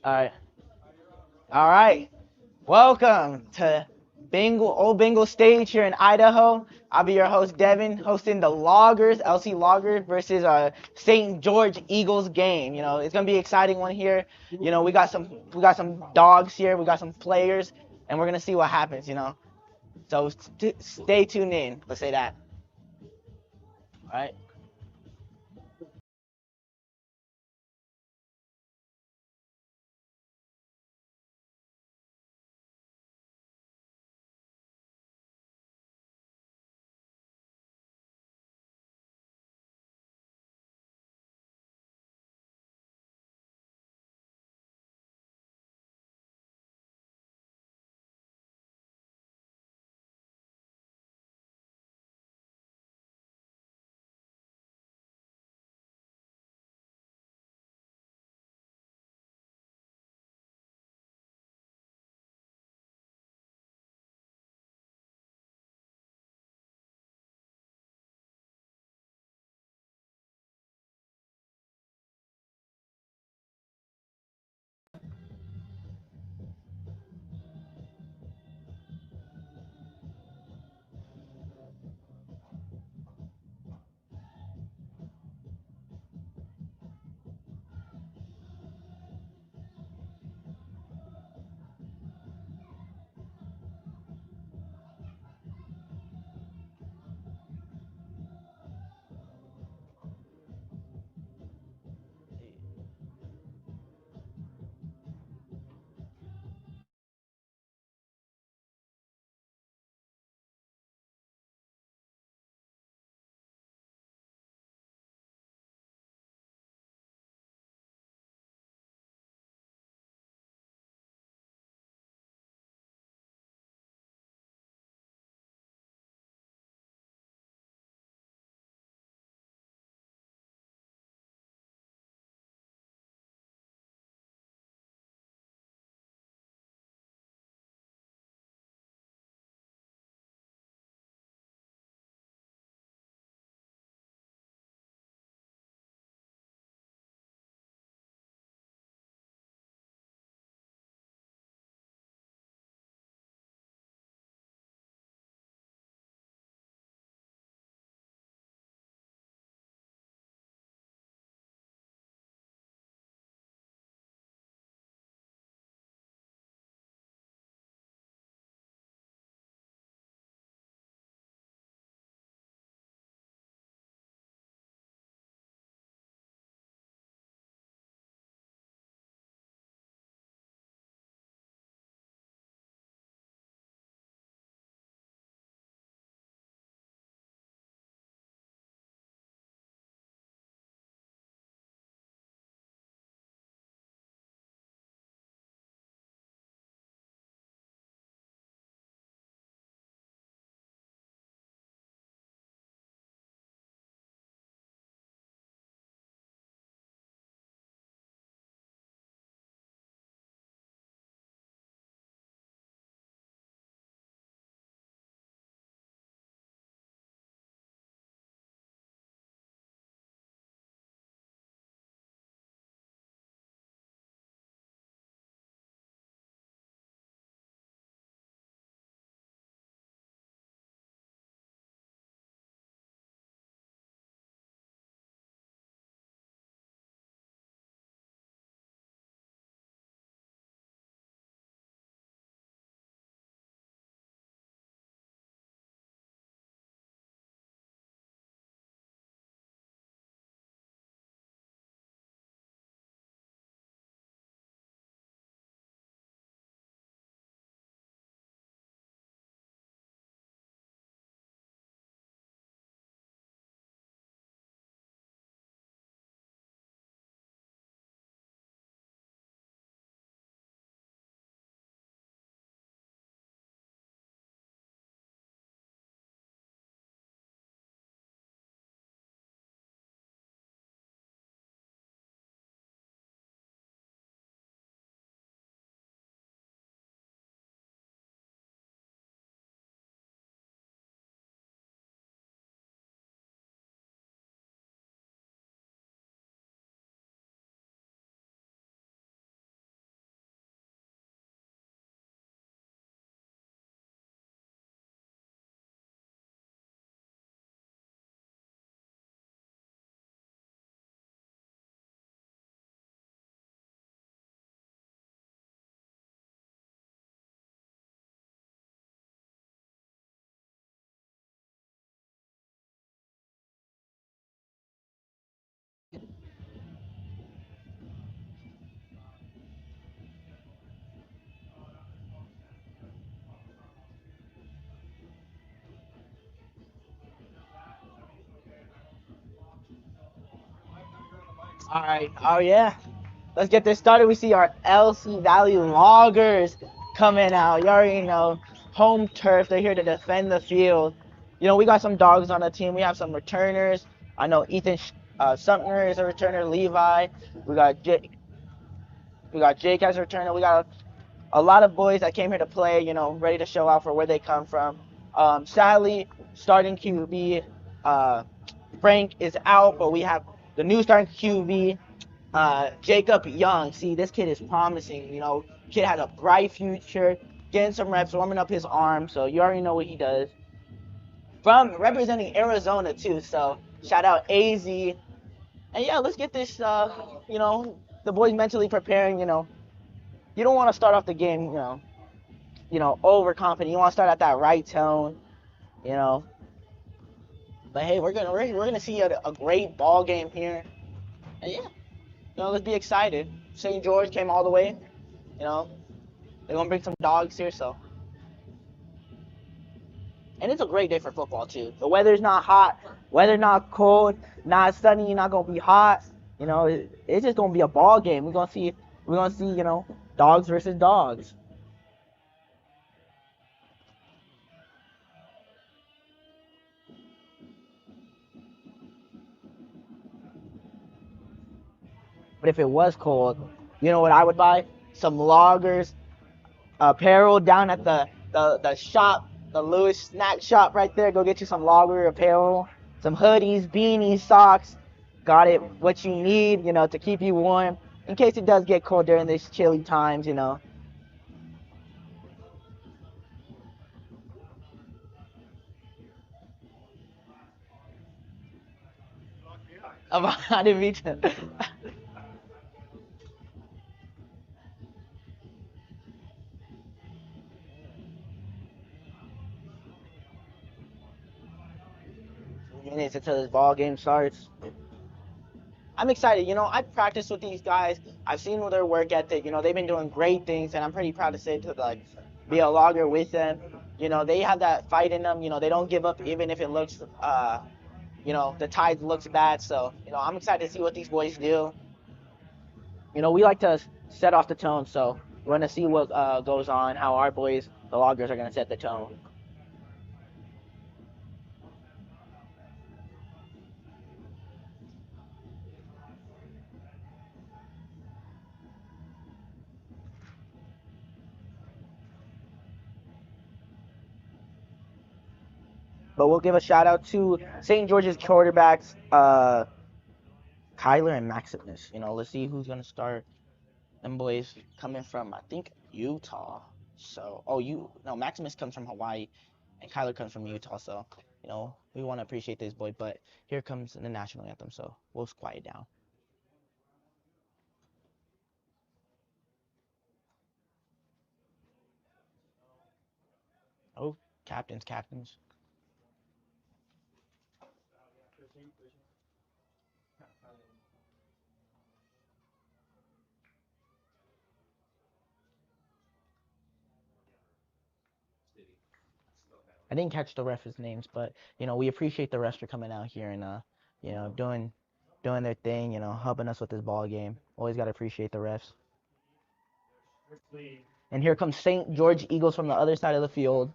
All right. All right. Welcome to Old Bengal Stage here in Idaho. I'll be your host, Devin, hosting the Loggers, LC Loggers versus St. George Eagles game. It's gonna be an exciting one here. We got some dogs here, we got some players, and we're gonna see what happens. So stay tuned in. Let's say that. All right. All right. Oh yeah. Let's get this started. We see our LC Valley Loggers coming out. You already know, home turf. They're here to defend the field. You know, we got some dogs on the team. We have some returners. I know Ethan Sumner is a returner. Levi. We got Jake. We got Jake as a returner. We got a lot of boys that came here to play. You know, ready to show out for where they come from. Sadly, starting QB Frank is out, but we have the new starting QB Jacob Young. See, this kid is promising. You know, kid has a bright future, getting some reps, warming up his arm. So you already know what he does. From representing Arizona too. So shout out AZ. And yeah, let's get this. You know, the boys mentally preparing. You know, you don't want to start off the game. Overconfident. You want to start at that right tone. You know. But hey, we're gonna see a great ball game here. And yeah, let's be excited. St. George came all the way. You know, they're gonna bring some dogs here, so. And it's a great day for football too. The weather's not hot, weather not cold, not sunny, not gonna be hot. You know, it's just gonna be a ball game. We're gonna see, dogs versus dogs. But if it was cold, you know what I would buy? Some loggers, apparel down at the shop, the Lewis snack shop right there. Go get you some logger apparel, some hoodies, beanies, socks. Got it, what you need, to keep you warm in case it does get cold during these chilly times. I didn't mean to. Minutes until this ball game starts. I'm excited. I've practiced with these guys. I've seen their work ethic. They've been doing great things, and I'm pretty proud to say to like be a logger with them. They have that fight in them. They don't give up even if it looks, the tide looks bad. So, I'm excited to see what these boys do. We like to set off the tone, so we're gonna see what goes on, how our boys, the loggers, are gonna set the tone. But we'll give a shout out to St. George's quarterbacks, Kyler and Maximus. Let's see who's gonna start. Them boys coming from, I think, Utah. So, no, Maximus comes from Hawaii, and Kyler comes from Utah. So, we want to appreciate this boy. But here comes the national anthem. So we'll quiet down. Oh, captains. I didn't catch the refs' names, but we appreciate the refs for coming out here and doing their thing. Helping us with this ball game. Always gotta appreciate the refs. And here comes St. George Eagles from the other side of the field.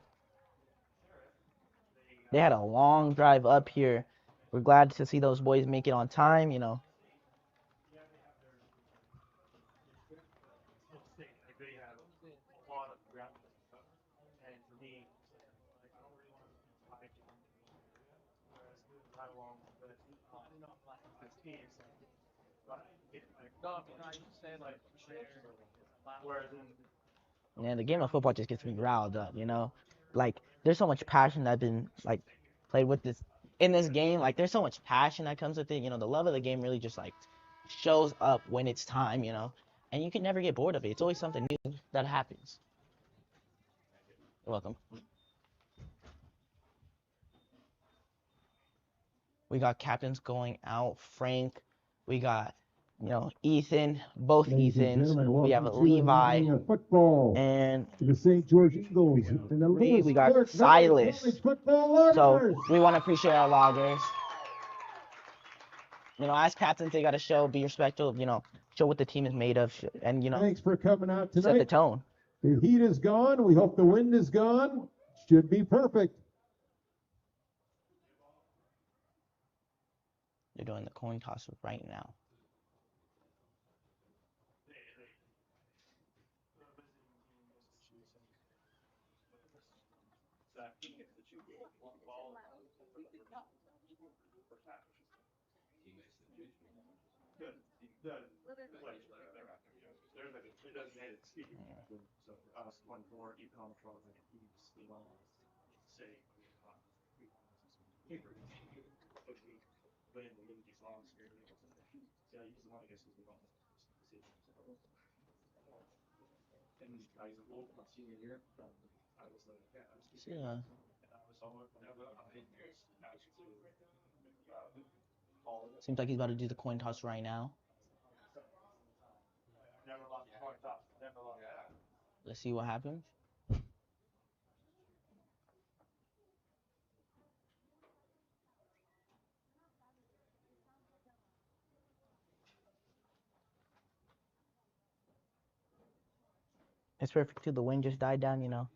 They had a long drive up here. We're glad to see those boys make it on time. And the game of football just gets me riled up. Like, there's so much passion that's been, like, played with this in this game. Like, there's so much passion that comes with it. The love of the game really just, like, shows up when it's time. And you can never get bored of it. It's always something new that happens. You're welcome. We got captains going out. Frank. We got, Ethan. Both Ethans. We have Levi. And the St. George Eagles. we got Silas. So we want to appreciate our loggers. as captains, they got to be respectful. Show what the team is made of, and Thanks for coming out set the tonight. tone. The heat is gone. We hope the wind is gone. Should be perfect. They're doing the coin toss right now. Yeah. Seems like he's about to do the coin toss right now. Let's see what happens. It's perfect too. The wind just died down.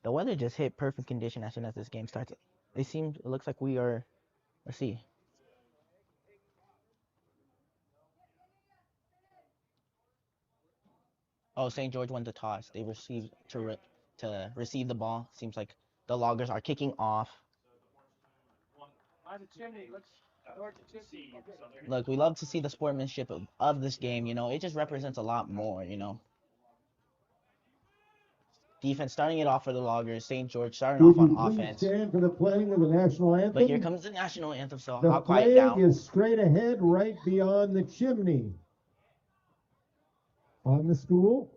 The weather just hit perfect condition as soon as this game starts. It looks like we are. Let's see. Oh, St. George won the toss. They received to receive the ball. Seems like the Loggers are kicking off. Look, we love to see the sportsmanship of this game. It just represents a lot more. Defense starting it off for the Loggers. St. George starting Would off on you please offense. stand for the playing of the national But here anthem? comes the national anthem, so The I'll quiet flag down. is straight ahead, right beyond the chimney. On the school.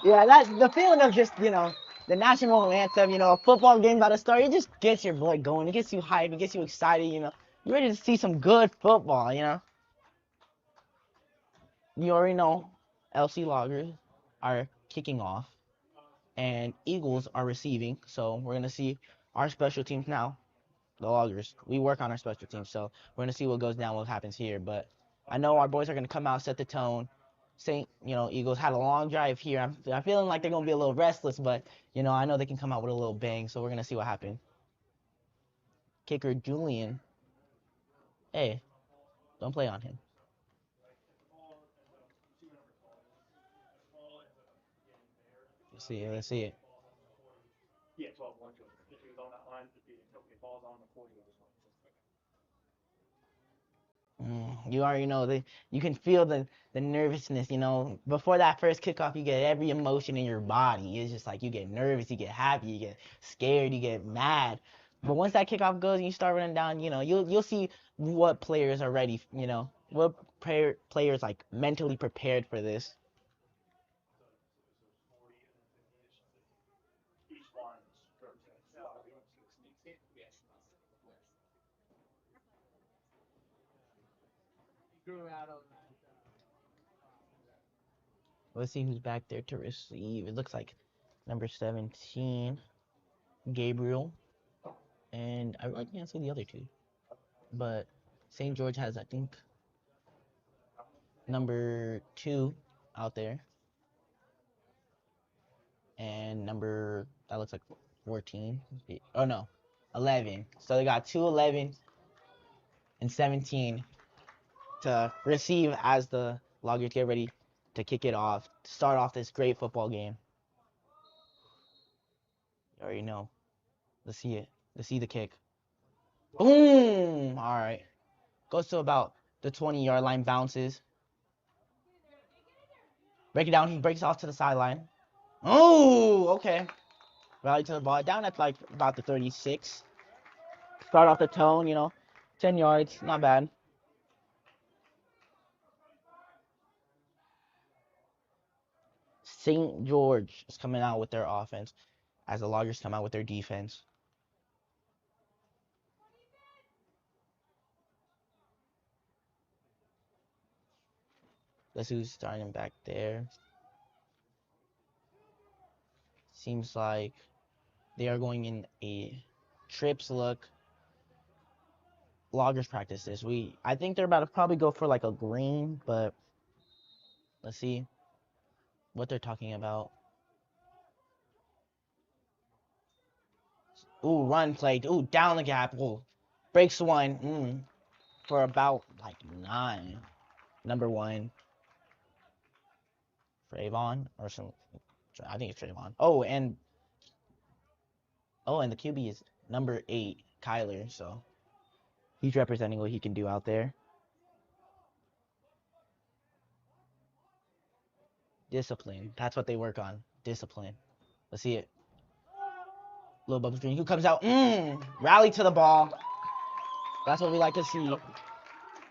Yeah, that's the feeling of just the national anthem. A football game about to start. It just gets your blood going. It gets you hyped. It gets you excited. You're ready to see some good football. You already know LC Loggers are kicking off and Eagles are receiving. So we're gonna see our special teams now. The Loggers. We work on our special teams, so we're gonna see what goes down, what happens here. But I know our boys are gonna come out, set the tone. Eagles had a long drive here. I'm feeling like they're gonna be a little restless, but I know they can come out with a little bang. So we're gonna see what happens. Kicker Julian, hey, don't play on him. Let's see it. Let's see it. You already know you can feel the nervousness. Before that first kickoff, you get every emotion in your body. It's just like you get nervous, you get happy, you get scared, you get mad. But once that kickoff goes and you start running down, you'll see what players are ready. What players like mentally prepared for this. Let's see who's back there to receive. It looks like number 17, Gabriel. And I can't see the other two. But St. George has, I think, number 2 out there. And that looks like 14. Oh, no, 11. So they got 2 11 and 17 to receive as the Loggers get ready to kick it off, to start off this great football game. You already know. Let's see it. Let's see the kick. Boom! All right. Goes to about the 20-yard line, bounces. Break it down. He breaks off to the sideline. Oh, okay. Rally to the ball. Down at like about the 36. Start off the tone, 10 yards. Not bad. St. George is coming out with their offense as the Loggers come out with their defense. Let's see who's starting back there. Seems like they are going in a trips look. Loggers practice this. I think they're about to probably go for like a green, but let's see what they're talking about. Ooh, run play. Ooh, down the gap. Ooh, breaks one. For about like 9. Number 1, Trayvon or some. I think it's Trayvon. And the QB is number 8, Kyler. So he's representing what he can do out there. Discipline. That's what they work on. Discipline. Let's see it. Little bubble screen. Who comes out? Rally to the ball. That's what we like to see.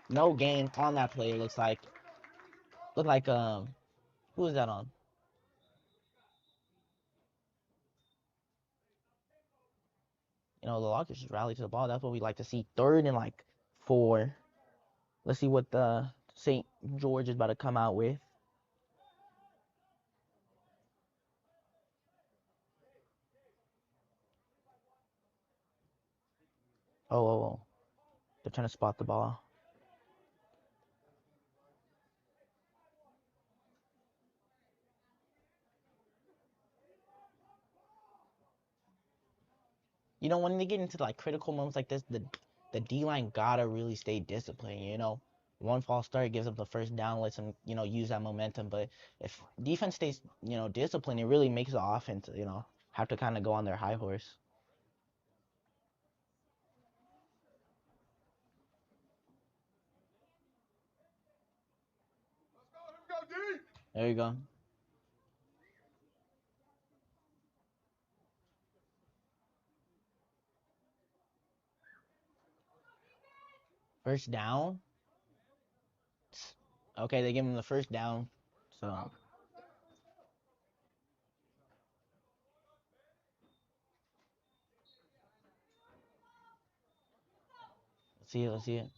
No gain on that play. Looks like. Who is that on? The Loggers just rally to the ball. That's what we like to see. 3rd and like 4. Let's see what the St. George is about to come out with. Oh. They're trying to spot the ball. When they get into like critical moments like this, the D-line gotta really stay disciplined. One false start gives them the first down, lets them, use that momentum. But if defense stays, disciplined, it really makes the offense, have to kind of go on their high horse. There you go. First down. Okay, they give him the first down. So let's see it.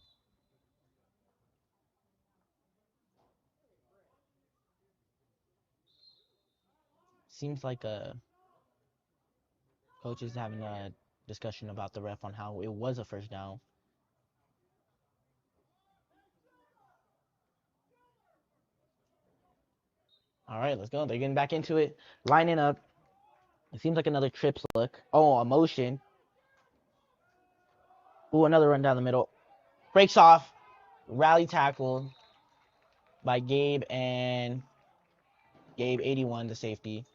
Seems like coach is having a discussion about the ref on how it was a first down. All right, let's go. They're getting back into it. Lining up. It seems like another trips look. Oh, a motion. Ooh, another run down the middle. Breaks off. Rally tackle by Gabe 81, the safety.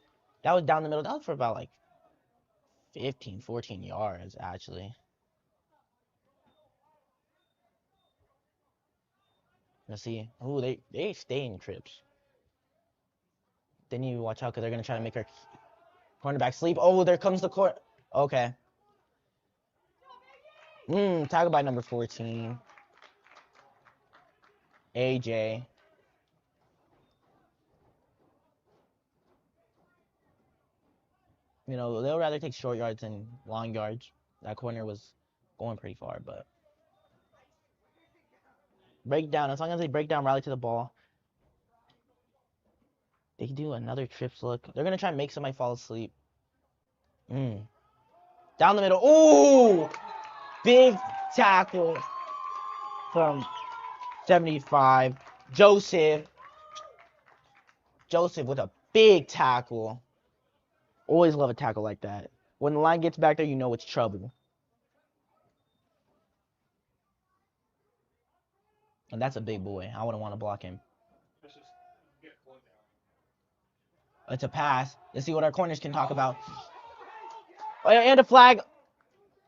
That was down the middle. That was for about like 15, 14 yards, actually. Let's see. Ooh, they stay in trips. They need to watch out because they're going to try to make our cornerback sleep. Oh, there comes the court. Okay. Tackled by number 14. AJ. They'll rather take short yards than long yards. That corner was going pretty far, but break down. As long as they break down, rally to the ball. They do another trips look. They're going to try and make somebody fall asleep. Down the middle. Ooh! Big tackle from 75. Joseph with a big tackle. Always love a tackle like that. When the line gets back there, you know it's trouble. And that's a big boy. I wouldn't want to block him. It's a pass. Let's see what our corners can talk about. Oh, and a flag.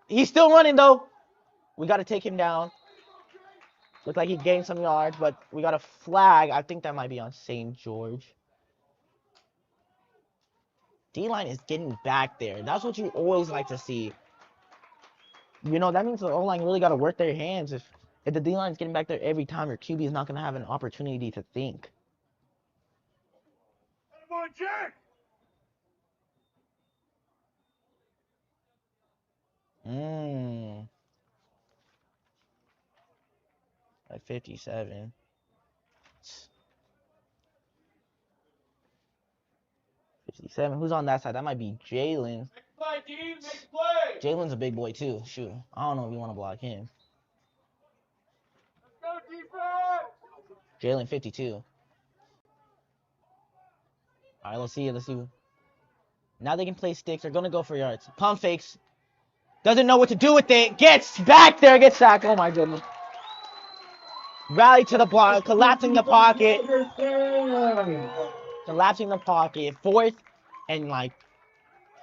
He's still running, though. We got to take him down. Looked like he gained some yards, but we got a flag. I think that might be on St. George. D-line is getting back there. That's what you always like to see. You know, that means the O-line really got to work their hands. If the D-line's getting back there every time, your QB is not going to have an opportunity to think. At 57. 57. Who's on that side? That might be Jalen. Jalen's a big boy, too. Shoot. I don't know if you want to block him. Jalen 52. All right, let's see. Now they can play sticks. They're going to go for yards. Pump fakes. Doesn't know what to do with it. Gets back there. Gets sacked. Oh, my goodness. Rally to the block. Collapsing the pocket. Collapsing the pocket. 4th and,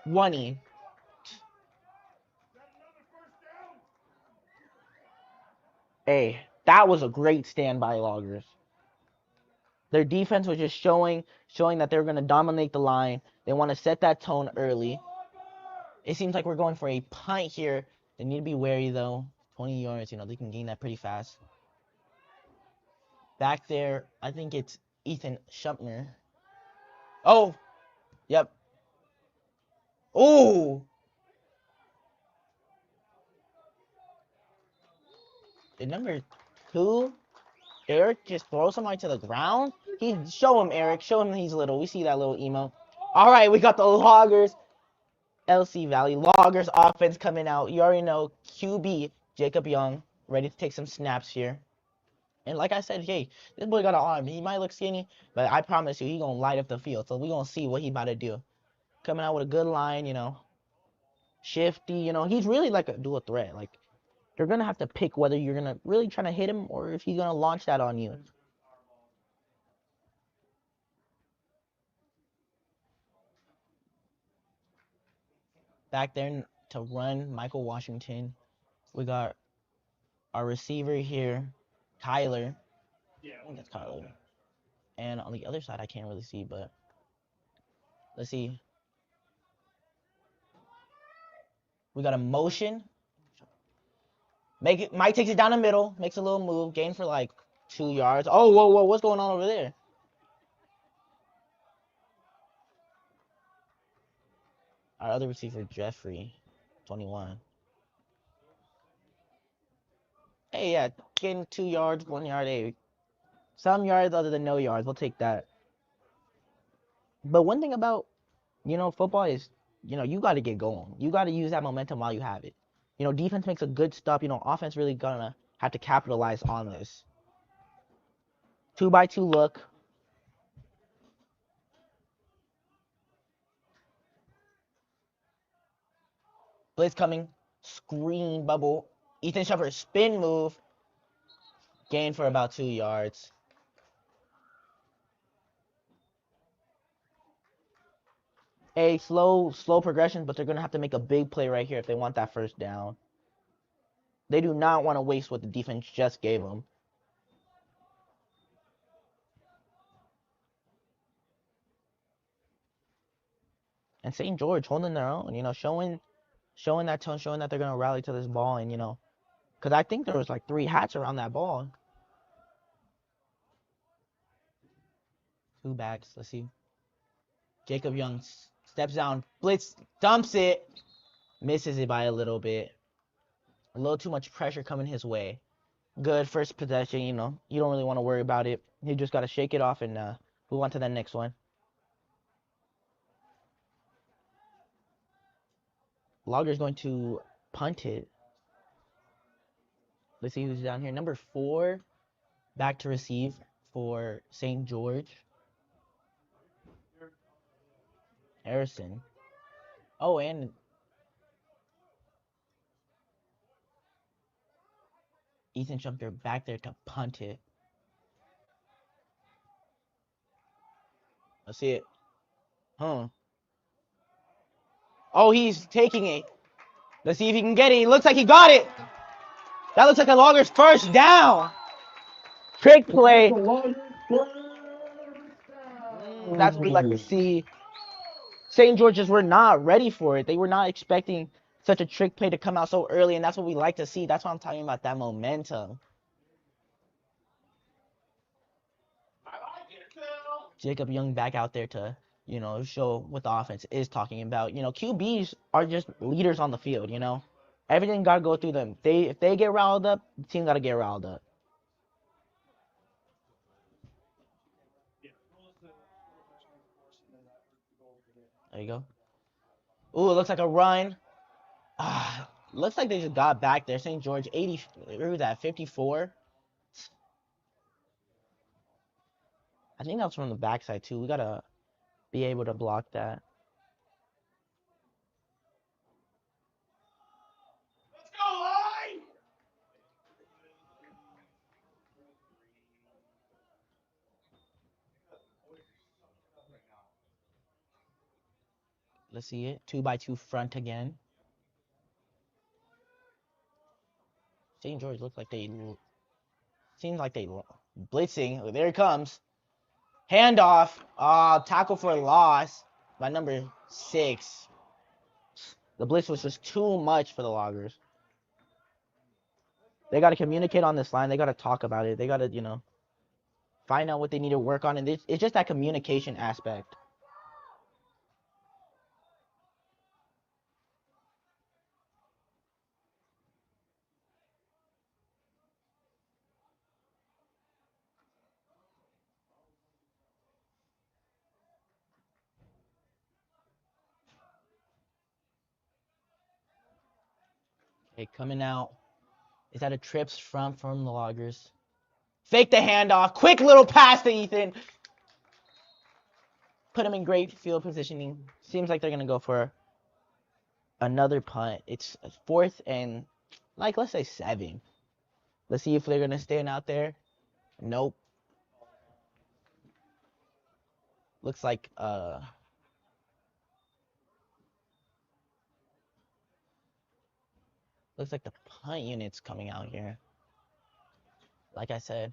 20. Hey, that was a great stand by Loggers. Their defense was just showing that they're going to dominate the line. They want to set that tone early. It seems like we're going for a punt here. They need to be wary, though. 20 yards, they can gain that pretty fast. Back there, I think it's Ethan Shumpner. Oh, yep. Ooh. Did number 2, Eric, just throw somebody to the ground? Show him, Eric. Show him he's little. We see that little emo. All right, we got the Loggers. LC Valley Loggers offense coming out. You already know QB Jacob Young ready to take some snaps here. And like I said, hey, this boy got an arm. He might look skinny, but I promise you, he gonna light up the field. So we gonna see what he about to do. Coming out with a good line, shifty. He's really like a dual threat. Like you're gonna have to pick whether you're gonna really try to hit him or if he's gonna launch that on you. Back there to run, Michael Washington. We got our receiver here, Kyler. I think that's Kyler. And on the other side, I can't really see, but let's see. We got a motion. Mike takes it down the middle, makes a little move, gain for 2 yards. Oh, whoa, what's going on over there? Our other receiver, Jeffrey, 21. Hey, yeah, getting 2 yards, 1 yard, hey. Some yards other than no yards, we'll take that. But one thing about, football is, you got to get going. You got to use that momentum while you have it. Defense makes a good stop. Offense really gonna have to capitalize on this. 2-by-2 look. Blitz coming. Screen bubble. Ethan Shepard spin move. Gain for about 2 yards. A slow progression, but they're going to have to make a big play right here if they want that first down. They do not want to waste what the defense just gave them. And St. George holding their own, showing that tone, showing that they're going to rally to this ball. And, because I think there was 3 hats around that ball. 2 backs. Let's see. Jacob Young steps down. Blitz dumps it. Misses it by a little bit. A little too much pressure coming his way. Good first possession, you don't really want to worry about it. You just got to shake it off and move on to the next one. Logger's going to punt it. Let's see who's down here. Number 4, back to receive for St. George. Harrison. Oh, and Ethan Shumpert back there to punt it. Let's see it. Huh. Oh, he's taking it. Let's see if he can get it. He looks like he got it. That looks like a Logger's first down. Trick play. That's what we like to see. St. George's were not ready for it. They were not expecting such a trick play to come out so early, and that's what we like to see. That's what I'm talking about, that momentum. Jacob Young back out there to, show what the offense is talking about. QBs are just leaders on the field, Everything got to go through them. If they get riled up, the team got to get riled up. There you go. Ooh, it looks like a run. Looks like they just got back there. St. George, 80, where was that, 54? I think that's from the backside, too. We got to be able to block that. Let's go, line! Let's see it. 2x2 front again. St. George looks like they... Seems like they blitzing. There it comes. Handoff. Tackle for loss by number 6. The blitz was just too much for the Loggers. They got to communicate on this line. They got to talk about it. They got to, find out what they need to work on. And it's just that communication aspect. Okay, coming out. Is that a trips from the Loggers? Fake the handoff. Quick little pass to Ethan. Put him in great field positioning. Seems like they're going to go for another punt. It's 4th and, let's say 7. Let's see if they're going to stand out there. Nope. Looks like, looks like the punt unit's coming out here. Like I said.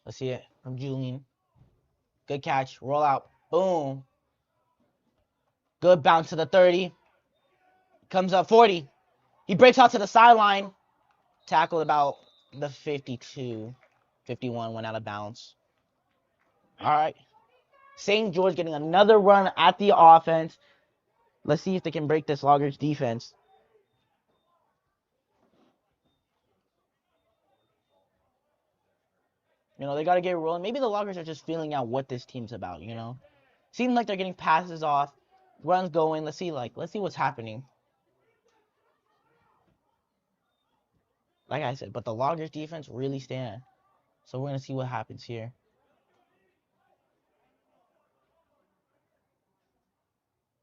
Let's see it from Julian. Good catch. Roll out. Boom. Good bounce to the 30. Comes up 40. He breaks out to the sideline. Tackled about the 52. 51 went out of bounds. All right. St. George getting another run at the offense. Let's see if they can break this Loggers defense. They got to get rolling. Maybe the Loggers are just feeling out what this team's about, Seems like they're getting passes off, runs going. Let's see what's happening. Like I said, but the Loggers defense really stand. So we're going to see what happens here.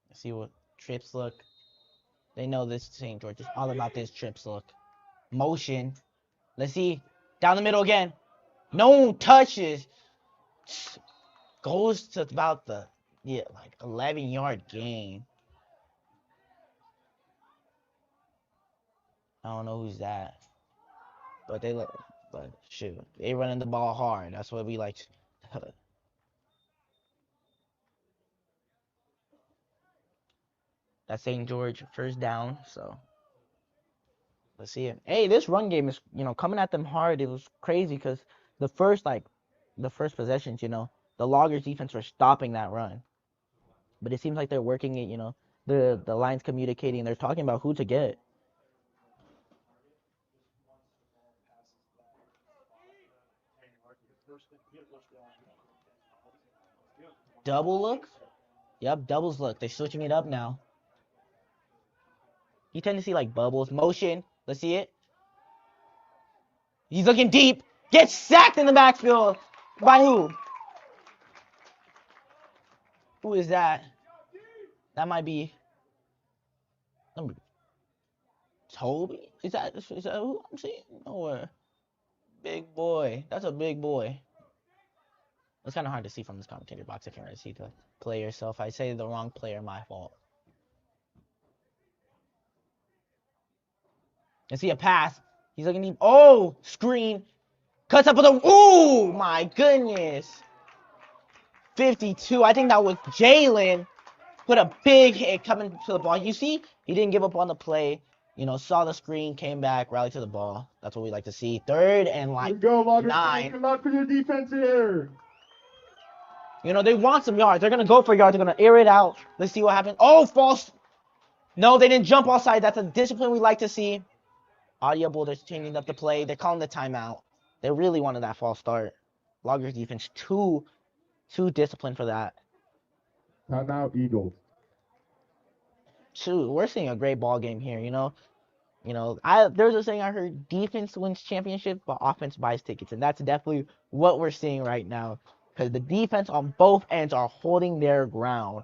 Let's see what trips look. They know this St. George is all about this trips look. Motion. Let's see. Down the middle again. No touches. Goes to about the 11-yard gain. I don't know who's that. But shoot, they running the ball hard. That's what we like. That's St. George first down. So let's see it. Hey, this run game is coming at them hard. It was crazy because the first possessions, the Loggers defense were stopping that run. But it seems like they're working it. The line's communicating. They're talking about who to get. Double look? Yep, doubles look. They're switching it up now. You tend to see like bubbles. Motion. Let's see it. He's looking deep. Gets sacked in the backfield. By who? Who is that? That might be Toby. Is that who I'm seeing? Nowhere. Big boy. That's a big boy. It's kind of hard to see from this commentator box. I can't really see the player. So if I say the wrong player, my fault. I see a pass. He's looking deep. Oh, screen. Cuts up with a. Ooh, my goodness. 52. I think that was Jalen. Put a big hit coming to the ball. You see, he didn't give up on the play. You know, saw the screen, came back, rallied to the ball. That's what we like to see. Third and like Go, Loggers. 9. Good luck for your defense here. You know, they want some yards. They're going to go for yards. They're going to air it out. Let's see what happens. Oh, false. No, they didn't jump offside. That's a discipline we like to see. Audible, they're changing up the play. They're calling the timeout. They really wanted that false start. Loggers defense too disciplined for that. Timeout, Eagles. We're seeing a great ball game here, you know. There's a saying I heard: defense wins championships, but offense buys tickets, and that's definitely what we're seeing right now. Because the defense on both ends are holding their ground.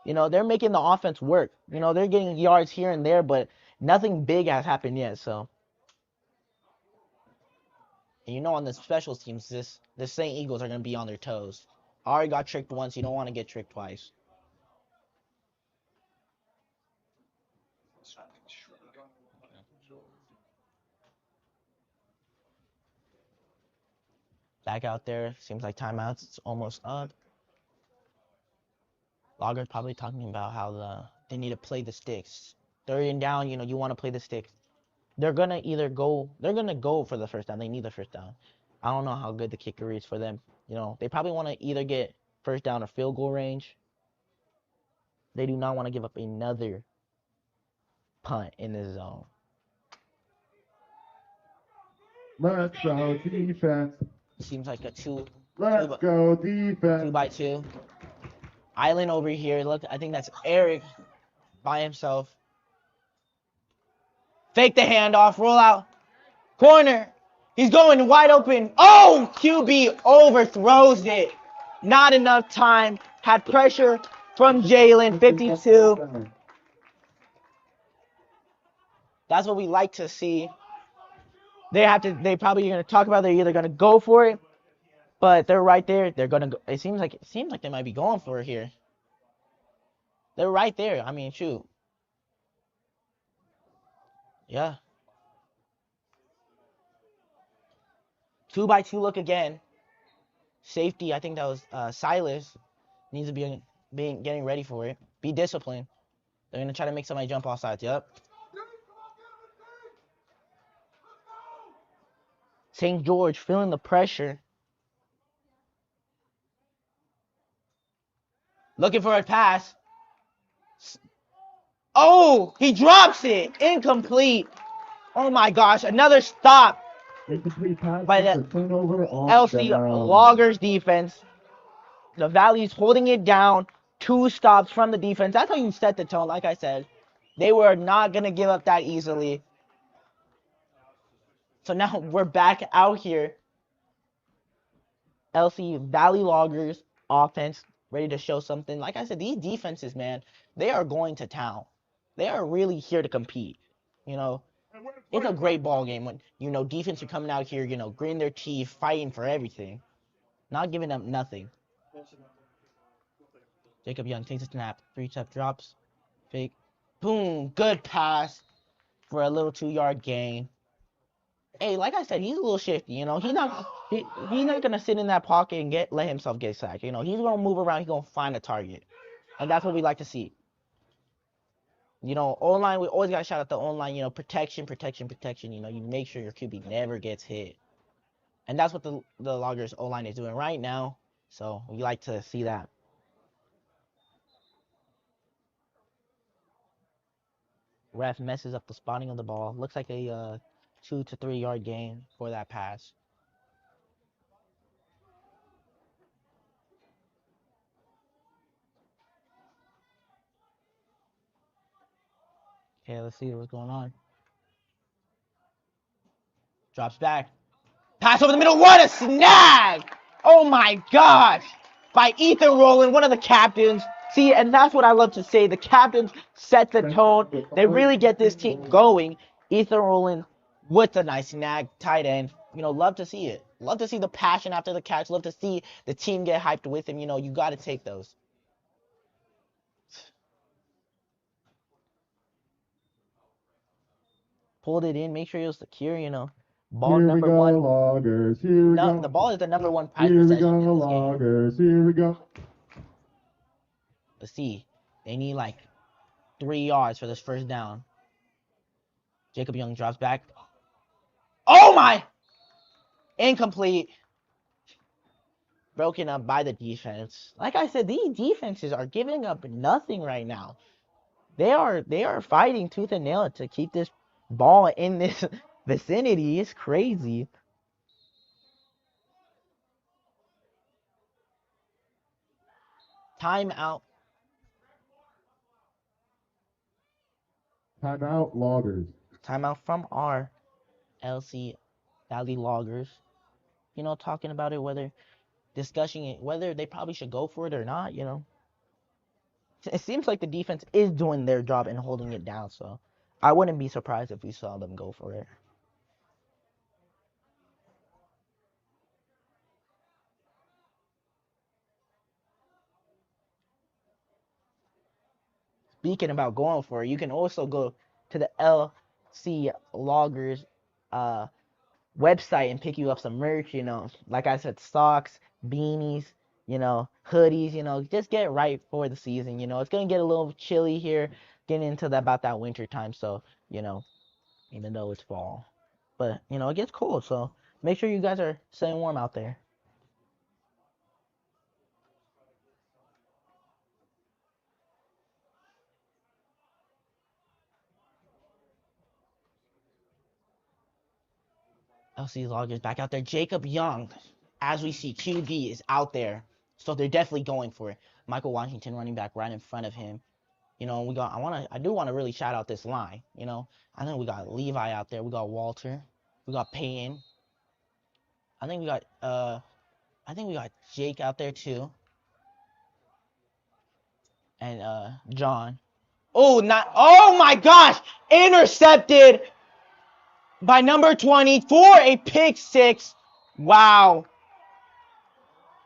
You know, they're making the offense work. You know, they're getting yards here and there, but nothing big has happened yet. So, and you know, on the special teams, the St. Eagles are gonna be on their toes. Already got tricked once. You don't want to get tricked twice. Back out there. Seems like timeouts. It's almost up. Logger's probably talking about how they need to play the sticks. Third and down, you know, you want to play the sticks. They're gonna go for the first down. They need the first down. I don't know how good the kicker is for them. You know, they probably want to either get first down or field goal range. They do not want to give up another punt in this zone. Let's go defense. Seems like a Let's go defense. 2-by-2. Island over here. Look, I think that's Eric by himself. Fake the handoff, roll out. Corner. He's going wide open. Oh, QB overthrows it. Not enough time. Had pressure from Jalen, 52. That's what we like to see. They probably are going to talk about it. They're either going to go for it, but they're right there. They're going to go. It seems like they might be going for it here. They're right there. I mean, shoot. Yeah. 2-by-2 look again. Safety, I think that was Silas. Needs to be getting ready for it. Be disciplined. They're going to try to make somebody jump off sides. Yep. St. George feeling the pressure. Looking for a pass. Oh, he drops it. Incomplete. Oh my gosh. Another stop by the LC Loggers defense. The Valley's holding it down. 2 stops from the defense. That's how you set the tone. Like I said, they were not going to give up that easily. So now we're back out here. LC Valley Loggers offense ready to show something. Like I said, these defenses, man, they are going to town. They are really here to compete. You know, it's a great ball game when, you know, defense are coming out here, you know, gritting their teeth, fighting for everything. Not giving up nothing. Jacob Young takes a snap. 3-step drops. Fake. Boom. Good pass for a little 2-yard gain. Hey, like I said, he's a little shifty, you know. He's not gonna sit in that pocket and let himself get sacked. You know, he's gonna move around, he's gonna find a target. And that's what we like to see. You know, O-line, we always gotta shout out the O-line, you know, protection. You know, you make sure your QB never gets hit. And that's what the Loggers O-line is doing right now. So we like to see that. Ref messes up the spotting of the ball. Looks like a 2 to 3 yard gain for that pass. Okay, let's see what's going on. Drops back. Pass over the middle. What a snag! Oh my gosh! By Ethan Rowland, one of the captains. See, and that's what I love to say. The captains set the tone. They really get this team going. Ethan Rowland with a nice snag, tight end. Love to see it. Love to see the passion after the catch. Love to see the team get hyped with him. You got to take those. Pulled it in. Make sure you're secure. Ball Here we number go, one. Loggers. Here we go. The ball is the number one prize Here we possession go, in this game. Loggers. Here we go. Let's see. They need like 3 yards for this first down. Jacob Young drops back. Oh my! Incomplete. Broken up by the defense. Like I said, these defenses are giving up nothing right now. They are fighting tooth and nail to keep this ball in this vicinity. It's crazy. Timeout. Timeout, Loggers. Timeout from our LC Valley Loggers. Talking about it, discussing it, whether they probably should go for it or not. It seems like the defense is doing their job and holding it down, so I wouldn't be surprised if we saw them go for it. Speaking about going for it, you can also go to the LC Loggers website and pick you up some merch, like I said, socks, beanies, hoodies, just get right for the season. It's gonna get a little chilly here, getting into about that winter time, so even though it's fall. But it gets cold, so make sure you guys are staying warm out there. LC Loggers back out there. Jacob Young, as we see, QB is out there. So they're definitely going for it. Michael Washington running back right in front of him. I do want to really shout out this line. I know we got Levi out there. We got Walter. We got Payton. I think we got Jake out there too. And John. Oh my gosh! Intercepted by number 20 for a pick six. Wow.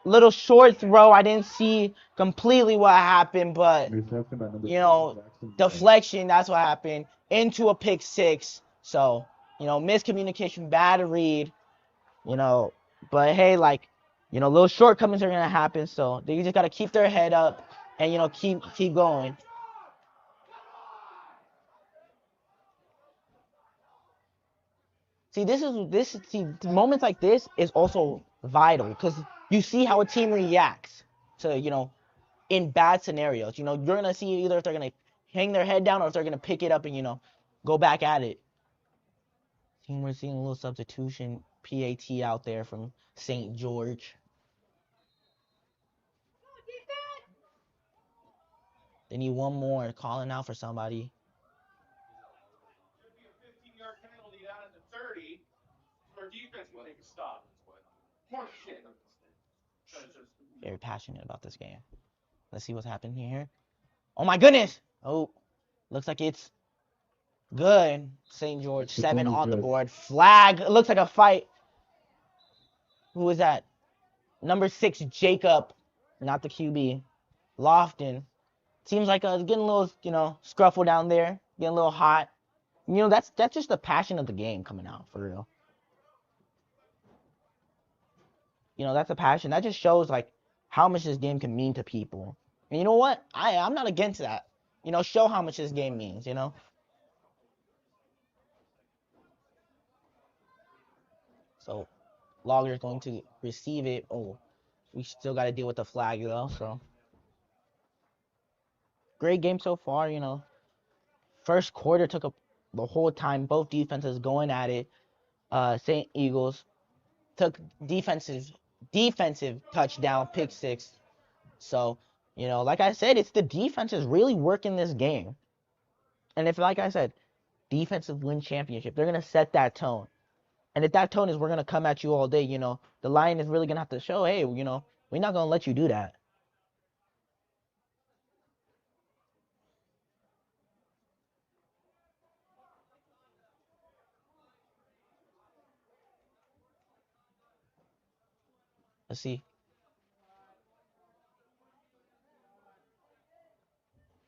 Little short throw. I didn't see completely what happened, but deflection, that's what happened. Into a pick six. So, miscommunication, bad read, but hey, little shortcomings are gonna happen, so they just gotta keep their head up and keep going. See, moments like this is also vital because you see how a team reacts to, in bad scenarios. You're gonna see either if they're gonna hang their head down or if they're gonna pick it up and go back at it. We're seeing a little substitution PAT out there from St. George. They need one more calling out for somebody. Very passionate about this game. Let's see what's happening here. Oh my goodness! Oh, looks like it's good. St. George, 7 on the board. Flag. It looks like a fight. Who is that? Number 6, Jacob. Not the QB. Lofton. Seems like it's getting a little, scruffle down there. Getting a little hot. That's just the passion of the game coming out, for real. That's a passion. That just shows, how much this game can mean to people. And you know what? I'm not against that. Show how much this game means, So, Logger's going to receive it. Oh, we still got to deal with the flag, though, so. Great game so far, First quarter took up the whole time. Both defenses going at it. St. Eagles took defensive touchdown, pick six. So, like I said, it's the defense is really working this game. And if, like I said, defensive win championship, they're gonna set that tone. And if that tone is we're gonna come at you all day, the Lion is really gonna have to show, hey, we're not gonna let you do that. Let's see.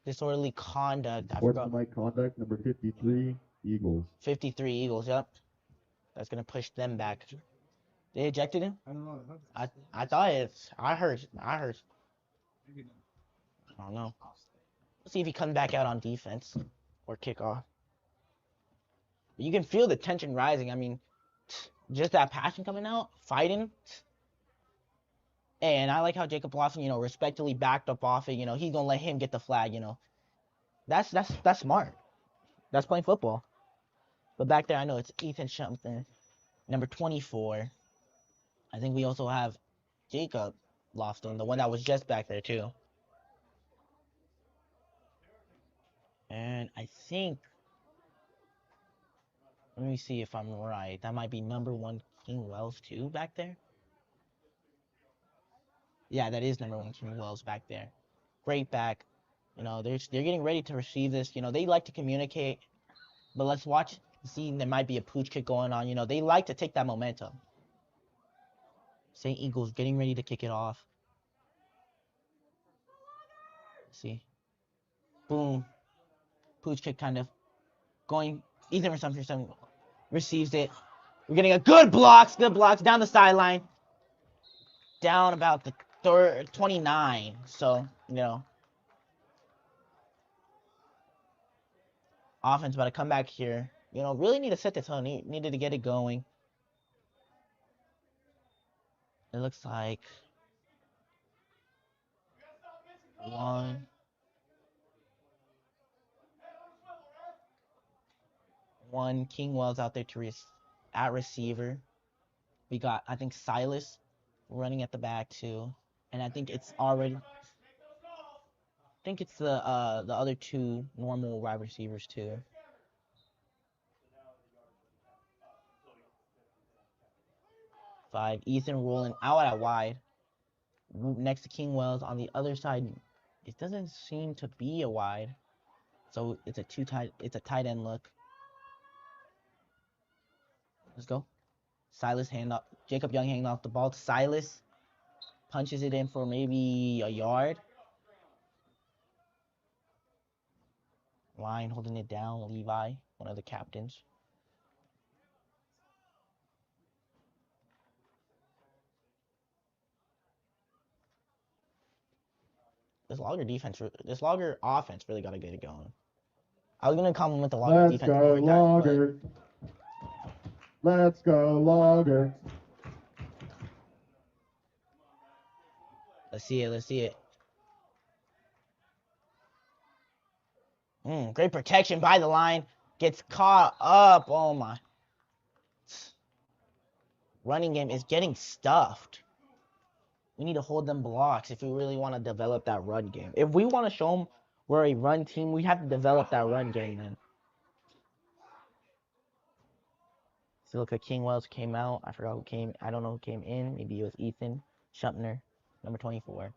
Disorderly conduct. I forgot. Sportsmanlike conduct, number 53, Eagles. 53 Eagles, yep. That's gonna push them back. They ejected him? I don't know. I thought it's I heard. I don't know. Let's see if he comes back out on defense or kickoff. You can feel the tension rising. I mean, just that passion coming out, fighting. And I like how Jacob Lawson, respectfully backed up off it. He's gonna let him get the flag. That's smart. That's playing football. But back there, I know it's Ethan something, number 24. I think we also have Jacob Lofton, the one that was just back there too. And I think, let me see if I'm right. That might be number 1 King Wells too back there. Yeah, that is number 1 King Wells back there. Great back. They're getting ready to receive this. They like to communicate, but let's watch. See, there might be a pooch kick going on. They like to take that momentum. St. Eagles getting ready to kick it off. Let's see. Boom. Pooch kick kind of going. Ethan Resumption receives it. We're getting a good blocks down the sideline. Down about the 29. So, offense about to come back here. Really need to set the tone. Needed to get it going. It looks like one King Wells out there at receiver. We got, I think, Silas running at the back too, and I think it's already. I think it's the other 2 normal wide receivers too. Five. Ethan rolling out at wide. Next to King Wells on the other side. It doesn't seem to be a wide. So it's a tight end look. Let's go. Silas hand up. Jacob Young handing off the ball to Silas. Punches it in for maybe a yard. Line holding it down. Levi, one of the captains. This Logger offense really got to get it going. I was going to compliment the Logger defense. Let's go, Logger. Let's go, Logger. Let's see it. Great protection by the line. Gets caught up. Oh, my. Running game is getting stuffed. We need to hold them blocks if we really want to develop that run game. If we want to show them we're a run team, we have to develop that run game then. So look at King Wells came out. I forgot who came. I don't know who came in. Maybe it was Ethan Shumpner, number 24.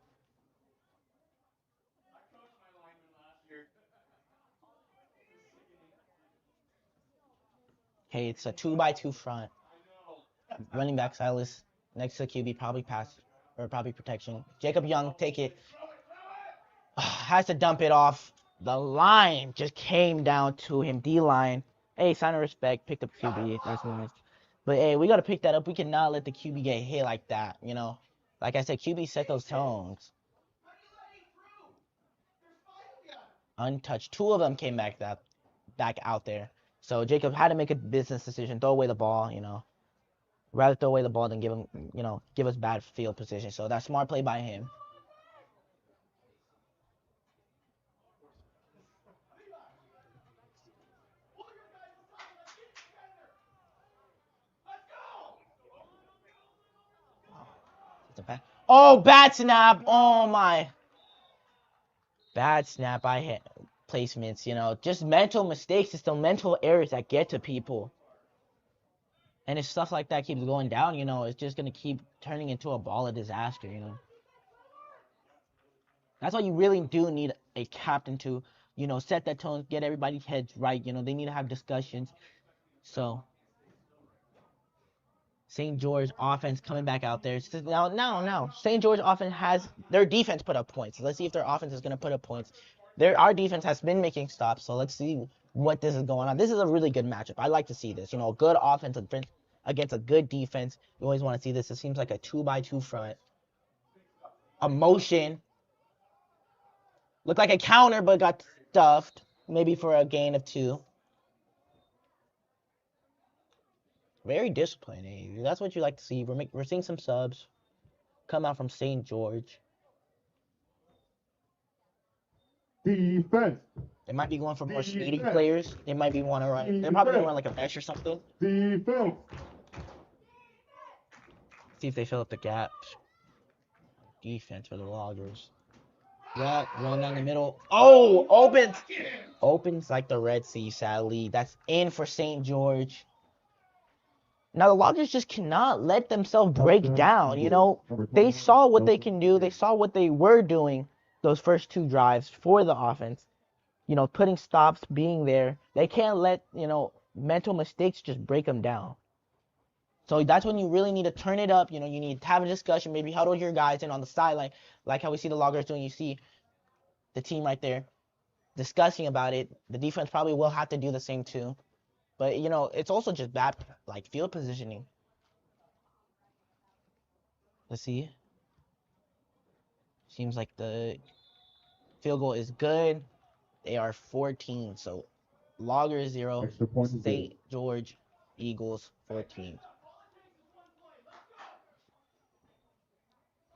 Okay, it's a 2x2 front. Running back Silas next to QB, probably pass or probably protection. Jacob Young, take it. Has to dump it off. The line just came down to him. D-line. Hey, sign of respect. Picked up QB. That's nice. But hey, we got to pick that up. We cannot let the QB get hit like that, Like I said, QB set those tones. Untouched. 2 of them came back out there. So Jacob had to make a business decision. Throw away the ball, Rather throw away the ball than give us bad field position. So that's smart play by him. Oh, bad snap. Oh, my. Bad snap. placements, you know, just mental mistakes. It's the mental errors that get to people. And if stuff like that keeps going down, you know, it's just going to keep turning into a ball of disaster, you know. That's why you really do need a captain to, you know, set that tone, get everybody's heads right. You know, they need to have discussions. So, St. George offense coming back out there. Now, St. George offense has their defense put up points. Let's see if their offense is going to put up points. Our defense has been making stops, so let's see what this is going on. This is a really good matchup. I like to see this. You know, good offense against a good defense. You always want to see this. It seems like a 2-by-2 front. A motion. Looked like a counter, but got stuffed. Maybe for a gain of 2. Very disciplined. Eh? That's what you like to see. We're seeing some subs come out from St. George. Defense. They might be going for more speedy players. They might be want to run. They're probably going to run like a mesh or something. Defense. See if they fill up the gaps. Defense for the Loggers. Yeah, run down the middle. Oh, opens. Opens like the Red Sea, sadly. That's in for St. George. Now, the Loggers just cannot let themselves break down. You know, they saw what they can do. They saw what they were doing those first 2 drives for the offense. You know, putting stops, being there. They can't let, you know, mental mistakes just break them down. So that's when you really need to turn it up. You know, you need to have a discussion, maybe huddle your guys in on the sideline, like how we see the Loggers doing. You see the team right there discussing about it. The defense probably will have to do the same too. But, you know, it's also just bad, like, field positioning. Let's see. Seems like the field goal is good. They are 14, so Loggers 0, St. George Eagles 14.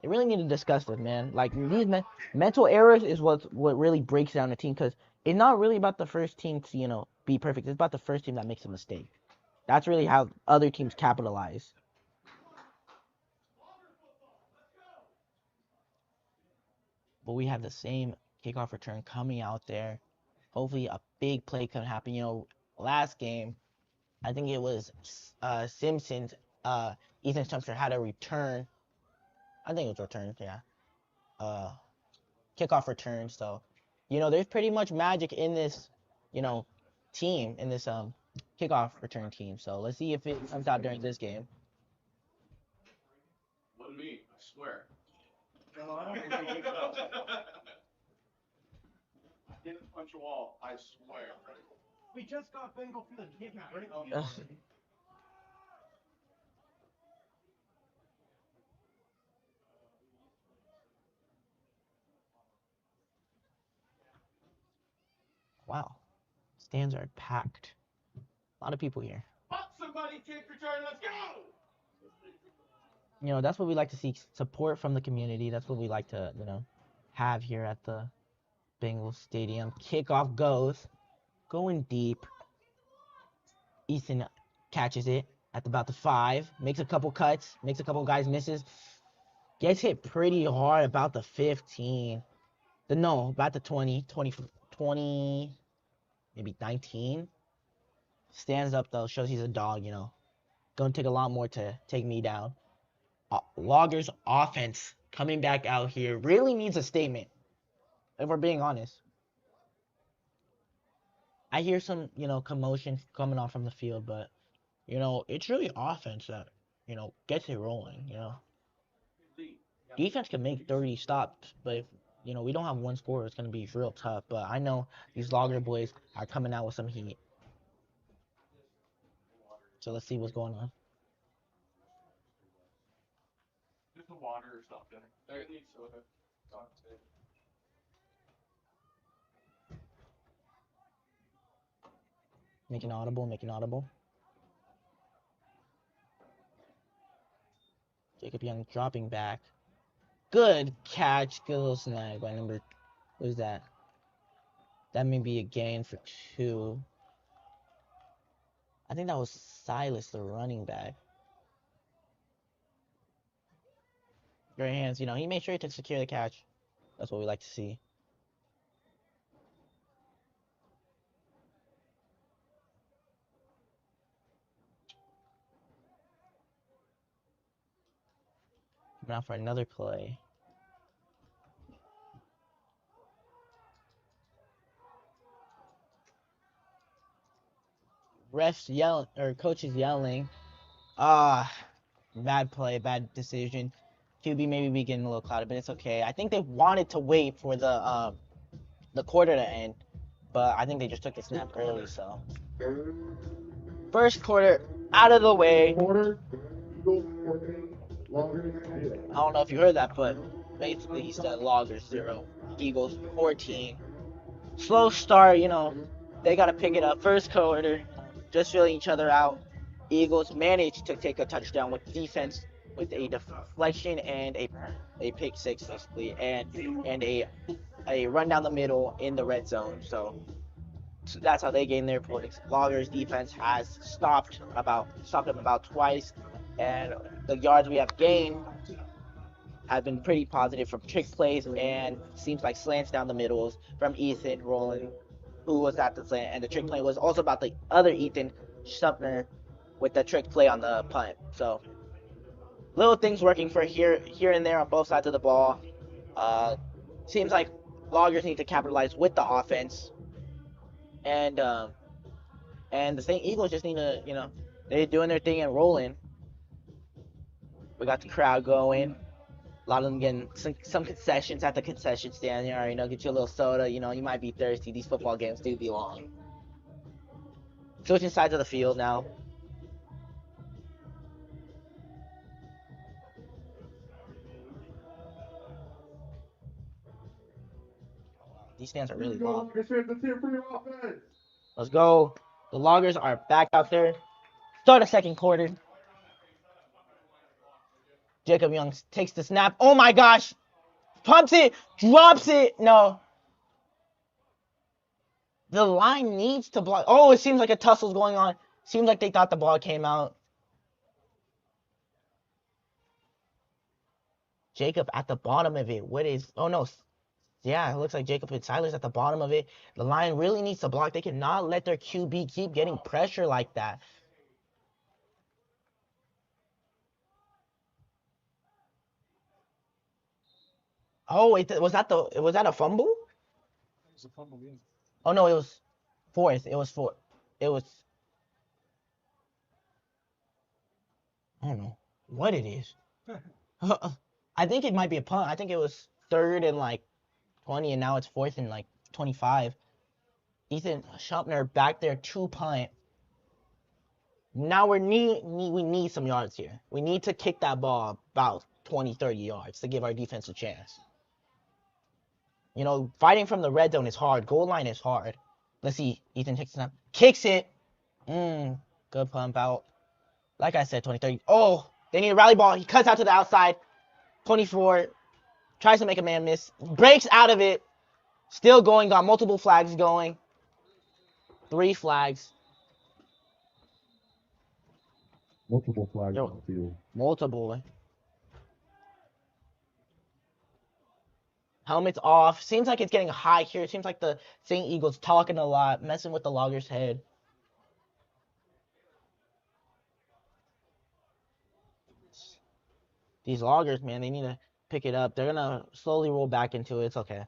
They really need to discuss this, man. Like, these mental errors is what really breaks down the team, because it's not really about the first team to, you know, be perfect. It's about the first team that makes a mistake. That's really how other teams capitalize. But we have the same kickoff return coming out there. Hopefully a big play can happen. You know, last game, I think it was Simpsons, Ethan Stumpster had a return. I think it was return, yeah. Kickoff return. So, you know, there's pretty much magic in this, you know, team, in this kickoff return team. So let's see if it comes out during this game. Wasn't me, I swear. No, I don't think so. I didn't punch a wall, I swear. We just got Bengal Field. You can't be breaking Wow. Stands are packed. A lot of people here. Somebody kick return, let's go! You know, that's what we like to see, support from the community. That's what we like to, you know, have here at the Bengals Stadium. Kickoff goes. Going deep. Ethan catches it at about the 5. Makes a couple cuts. Makes a couple guys misses. Gets hit pretty hard about the 15. About the 20, maybe 19. Stands up, though. Shows he's a dog, you know. Gonna take a lot more to take me down. Loggers offense coming back out here really needs a statement, if we're being honest. I hear some, you know, commotion coming off from the field, but, you know, it's really offense that, you know, gets it rolling, you know. Defense can make 30 stops, but if, you know, we don't have one scorer, it's going to be real tough. But I know these Logger boys are coming out with some heat. So let's see what's going on. Just the water or something. There needs soda. Making audible. Jacob Young dropping back. Good catch. Good little snag by number. What is that? That may be a gain for 2. I think that was Silas, the running back. Great hands. You know, he made sure to secure the catch. That's what we like to see. swapping out for another play. Refs yelling, or coaches yelling. Bad play, bad decision. QB maybe be getting a little clouded, but it's okay. I think they wanted to wait for the quarter to end, but I think they just took the snap early. So first quarter out of the way. Quarter. Eagles 14. Loggers 0. I don't know if you heard that, but basically he said Loggers 0, Eagles 14. Slow start, they got to pick it up. First quarter, just filling each other out. Eagles managed to take a touchdown with defense, with a deflection and a pick six basically, and a run down the middle in the red zone. So that's how they gained their points. Loggers defense has stopped them about twice, and the yards we have gained have been pretty positive from trick plays and seems like slants down the middles from Ethan Rowland, who was at the slant, and the trick play was also about the other Ethan Sumner with the trick play on the punt. So little things working for here and there on both sides of the ball. Seems like Loggers need to capitalize with the offense, and the St. Eagles just need to, they're doing their thing and rolling. We got the crowd going. A lot of them getting some concessions at the concession stand. Get you a little soda. You might be thirsty. These football games do be long. Switching sides of the field now. These stands are really long. Let's go. The Loggers are back out there. Start the second quarter. Jacob Young takes the snap. Oh my gosh. Pumps it. Drops it. No. The line needs to block. Oh, it seems like a tussle's going on. Seems like they thought the ball came out. Jacob at the bottom of it. What is... Oh, no. Yeah, it looks like Jacob and Silas at the bottom of it. The line really needs to block. They cannot let their QB keep getting pressure like that. Oh, was that a fumble? It was a fumble, yeah. Oh no, it was fourth. It was I don't know what it is. I think it might be a punt. I think it was third and like 20, and now it's fourth and like 25. Ethan Schumpner back there to punt. Now we need some yards here. We need to kick that ball about 20, 30 yards to give our defense a chance. Fighting from the red zone is hard. Goal line is hard. Let's see. Ethan takes it up. Kicks it. Good pump out. Like I said, 20, 30. Oh, they need a rally ball. He cuts out to the outside. 24. Tries to make a man miss. Breaks out of it. Still going. Got multiple flags going. 3 flags. Multiple flags on the field. Multiple. Helmet's off. Seems like it's getting high here. Seems like the St. Eagles talking a lot, messing with the Loggers' head. These Loggers, man, they need to pick it up. They're going to slowly roll back into it. It's okay.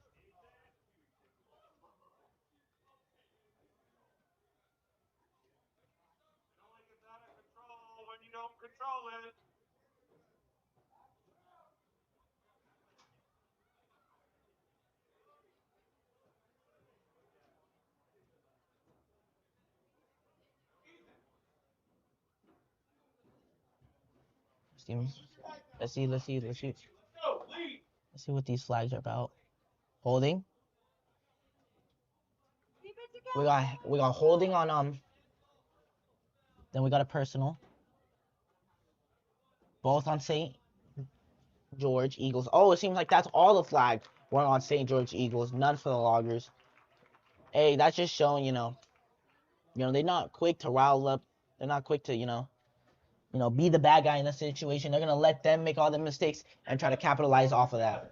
When you don't control it. Let's see. Let's see what these flags are about. Holding. We got holding on then we got a personal. Both on St. George Eagles. Oh, it seems like that's all the flags were on St. George Eagles. None for the Loggers. Hey, that's just showing, they're not quick to rile up. They're not quick to, be the bad guy in the situation. They're gonna let them make all the mistakes and try to capitalize off of that.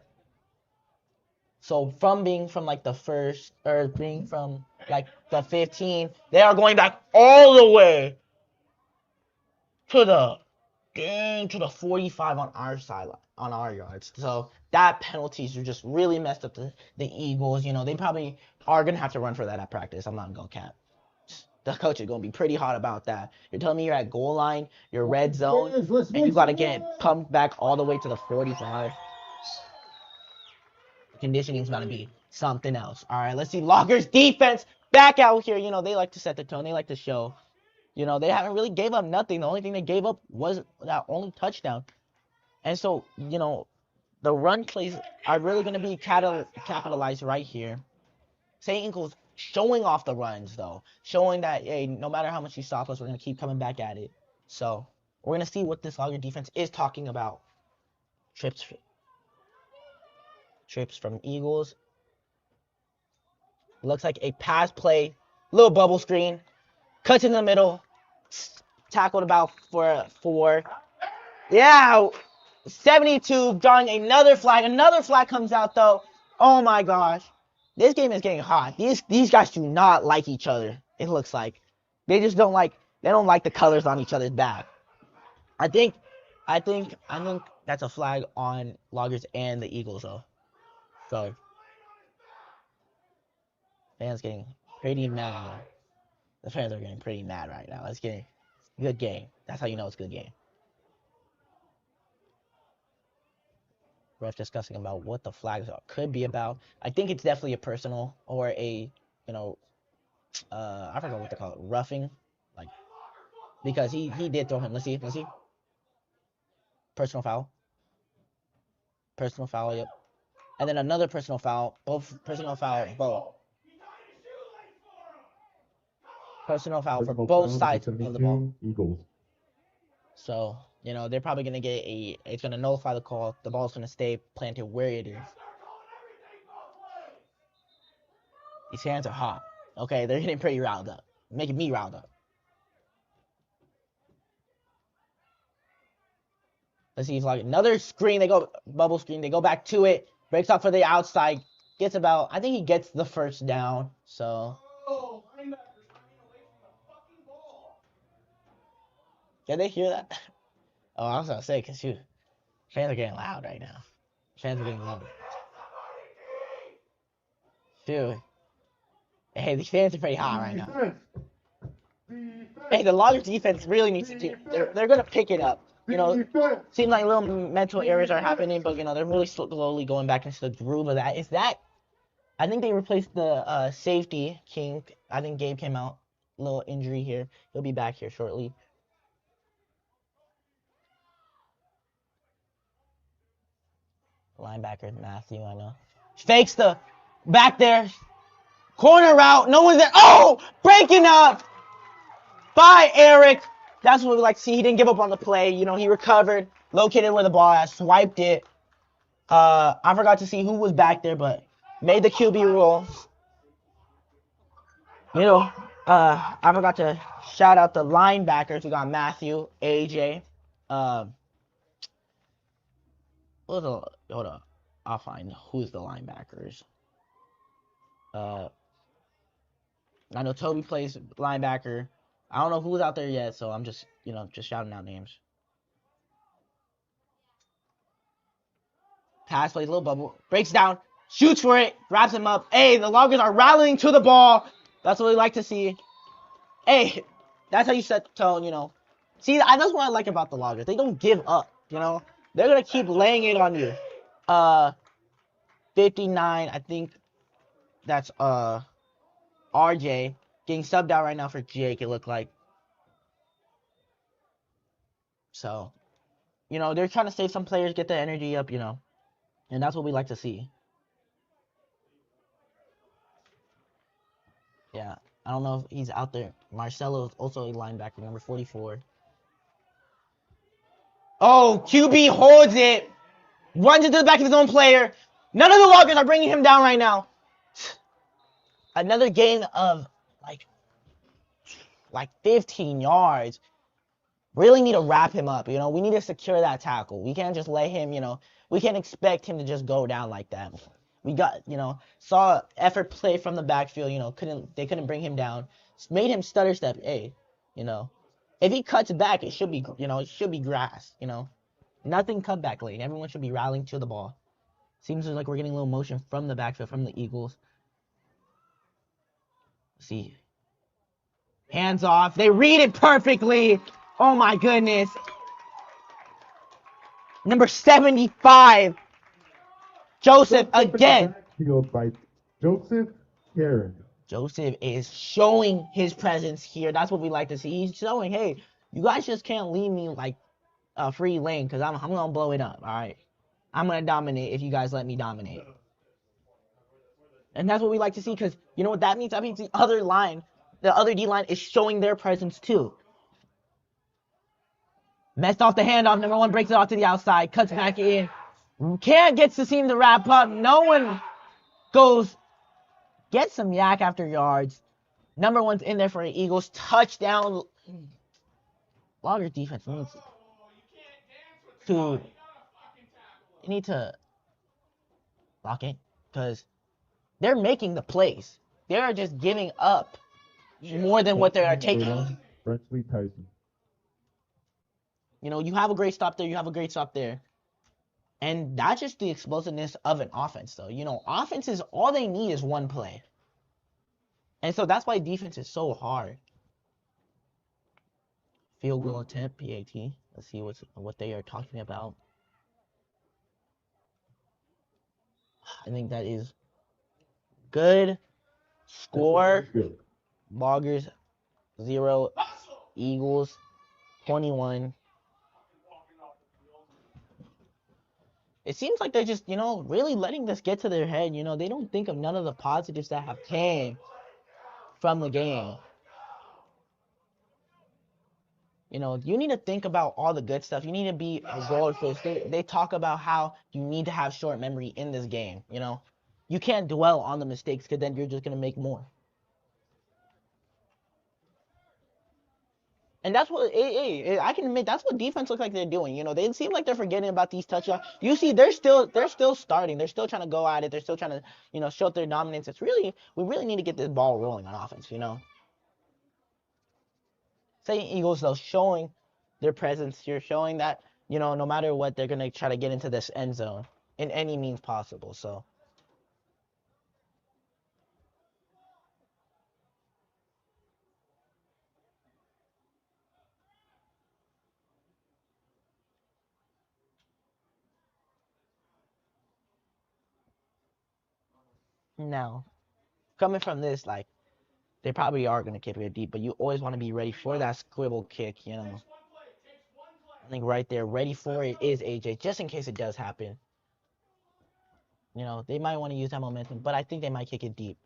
So being from like the first, or being from like the 15, they are going back all the way to the into the 45 on our sideline, on our yards. So that penalties are just really messed up the Eagles. You know, they probably are gonna have to run for that at practice. I'm not gonna cap. The coach is gonna be pretty hot about that. You're telling me you're at goal line, you're red zone, and you gotta get pumped back all the way to the 45. Conditioning's gonna be something else. All right, let's see Lockers defense back out here. You know, they like to set the tone. They like to show. You know, they haven't really gave up nothing. The only thing they gave up was that only touchdown. And so, you know, the run plays are really going to be capitalized right here. St. Eagles showing off the runs, though. Showing that, hey, no matter how much you stop us, we're going to keep coming back at it. So, we're going to see what this Logger defense is talking about. Trips from Eagles. Looks like a pass play. Little bubble screen. Cuts in the middle. Tackled about for 4. Yeah, 72, drawing another flag. Another flag comes out, though. Oh, my gosh. This game is getting hot. These guys do not like each other, it looks like. They just don't like the colors on each other's back. I think that's a flag on Loggers and the Eagles, though. So, fans getting pretty mad. The fans are getting pretty mad right now. It's getting good game. That's how you know it's a good game. Ref discussing about what the flags could be about. I think it's definitely a personal or a, you know, I forgot what they call it, roughing, like, because he did throw him. Let's see. Personal foul. Yep. And then another personal foul. Both personal foul. Both. Personal foul for both sides of the ball. Eagles. So, you know, they're probably gonna get it's gonna nullify the call. The ball's gonna stay planted where it is. These fans are hot. Okay, they're getting pretty riled up. Making me riled up. Let's see if like another screen. They go bubble screen. They go back to it. Breaks off for the outside. Gets about. I think he gets the first down. So. Can they hear that? Oh, I was gonna say, cause shoot, fans are getting loud right now. Fans are getting loud. Shoot. Hey, these fans are pretty hot right now. Hey, the Loggers defense really needs to do. They're gonna pick it up. You know, seems like little mental errors are happening, but you know they're really slowly going back into the groove of that. Is that? I think they replaced the safety King. I think Gabe came out, little injury here. He'll be back here shortly. Linebacker Matthew, I know. Fakes the back there. Corner route. No one's there. Oh! Breaking up by Eric. That's what we like to see. He didn't give up on the play. You know, he recovered, located where the ball at, swiped it. I forgot to see who was back there, but made the QB roll. You know, I forgot to shout out the linebackers. We got Matthew, AJ. Hold on. I'll find who's the linebackers. I know Toby plays linebacker. I don't know who's out there yet, so I'm just, you know, just shouting out names. Pass plays, little bubble, breaks down, shoots for it, wraps him up. Hey, the Loggers are rallying to the ball. That's what we like to see. Hey, that's how you set the tone, you know. See, that's what I like about the Loggers. They don't give up, you know. They're going to keep laying it on you. 59, I think that's RJ getting subbed out right now for Jake, it looked like. So, you know, they're trying to save some players, get the energy up, you know. And that's what we like to see. Yeah, I don't know if he's out there. Marcelo is also a linebacker, number 44. Oh, QB holds it. Runs into the back of his own player. None of the Loggers are bringing him down right now. Another gain of like 15 yards. Really need to wrap him up, you know. We need to secure that tackle. We can't just let him, you know. We can't expect him to just go down like that. We got, you know, saw effort play from the backfield, you know, they couldn't bring him down. Made him stutter step, hey, you know. If he cuts back, it should be, it should be grass, Nothing cut back late. Everyone should be rallying to the ball. Seems like we're getting a little motion from the backfield, from the Eagles. Let's see. Hands off. They read it perfectly. Oh my goodness. Number 75. Joseph again. Backfield by Joseph Karen. Joseph is showing his presence here. That's what we like to see. He's showing, hey, you guys just can't leave me like a free lane because I'm going to blow it up, all right? I'm going to dominate if you guys let me dominate. And that's what we like to see because you know what that means? That means the other D-line is showing their presence too. Messed off the handoff. Number 1 breaks it off to the outside. Cuts back in. Can't get to seem to wrap up. No one goes, gets some yak after yards. Number 1's in there for an Eagles touchdown. Logger's defense needs to, you need to lock in because they're making the plays. They're just giving up more than what they are taking. Frenchly Tyson. You have a great stop there. You have a great stop there. And that's just the explosiveness of an offense, though. Offenses, all they need is one play. And so that's why defense is so hard. Field goal attempt, PAT. Let's see what they are talking about. I think that is good. Score. Good. Loggers 0. Eagles 21. It seems like they're just, really letting this get to their head. They don't think of none of the positives that have came from the game. You need to think about all the good stuff. You need to be a goldfish. They talk about how you need to have short memory in this game, You can't dwell on the mistakes because then you're just going to make more. And that's what, I can admit, that's what defense looks like they're doing. They seem like they're forgetting about these touchdowns. You see, they're still starting. They're still trying to go at it. They're still trying to, show their dominance. We really need to get this ball rolling on offense, Say Eagles, though, showing their presence here, showing that, no matter what, they're going to try to get into this end zone in any means possible, so. Now, coming from this, like, they probably are going to kick it deep, but you always want to be ready for that squibble kick, I think right there, ready for it is AJ, just in case it does happen. They might want to use that momentum, but I think they might kick it deep.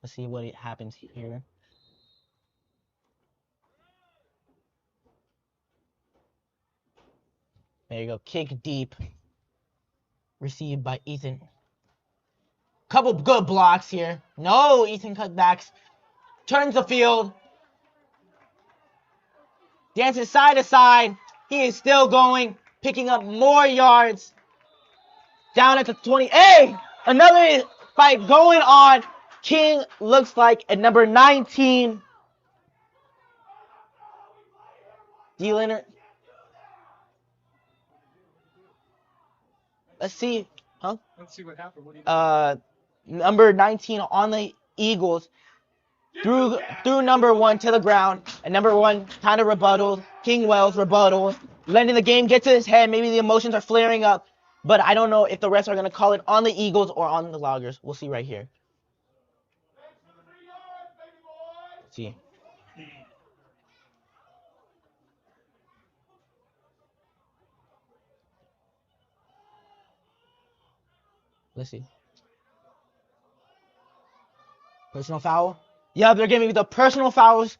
Let's see what happens here. There you go, kick deep. Received by Ethan. Couple good blocks here. No, Ethan cutbacks. Turns the field. Dances side to side. He is still going. Picking up more yards. Down at the 20. Hey! Another fight going on. King looks like at number 19. D. Leonard. Let's see. Huh? Let's see what happened. What do you Number 19 on the Eagles threw number 1 to the ground, and number 1 kind of rebutted. King Wells rebutted, letting the game get to his head. Maybe the emotions are flaring up, but I don't know if the refs are going to call it on the Eagles or on the Loggers. We'll see right here. Let's see. Let's see. Personal foul? Yeah, they're giving the personal fouls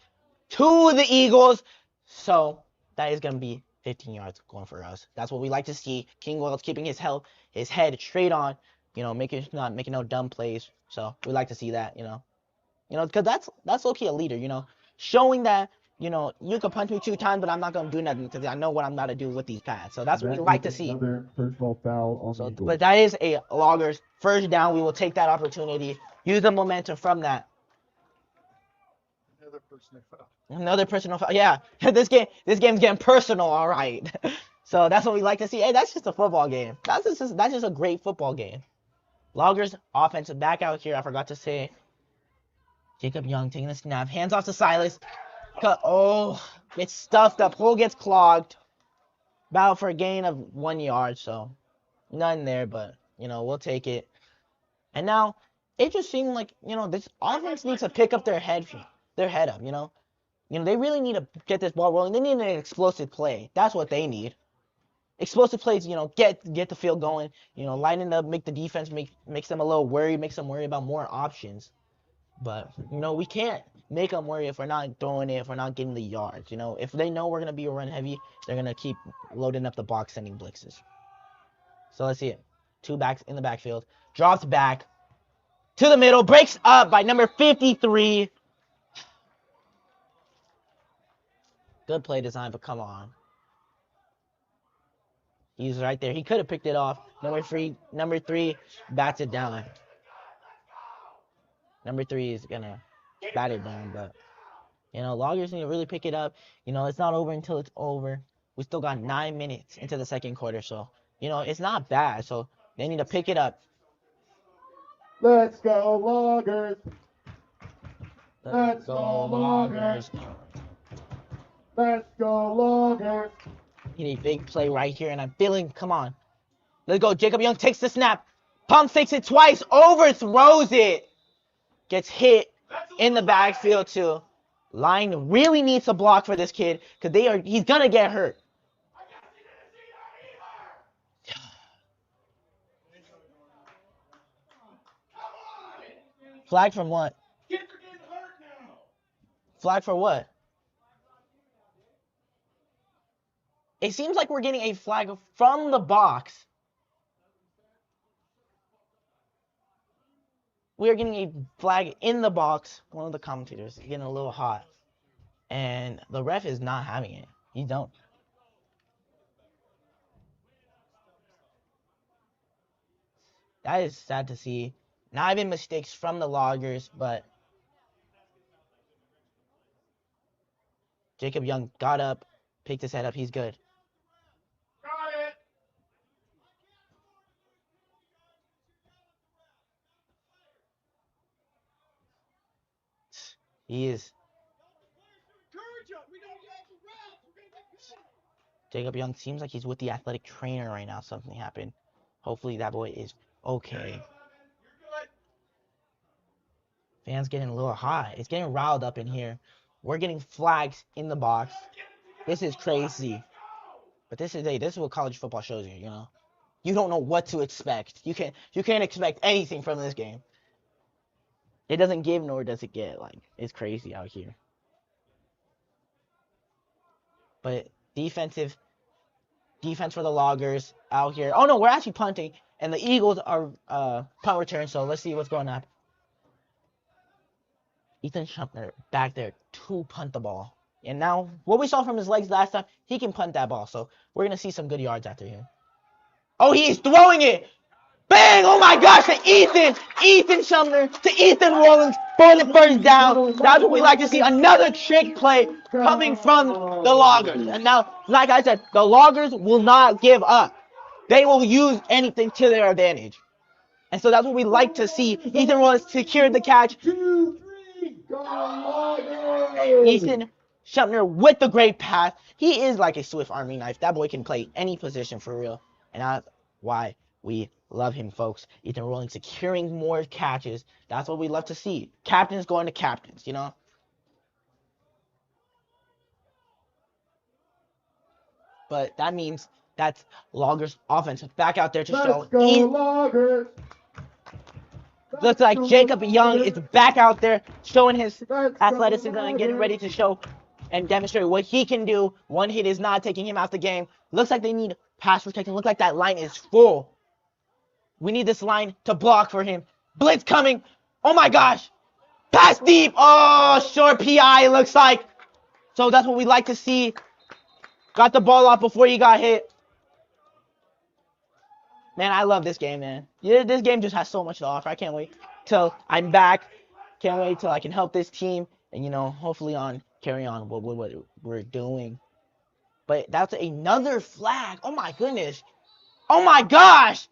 to the Eagles. So that is going to be 15 yards going for us. That's what we like to see. King Wells keeping his head straight on, not making no dumb plays. So we like to see that, because that's low-key a leader, showing that, you can punch me 2 times, but I'm not going to do nothing because I know what I'm about to do with these pads. So that's what we like to see. Another personal foul on the Eagles. But that is a Loggers first down. We will take that opportunity. Use the momentum from that. Another personal Another personal foul. Yeah, this game's getting personal. All right. So that's what we like to see. Hey, that's just a football game. That's just a great football game. Loggers offensive back out here. I forgot to say. Jacob Young taking the snap. Hands off to Silas. Cut. Oh, it's stuffed up. Hole gets clogged. Battle for a gain of 1 yard. So none there, but we'll take it. And now it just seemed like this offense needs to pick up their head up. They really need to get this ball rolling. They need an explosive play. That's what they need. Explosive plays, get the field going, lighten up, make the defense makes them a little worried, makes them worry about more options. But, we can't make them worry if we're not throwing it, if we're not getting the yards. If they know we're going to be run heavy, they're going to keep loading up the box, sending blitzes. So let's see it. 2 backs in the backfield. Drops back to the middle, breaks up by number 53. Good play design, but come on. He's right there. He could have picked it off. Number three bats it down. Number 3 is going to bat it down, but, Loggers need to really pick it up. It's not over until it's over. We still got 9 minutes into the second quarter, so, it's not bad. So they need to pick it up. Let's go, Loggers. Let's go, Loggers. Let's go, Loggers. You need a big play right here, and I'm feeling, come on. Let's go. Jacob Young takes the snap. Pump fakes it twice, overthrows it. Gets hit in the backfield too. Line really needs to block for this kid because he's gonna get hurt. Flag from what? Flag for what? It seems like we're getting a flag from the box. We are getting a flag in the box. One of the commentators is getting a little hot. And the ref is not having it. He don't. That is sad to see. Not even mistakes from the Loggers, but Jacob Young got up, picked his head up. He's good. Got it. He is. Jacob Young seems like he's with the athletic trainer right now. Something happened. Hopefully that boy is okay. Fans getting a little hot. It's getting riled up in here. We're getting flags in the box. This is crazy. But this is what college football shows you, You don't know what to expect. You can't expect anything from this game. It doesn't give nor does it get. Like, it's crazy out here. But defense for the Loggers out here. Oh no, we're actually punting, and the Eagles are punt return. So let's see what's going on. Ethan Schumpner back there to punt the ball, and now what we saw from his legs last time, he can punt that ball. So we're gonna see some good yards after him. Oh, he is throwing it. Bang! Oh my gosh, to Ethan Schumpner, to Ethan Rollins for the first down. That's what we like to see. Another trick play coming from the Loggers. And now, like I said, the Loggers will not give up. They will use anything to their advantage. And so that's what we like to see. Ethan Rollins secured the catch. 2, 3, go Loggers! Ethan Schumpner with the great pass. He is like a Swift Army knife. That boy can play any position for real. And that's why we love him, folks. Ethan Rollins securing more catches. That's what we love to see. Captains going to captains, But that means that's Loggers offense back out there to show. Let's go, Loggers! Looks like Jacob Young is back out there showing his athleticism and getting ready to show and demonstrate what he can do. One hit is not taking him out the game. Looks like they need pass protection. Looks like that line is full. We need this line to block for him. Blitz coming. Oh my gosh. Pass deep. Oh, short PI looks like. So that's what we like to see. Got the ball off before he got hit. Man, I love this game, man. Yeah, this game just has so much to offer. I can't wait till I'm back. Can't wait till I can help this team and hopefully carry on what we're doing. But that's another flag. Oh my goodness. Oh my gosh.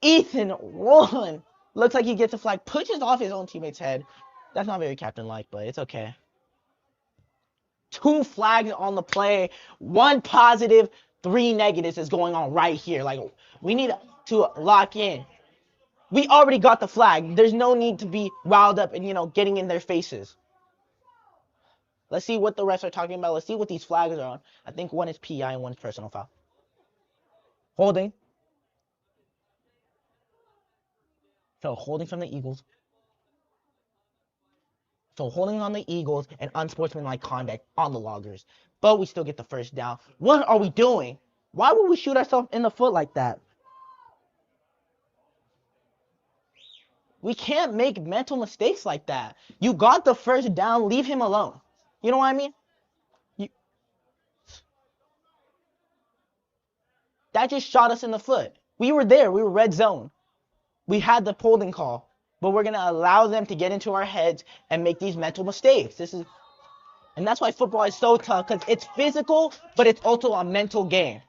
Ethan Rowland looks like he gets a flag, pushes off his own teammate's head. That's not very captain-like, but it's okay. 2 flags on the play, 1 positive, 3 negatives is going on right here. Like, we need to lock in. We already got the flag. There's no need to be riled up and, getting in their faces. Let's see what the refs are talking about. Let's see what these flags are on. I think one is PI and one is personal foul. Holding. So, holding from the Eagles. So, holding on the Eagles and unsportsmanlike conduct on the Loggers. But we still get the first down. What are we doing? Why would we shoot ourselves in the foot like that? We can't make mental mistakes like that. You got the first down. Leave him alone. You know what I mean? That just shot us in the foot. We were there. We were red zone. We had the holding call. But we're going to allow them to get into our heads and make these mental mistakes. And that's why football is so tough, because it's physical, but it's also a mental game.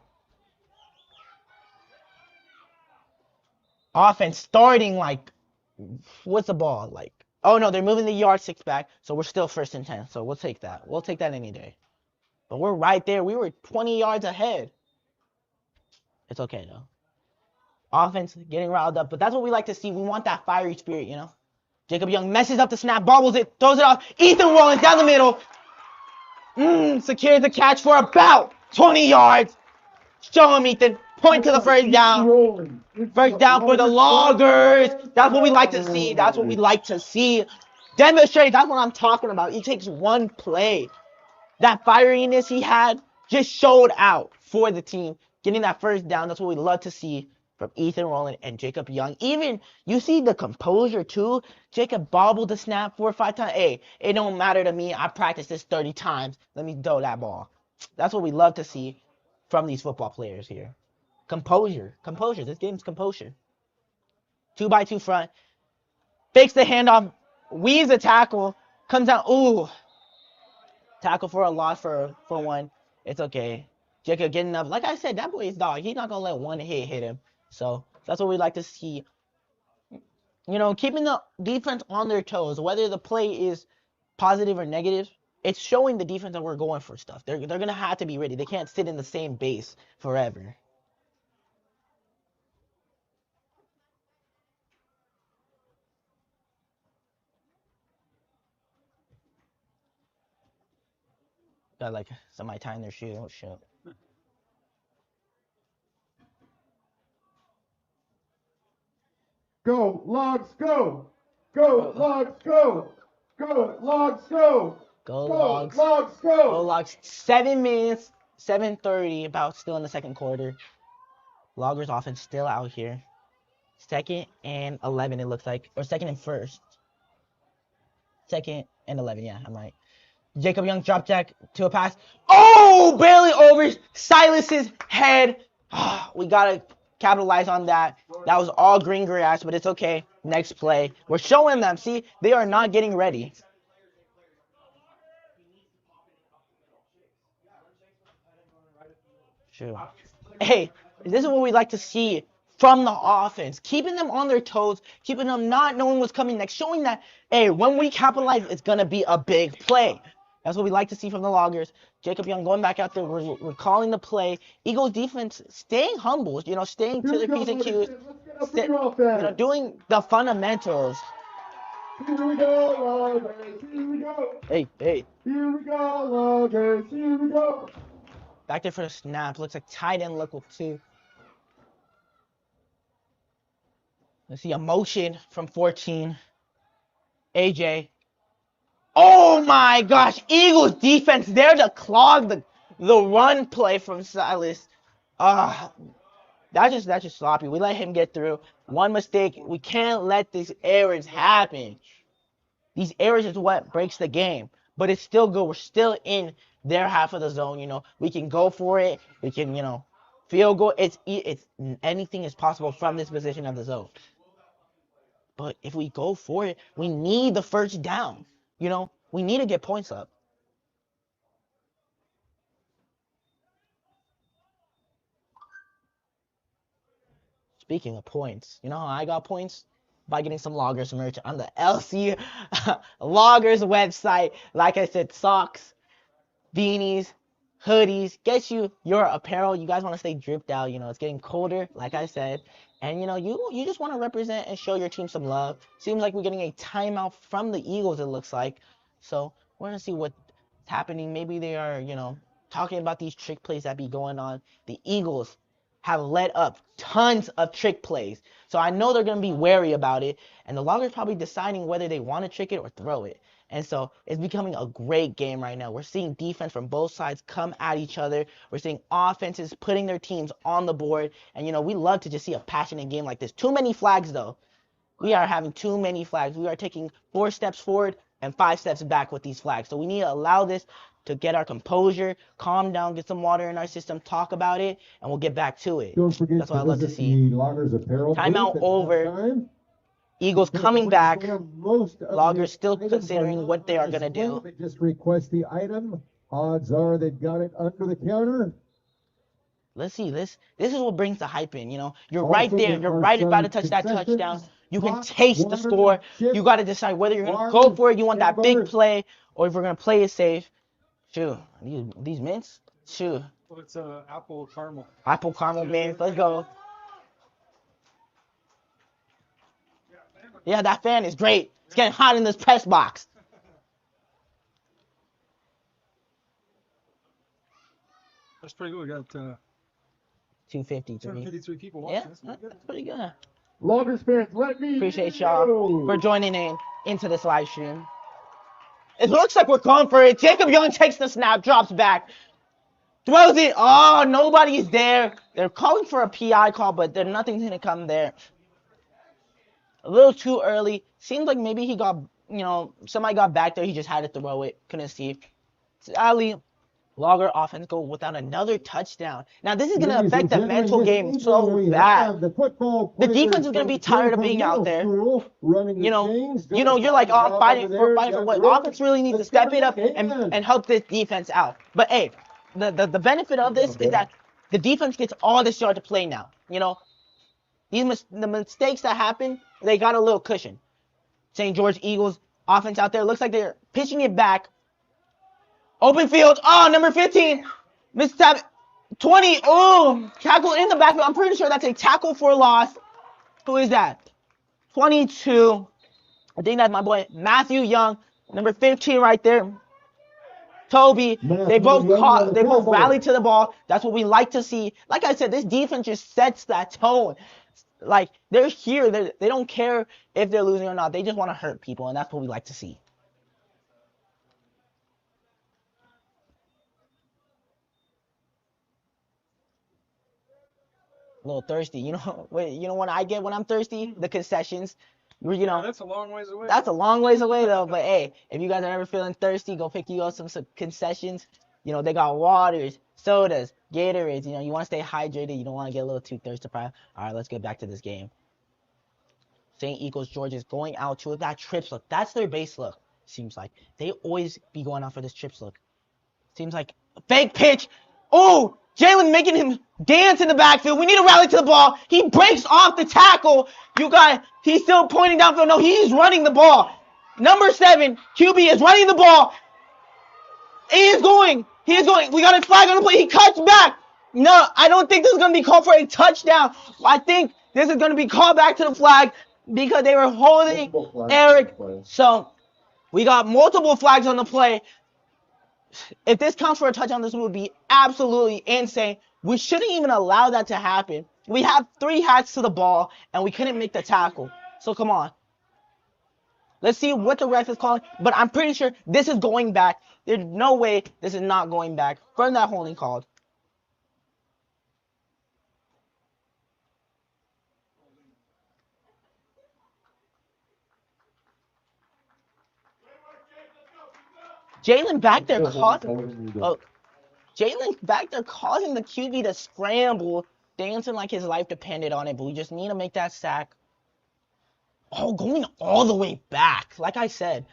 Offense starting like, what's the ball like? Oh no, they're moving the yardstick back, so we're still 1st and 10. So we'll take that. We'll take that any day. But we're right there. We were 20 yards ahead. It's okay though. Offense getting riled up, but that's what we like to see. We want that fiery spirit, Jacob Young messes up the snap, bobbles it, throws it off. Ethan Rollins down the middle. Secures the catch for about 20 yards. Show him, Ethan. Point to the first down. First down for the Loggers. That's what we like to see. That's what we like to see. Demonstrate. That's what I'm talking about. It takes one play. That fieriness he had just showed out for the team. Getting that first down. That's what we love to see from Ethan Rowland and Jacob Young. Even, you see the composure too. Jacob bobbled the snap 4 or 5 times. Hey, it don't matter to me. I practiced this 30 times. Let me throw that ball. That's what we love to see from these football players here. Composure. Composure. This game's composure. 2-by-2 front. Fakes the handoff. Weaves a tackle. Comes out. Ooh. Tackle for a loss for 1. It's okay. Jacob getting up. Like I said, that boy is dog. He's not going to let one hit him. So that's what we like to see. Keeping the defense on their toes. Whether the play is positive or negative, it's showing the defense that we're going for stuff. They're going to have to be ready. They can't sit in the same base forever. Got like somebody tying their shoe. Oh shit. Go, Logs, go! Go, Logs, go! Go, Logs, go! Go Go, Logs. Logs, Go go! Logs. 7 minutes. 7:30. About still in the second quarter. Loggers offense still out here. 2nd and 11 it looks like. Or 2nd and 1st. 2nd and 11. Yeah, I'm right. Jacob Young drop jack to a pass. Oh! Barely over Silas's head. We got to capitalize on that. That was all green grass, but it's okay. Next play. We're showing them. See, they are not getting ready. Sure. Hey, this is what we like to see from the offense. Keeping them on their toes, keeping them not knowing what's coming next, showing that, hey, when we capitalize, it's going to be a big play. That's what we like to see from the Loggers. Jacob Young going back out there. We're calling the play. Eagles defense staying humble, staying to their P's and Q's. Doing the fundamentals. Here we go, Loggers, here we go! Hey. Here we go, Loggers, here we go! Back there for the snap. Looks like tight end look too. Let's see a motion from 14. AJ. Oh my gosh. Eagles defense there to clog the run play from Silas. That's just sloppy. We let him get through. One mistake. We can't let these errors happen. These errors is what breaks the game. But it's still good. We're still in their half of the zone. We can go for it. We can, field goal. It's anything is possible from this position of the zone. But if we go for it, we need the first down. You know, we need to get points up. Speaking of points, you know how I got points? By getting some Loggers merch on the LC Loggers website. Like I said, socks, beanies, hoodies, get you your apparel. You guys want to stay dripped out, you know, it's getting colder, like I said. And you know, you just want to represent and show your team some love. Seems like we're getting a timeout from the Eagles, it looks like. So we're gonna see what's happening. Maybe they are, you know, talking about these trick plays that be going on. The Eagles have let up tons of trick plays. So I know they're gonna be wary about it. And the Loggers probably deciding whether they want to trick it or throw it. And so it's becoming a great game right now. We're seeing defense from both sides come at each other. We're seeing offenses putting their teams on the board. And, you know, we love to just see a passionate game like this. Too many flags, though. We are having too many flags. We are taking 4 steps forward and 5 steps back with these flags. So we need to allow this to get our composure, calm down, get some water in our system, talk about it, and we'll get back to it. Don't forget That's what I to love to visit see. the Loggers apparel Timeout booth at over. halftime. Eagles coming back. Most of Loggers the still items considering are what they are on going to display. do. They just request the item. Odds are they've got it under the counter. Let's see. This is what brings the hype in. You know, you're Also, right there. there You're are right about to some touch that concessions, touchdown. You can hot taste the water, score. chips, You got to decide whether you're going to bars, go for it. You want that big hamburgers. play, or if we're going to play it safe. Shoot, these mints. Shoot, Well, it's apple caramel. apple caramel mints. Let's go. Yeah, that fan is great. It's getting hot in this press box. That's pretty good. We got 253. 253 people Yeah, watching. that's pretty good. Loggers fans, let me Appreciate know. y'all for joining in into this live stream. It looks like we're going for it. Jacob Young takes the snap, drops back, throws it. Oh, nobody's there. They're calling for a PI call, but nothing's going to come there. A little too early. Seems like maybe he got, you know, somebody got back there. He just had to throw it. Couldn't see. Sadly, Logger offense go without another touchdown. Now, this is going to affect the mental game so bad. The defense is going to be tired of being out there. You know, you're like, oh, I'm fighting for what? Offense really needs to step it up and help this defense out. But, hey, the benefit of this is that the defense gets all this yard to play now. You know, the mistakes that happen, they got a little cushion. St. George Eagles offense out there looks like they're pitching it back. Open field. Oh, number 15. Missed tap. 20. Oh, tackle in the backfield. I'm pretty sure that's a tackle for loss. Who is that? 22. I think that's my boy Matthew Young. Number 15 right there. Toby. They both rallied to the ball. That's what we like to see. Like I said, this defense just sets that tone. Like, they're here. They don't care if they're losing or not. They just want to hurt people, and that's what we like to see. A little thirsty. You know what I get when I'm thirsty? The concessions. You know, That's a long ways away. that's a long ways away, though. But, hey, if you guys are ever feeling thirsty, go pick you up some concessions. You know, they got waters, sodas, Gatorades. You know, you want to stay hydrated. You don't want to get a little too thirsty. All right, let's get back to this game. St. Eagles George is going out to that trips look. That's their base look, seems like. They always be going out for this trips look. Seems like a fake pitch. Oh, Jalen making him dance in the backfield. We need to rally to the ball. He breaks off the tackle. He's still pointing downfield. No, he's running the ball. Number 7, QB is running the ball. He is going. We got a flag on the play. He cuts back. No, I don't think this is going to be called for a touchdown. I think this is going to be called back to the flag because they were holding Eric. So we got multiple flags on the play. If this counts for a touchdown, this would be absolutely insane. We shouldn't even allow that to happen. We have 3 hats to the ball, and we couldn't make the tackle. So come on. Let's see what the ref is calling. But I'm pretty sure this is going back. There's no way this is not going back from that holding call. Jalen back there causing the QB to scramble, dancing like his life depended on it, but we just need to make that sack. Oh, going all the way back. Like I said,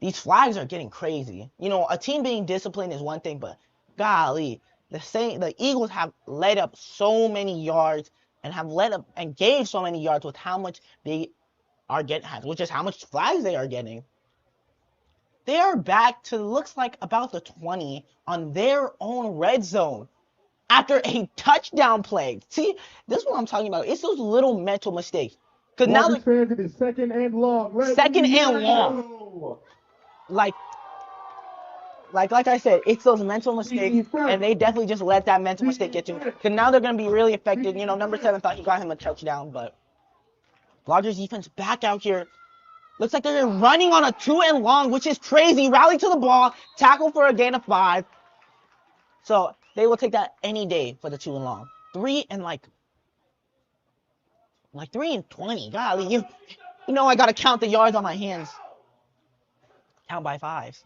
these flags are getting crazy. You know, a team being disciplined is one thing, but golly, the Eagles have let up so many yards and have let up and gave so many yards with how much they are getting, which is how much flags they are getting. They are back to looks like about the 20 on their own red zone after a touchdown play. See, this is what I'm talking about. It's those little mental mistakes. Because now Loggers fans, it is second and long. Second and long. Like I said, it's those mental mistakes, and they definitely just let that mental mistake get to them. Because now they're going to be really affected. You know, number 7 thought he got him a touchdown, but Loggers defense back out here. Looks like they're running on a 2 and long, which is crazy. Rally to the ball, tackle for a gain of 5. So they will take that any day for the 2 and long. 3 and like 3 and 20. Golly, you know I gotta count the yards on my hands. Count by 5s.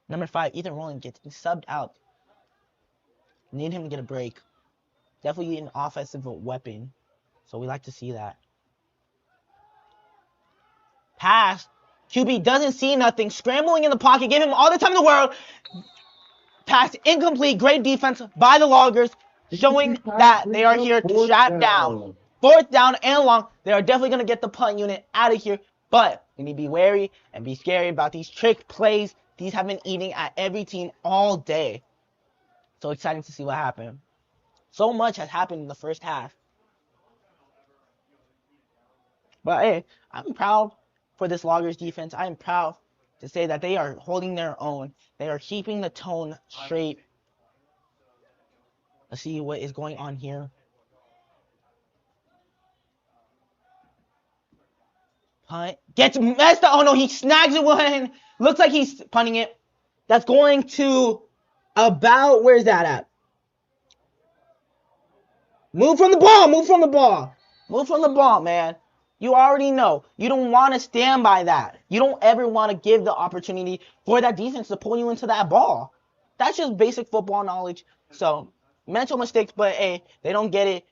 Number 5, Ethan Rowland gets subbed out. Need him to get a break. Definitely an offensive weapon. So we like to see that. Pass. QB doesn't see nothing. Scrambling in the pocket. Give him all the time in the world. Pass incomplete. Great defense by the Loggers. Showing that they are here to shut down. 4th down and long. They are definitely going to get the punt unit out of here. But we need to be wary and be scary about these trick plays. These have been eating at every team all day. So exciting to see what happened. So much has happened in the first half. But hey, I'm proud for this Loggers defense. I am proud to say that they are holding their own. They are keeping the tone straight. Let's see what is going on here. Punt. Gets messed up. Oh no, he snags it one. Looks like he's punting it. That's going to about, where's that at? Move from the ball. Move from the ball. Move from the ball, man. You already know. You don't want to stand by that. You don't ever want to give the opportunity for that defense to pull you into that ball. That's just basic football knowledge. So, mental mistakes, but hey, they don't get it.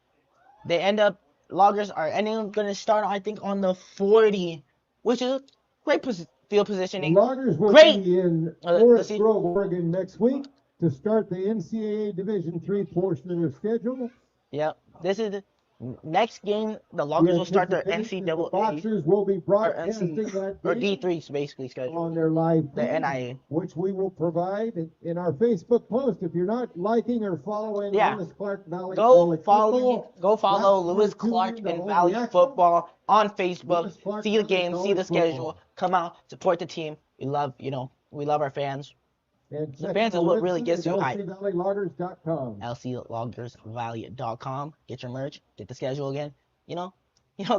They end up, Loggers are going to start, I think, on the 40, which is great field positioning. The Loggers will be in Forest Grove, Oregon next week to start the NCAA Division III portion of their schedule. Yep. This is the next game. The Loggers will start their NCAA. The Boxers will be broadcasting that or D3's basically scheduled on their live the feed, NIA, which we will provide in our Facebook post. If you're not liking or following Lewis Clark Valley, go follow Lewis Clark and Valley Football on Facebook. See the game, see the schedule. Come out, support the team. We love our fans. And the fans is what really gets you hyped. LCValleyLoggers.com. LCLoggers.com. Get your merch. Get the schedule again. You know,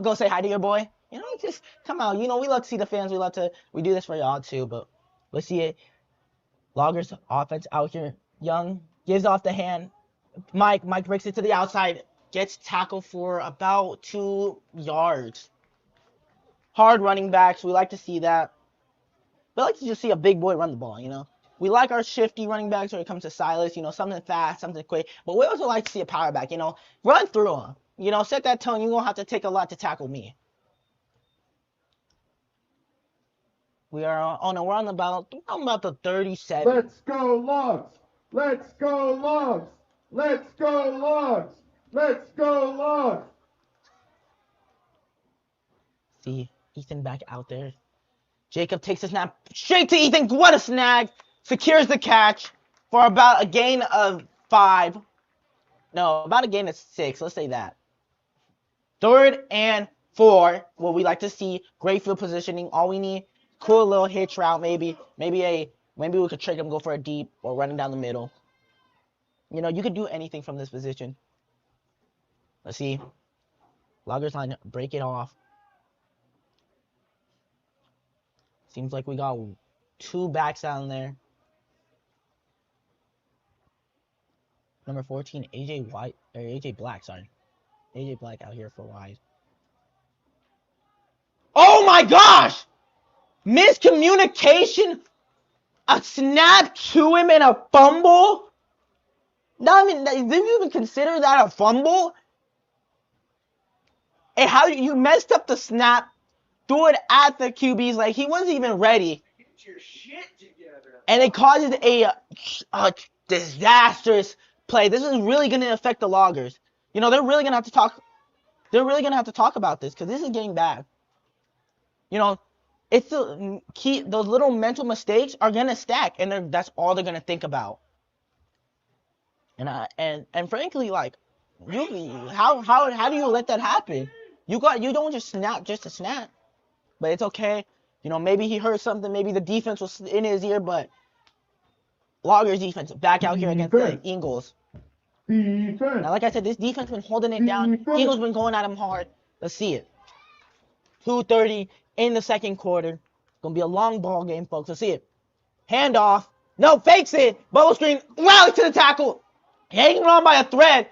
go say hi to your boy. You know, just come out. You know, we love to see the fans. We do this for y'all too. But let's see it. Loggers offense out here. Young gives off the hand. Mike breaks it to the outside. Gets tackled for about 2 yards. Hard running backs. We like to see that. We like to just see a big boy run the ball, you know. We like our shifty running backs when it comes to Silas, you know, something fast, something quick. But we also like to see a power back, you know. Run through him. You know, set that tone. You're going to have to take a lot to tackle me. We're on about the 37. Let's go, Logs. Let's go, Logs. Let's go, Logs. Let's go, Logs. See, Ethan back out there. Jacob takes a snap straight to Ethan. What a snag. Secures the catch for about a gain of 5. No, about a gain of 6. Let's say that. 3rd and 4. What we like to see. Great field positioning. All we need. Cool little hitch route maybe. Maybe we could trick him, go for a deep or running down the middle. You know, you could do anything from this position. Let's see. Loggers line, break it off. Seems like we got 2 backs down there. Number 14, AJ Black, sorry. AJ Black out here for wide. Oh my gosh! Miscommunication? A snap to him and a fumble? Not even, did you even consider that a fumble? Hey, how you messed up the snap? threw it at the QBs like he wasn't even ready. Get your shit together. And it causes a disastrous play. This is really going to affect the Loggers. You know, they're really going to have to talk. They're really going to have to talk about this because this is getting bad. You know, it's the key. Those little mental mistakes are going to stack, and that's all they're going to think about. And frankly, like, how do you let that happen? You don't just snap just to snap. But it's okay. You know, maybe he heard something. Maybe the defense was in his ear, but Loggers defense back out here against the Eagles. Defense. Now, like I said, this defense been holding it down. Eagles been going at him hard. Let's see it. 2:30 in the second quarter. Gonna be a long ball game, folks. Let's see it. Handoff. No, fakes it. Bubble screen. Rally to the tackle. Hanging on by a thread.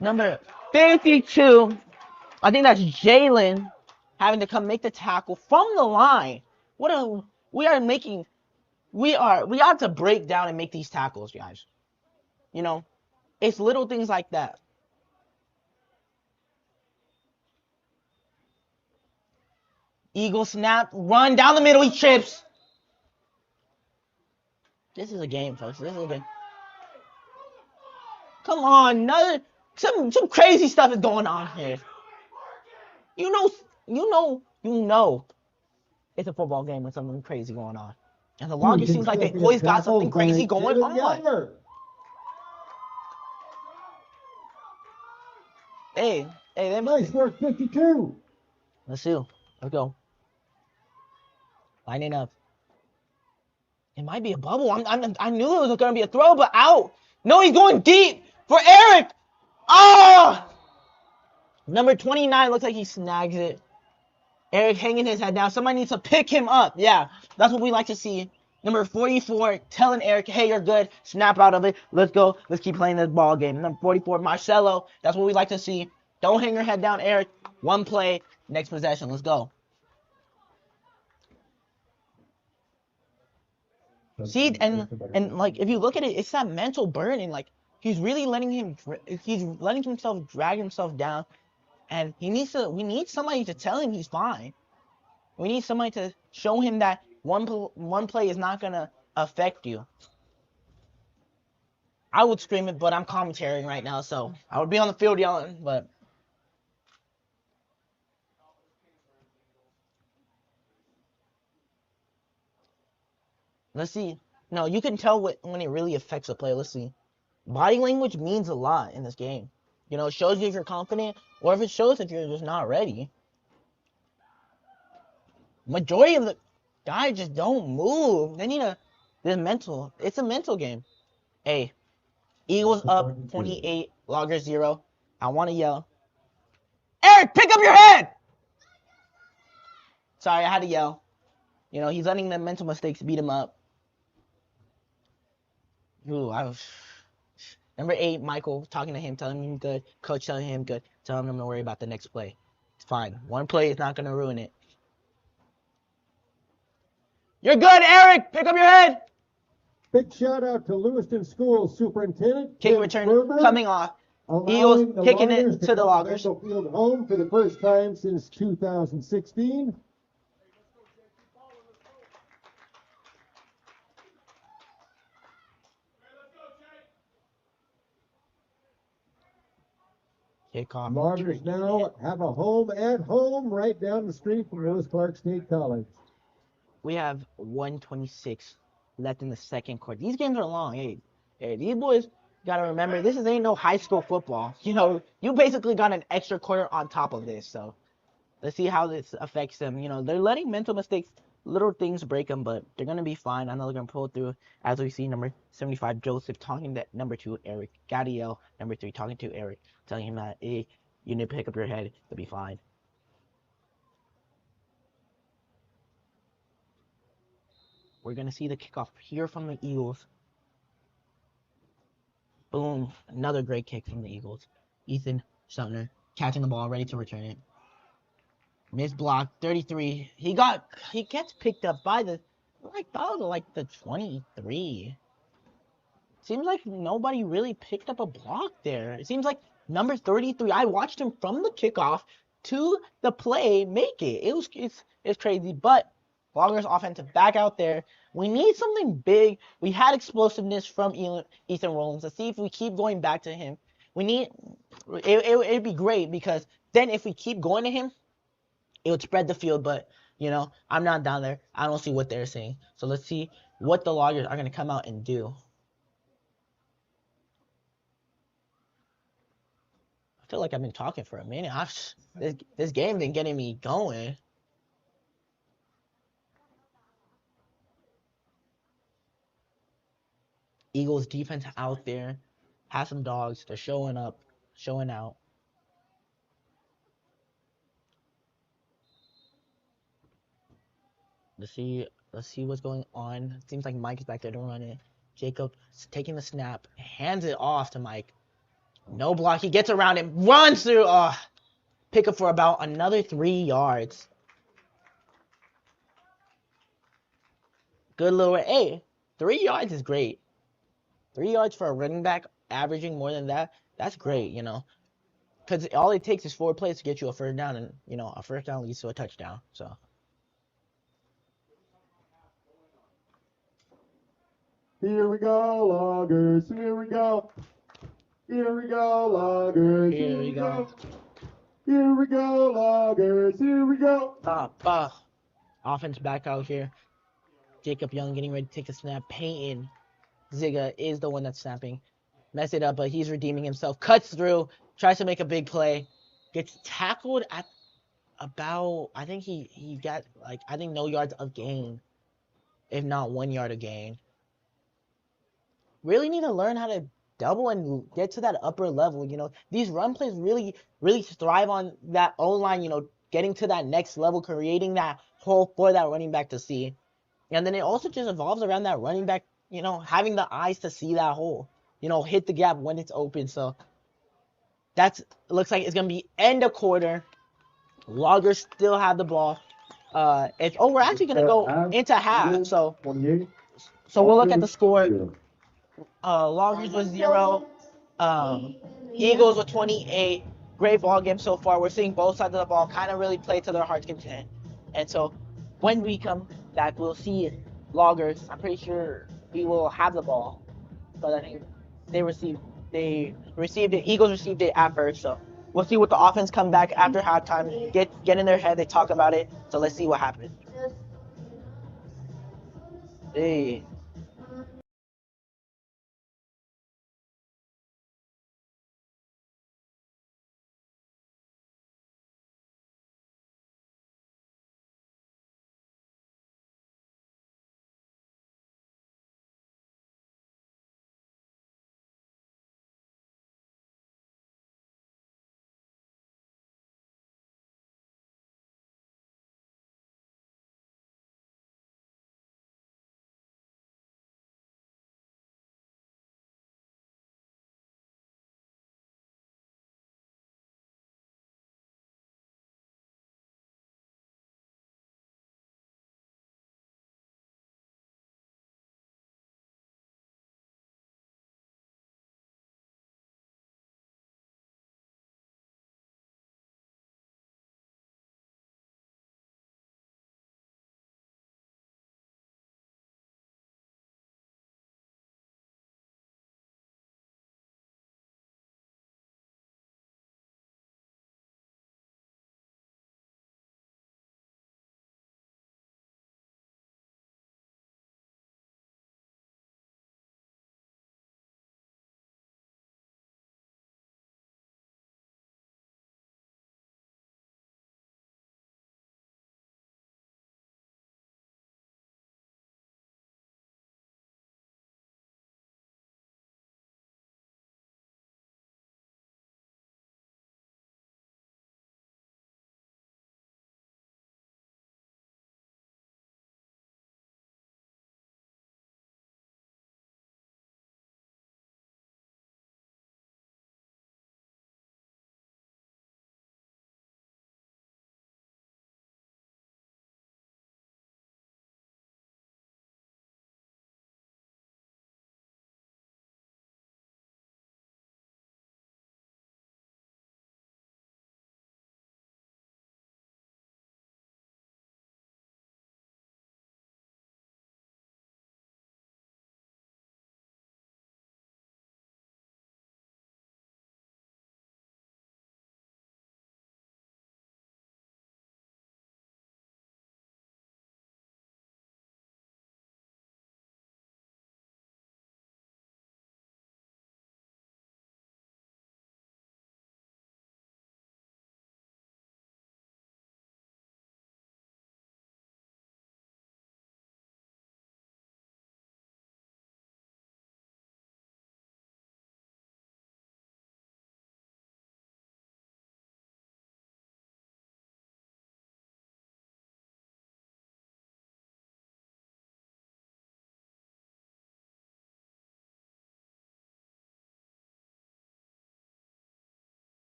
Number 52. I think that's Jalen having to come make the tackle from the line. We have to break down and make these tackles, guys. You know, it's little things like that. Eagle snap, run down the middle, he trips. This is a game, folks. This is a game. Come on, some crazy stuff is going on here. You know, it's a football game with something crazy going on. And the Loggers seems like they always got something crazy going on. Hey, nice work, 52. Let's see. Let's go. Lining up. It might be a bubble. I knew it was going to be a throw, but out. No, he's going deep for Eric. Oh! Number 29 looks like he snags it. Eric hanging his head down. Somebody needs to pick him up. Yeah, that's what we like to see. Number 44 telling Eric, hey, you're good. Snap out of it. Let's go. Let's keep playing this ball game. Number 44, Marcelo. That's what we like to see. Don't hang your head down, Eric. One play. Next possession. Let's go. See, and like if you look at it, it's that mental burden. Like he's really letting himself drag himself down, and we need somebody to tell him he's fine. We need somebody to show him that one play is not gonna affect you. I would scream it, but I'm commentating right now, so I would be on the field yelling, but. Let's see. No, you can tell when it really affects a play. Let's see. Body language means a lot in this game. You know, it shows you if you're confident or if it shows if you're just not ready. Majority of the guys just don't move. They need it's a mental game. Hey, Eagles up 28, Loggers 0. I want to yell. Eric, pick up your head! Sorry, I had to yell. You know, he's letting the mental mistakes beat him up. Ooh, Number 8, Michael, talking to him, telling him good. Coach telling him good. Telling him to worry about the next play. It's fine. One play is not going to ruin it. You're good, Eric! Pick up your head! Big shout out to Lewiston School Superintendent. Kick return coming off. Eagles kicking it to the Loggers. Field home for the first time since 2016. Kickoff. Loggers now have a home at home right down the street from Lewis Clark State College. We have 1:26 left in the second quarter. These games are long. Hey, these boys got to remember, this ain't no high school football. You know, you basically got an extra quarter on top of this. So let's see how this affects them. You know, they're letting mental mistakes, little things break them, but they're going to be fine. I know they're going to pull through. As we see, number 75, Joseph, talking to number 2, Eric. Gadiel, number 3, talking to Eric, telling him that, hey, you need to pick up your head. You'll be fine. We're going to see the kickoff here from the Eagles. Boom. Another great kick from the Eagles. Ethan Sumner catching the ball, ready to return it. Missed block, 33. He gets picked up by the 23. Seems like nobody really picked up a block there. It seems like number 33, I watched him from the kickoff to the play make it. It's crazy, but Loggers offensive back out there. We need something big. We had explosiveness from Ethan Rollins. Let's see if we keep going back to him. It'd be great because then if we keep going to him, it would spread the field. But I'm not down there. I don't see what they're saying. So let's see what the Loggers are gonna come out and do. I feel like I've been talking for a minute. This game been getting me going. Eagles defense out there. Have some dogs. They're showing up, showing out. Let's see what's going on. Seems like Mike is back there to run it. Jacob taking the snap, hands it off to Mike. No block. He gets around him, runs through. Pick up for about another 3 yards. Good little. Hey, 3 yards is great. 3 yards for a running back, averaging more than that. That's great, because all it takes is 4 plays to get you a first down, and a first down leads to a touchdown. So. Here we go, Loggers. Here we go. Here we go, Loggers. Here we go. Here we go, Loggers. Here we go. Offense back out here. Jacob Young getting ready to take a snap. Peyton Ziga is the one that's snapping. Mess it up, but he's redeeming himself. Cuts through. Tries to make a big play. Gets tackled at about, I think he got, no yards of gain. If not 1 yard of gain. Really need to learn how to double and get to that upper level. These run plays really, really thrive on that O-line, getting to that next level, creating that hole for that running back to see. And then it also just evolves around that running back, having the eyes to see that hole, hit the gap when it's open. So looks like it's going to be end of quarter. Loggers still have the ball. We're actually going to go into half. So we'll look at the score. Loggers was 0. Eagles with 28. Great ball game so far. We're seeing both sides of the ball kind of really play to their heart's content. And so when we come back, we'll see Loggers. I'm pretty sure we will have the ball. But I think they received it. Eagles received it at first. So we'll see what the offense come back after halftime. Get in their head. They talk about it. So let's see what happens. Hey.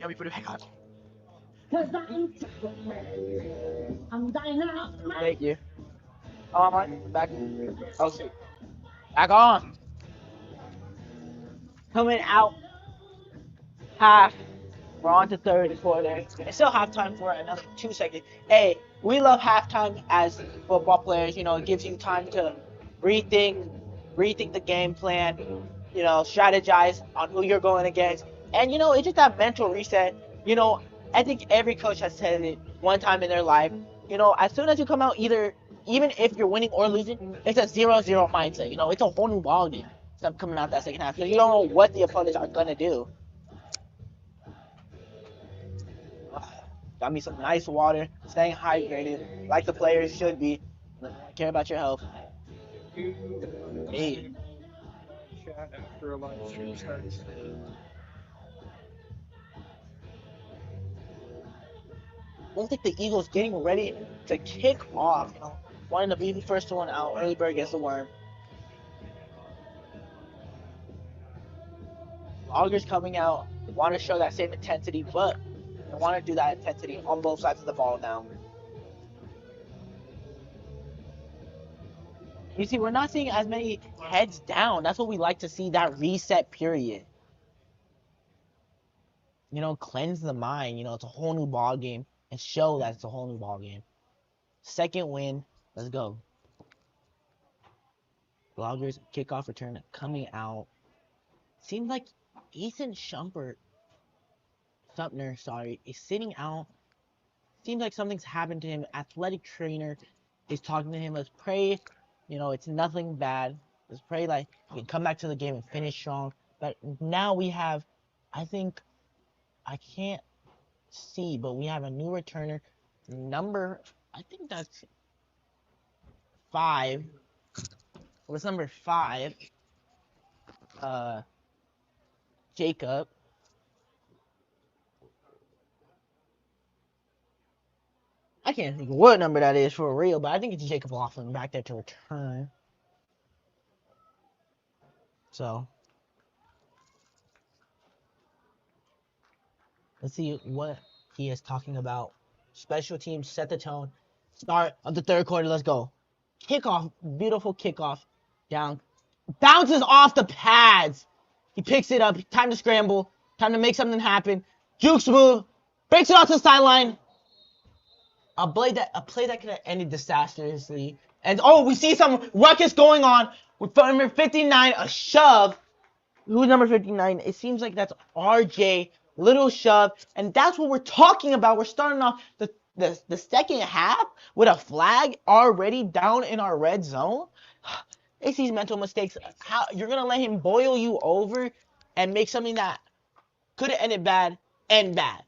Let me put it back on. I'm dynamite. Thank you. Oh, I'm on. Back. Oh, shoot. Back on. Coming out half. We're on to third quarter. It's still halftime for another 2 seconds. Hey, we love halftime as football players. You know, it gives you time to rethink the game plan. You know, strategize on who you're going against, and you know, it's just that mental reset. You know, I think every coach has said it one time in their life. You know, as soon as you come out, even if you're winning or losing, it's a 0-0 mindset. You know, it's a whole new ball game. Stuff coming out that second half. You don't know what the opponents are gonna do. Got me some nice water, staying hydrated, like the players should be. Care about your health. Hey, Chat after a live stream starts. looks like the Eagles getting ready to kick off. You know, wanting to be the first one out. Early bird gets the worm. Loggers coming out. They want to show that same intensity, but they want to do that intensity on both sides of the ball now. You see, we're not seeing as many heads down. That's what we like to see, that reset period. You know, cleanse the mind. You know, it's a whole new ball game and show that it's a whole new ball game. Second win. Let's go. Loggers kickoff return coming out. Seems like Ethan Sumpner, is sitting out. Seems like something's happened to him. Athletic trainer is talking to him. Let's pray. You know, it's nothing bad. Let's pray like he can come back to the game and finish strong. But now we have, I think, I can't see, but we have a new returner. I think that's 5. What's number 5? Jacob. I can't think of what number that is for real, but I think it's Jacob Laughlin back there to return. So let's see what he is talking about. Special teams set the tone. Start of the third quarter. Let's go. Kickoff. Beautiful kickoff. Down. Bounces off the pads. He picks it up. Time to scramble. Time to make something happen. Jukes move. Breaks it off to the sideline. A play that could have ended disastrously. And we see some ruckus going on with number 59, a shove. Who's number 59? It seems like that's RJ. Little shove. And that's what we're talking about. We're starting off the second half with a flag already down in our red zone. It's these mental mistakes. How you're gonna let him boil you over and make something that could have ended bad end bad.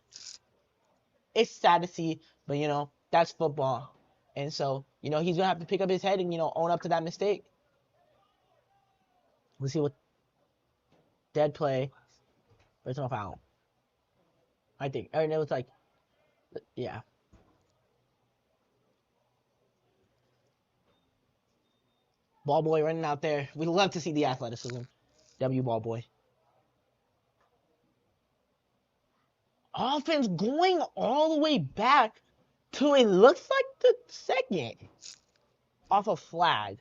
It's sad to see, but you know, that's football. And so, you know, he's gonna have to pick up his head and, you know, own up to that mistake. Let's see what dead play. Personal foul. I think. And it was like, yeah. Ball boy running out there. We love to see the athleticism. W ball boy. Offense going all the way back to, it looks like, the second. Off a flag.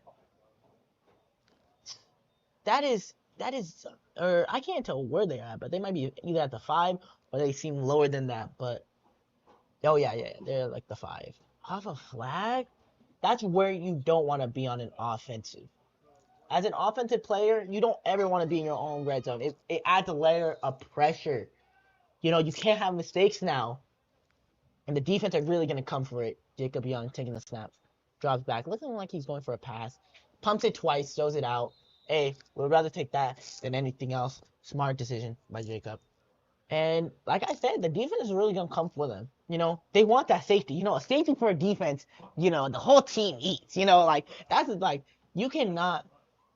That is, or I can't tell where they are, but they might be either at the 5 or they seem lower than that. But oh yeah, they're like the 5. Off a flag, that's where you don't want to be on an offensive. As an offensive player, you don't ever want to be in your own red zone. It adds a layer of pressure. You know, you can't have mistakes now. And the defense are really gonna come for it. Jacob Young taking the snap, drops back, looking like he's going for a pass, pumps it twice, throws it out. Hey, we'd rather take that than anything else. Smart decision by Jacob. And like I said, the defense is really gonna come for them. You know, they want that safety. You know, a safety for a defense, you know, the whole team eats. You know, like that's like you cannot,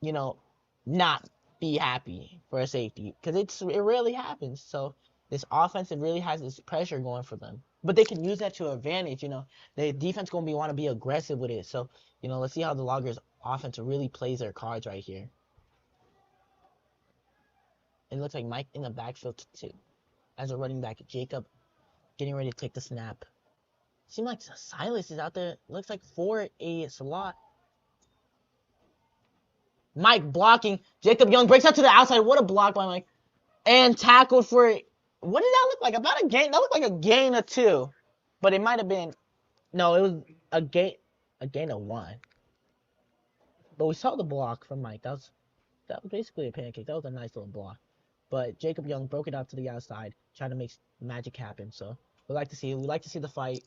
you know, not be happy for a safety because it rarely happens. So this offense, it really has this pressure going for them. But they can use that to advantage. You know, the defense gonna want to be aggressive with it. So, you know, let's see how the Loggers offense really plays their cards right here. It looks like Mike in the backfield too. as a running back. Jacob getting ready to take the snap. Seems like Silas is out there. Looks like for a slot. Mike blocking. Jacob Young breaks out to the outside. What a block by Mike. And tackled for, what did that look like? About a gain. That looked like a gain of 2. But it might have been, no, it was a gain of 1. But we saw the block from Mike. That was basically a pancake. That was a nice little block. But Jacob Young broke it out to the outside, trying to make magic happen. So we like to see it. We like to see the fight.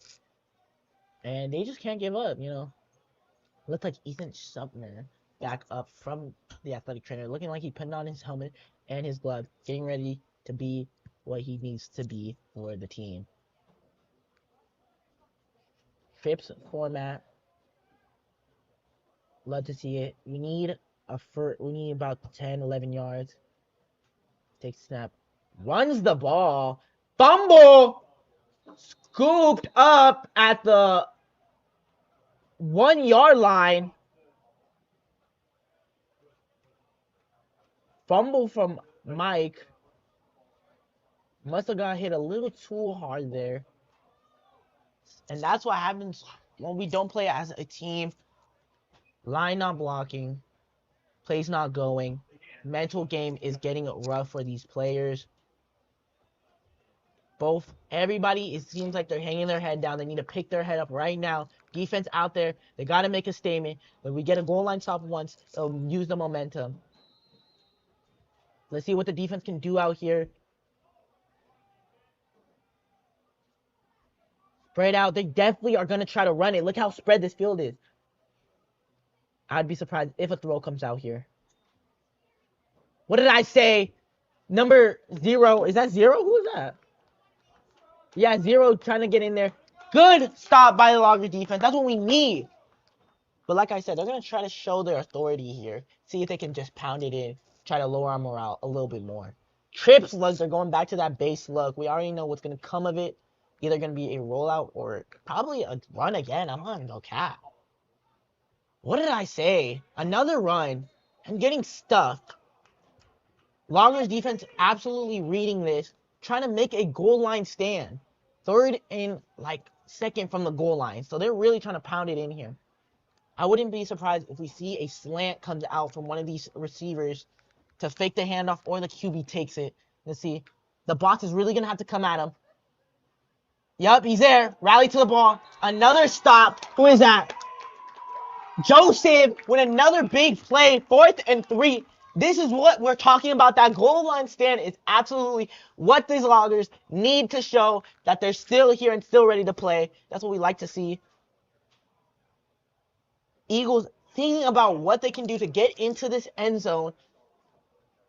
And they just can't give up, you know. Looked like Ethan Subner back up from the athletic trainer, looking like he putting on his helmet and his glove, getting ready to be what he needs to be for the team. Trips format. Love to see it. We need about 10, 11 yards. Takes snap. Runs the ball. Fumble! Scooped up at the 1-yard line. Fumble from Mike. Must have got hit a little too hard there. And that's what happens when we don't play as a team. Line not blocking. Plays not going. Mental game is getting rough for these players. Everybody, it seems like they're hanging their head down. They need to pick their head up right now. Defense out there. They got to make a statement. When we get a goal line stop once, they'll use the momentum. Let's see what the defense can do out here. Spread out. They definitely are going to try to run it. Look how spread this field is. I'd be surprised if a throw comes out here. What did I say? Number 0. Is that 0? Who is that? Yeah, 0 trying to get in there. Good stop by the Loggers defense. That's what we need. But like I said, they're going to try to show their authority here. See if they can just pound it in. Try to lower our morale a little bit more. Trips looks are going back to that base look. We already know what's going to come of it. Either going to be a rollout or probably a run again. I'm going to go cap. What did I say? Another run. I'm getting stuffed. Loggers defense absolutely reading this. Trying to make a goal line stand. 3rd and 2nd from the goal line. So they're really trying to pound it in here. I wouldn't be surprised if we see a slant comes out from one of these receivers to fake the handoff or the QB takes it. Let's see. The box is really going to have to come at him. Yup, he's there. Rally to the ball. Another stop. Who is that? Joseph with another big play. 4th and 3. This is what we're talking about. That goal line stand is absolutely what these Loggers need to show that they're still here and still ready to play. That's what we like to see. Eagles thinking about what they can do to get into this end zone.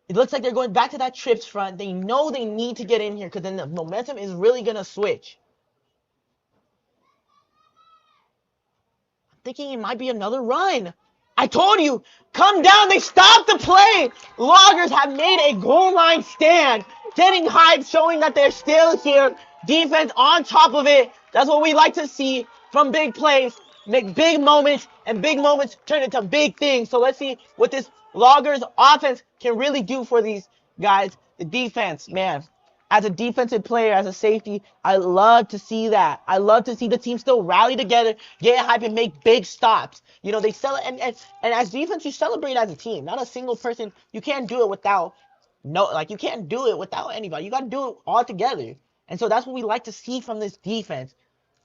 It looks like they're going back to that trips front. They know they need to get in here because then the momentum is really going to switch. I'm thinking it might be another run. I told you, come down. They stopped the play. Loggers have made a goal line stand. Getting hyped, showing that they're still here. Defense on top of it. That's what we like to see from big plays. Make big moments, and big moments turn into big things. So let's see what this Loggers offense can really do for these guys. The defense, man. As a defensive player, as a safety, I love to see that. I love to see the team still rally together, get hype, and make big stops. You know, they sell it, and as defense, you celebrate as a team, not a single person. You can't do it without you can't do it without anybody. You got to do it all together. And so that's what we like to see from this defense.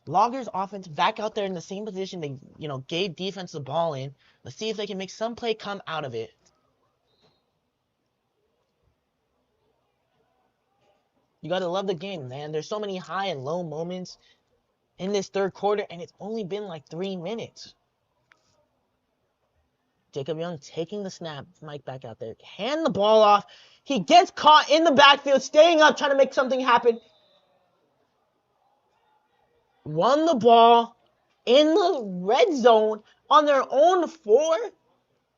Loggers offense back out there in the same position they, gave defense the ball in. Let's see if they can make some play come out of it. You got to love the game, man. There's so many high and low moments in this 3rd quarter, and it's only been 3 minutes. Jacob Young taking the snap. Mike back out there. Hand the ball off. He gets caught in the backfield, staying up, trying to make something happen. Won the ball in the red zone on their own 4.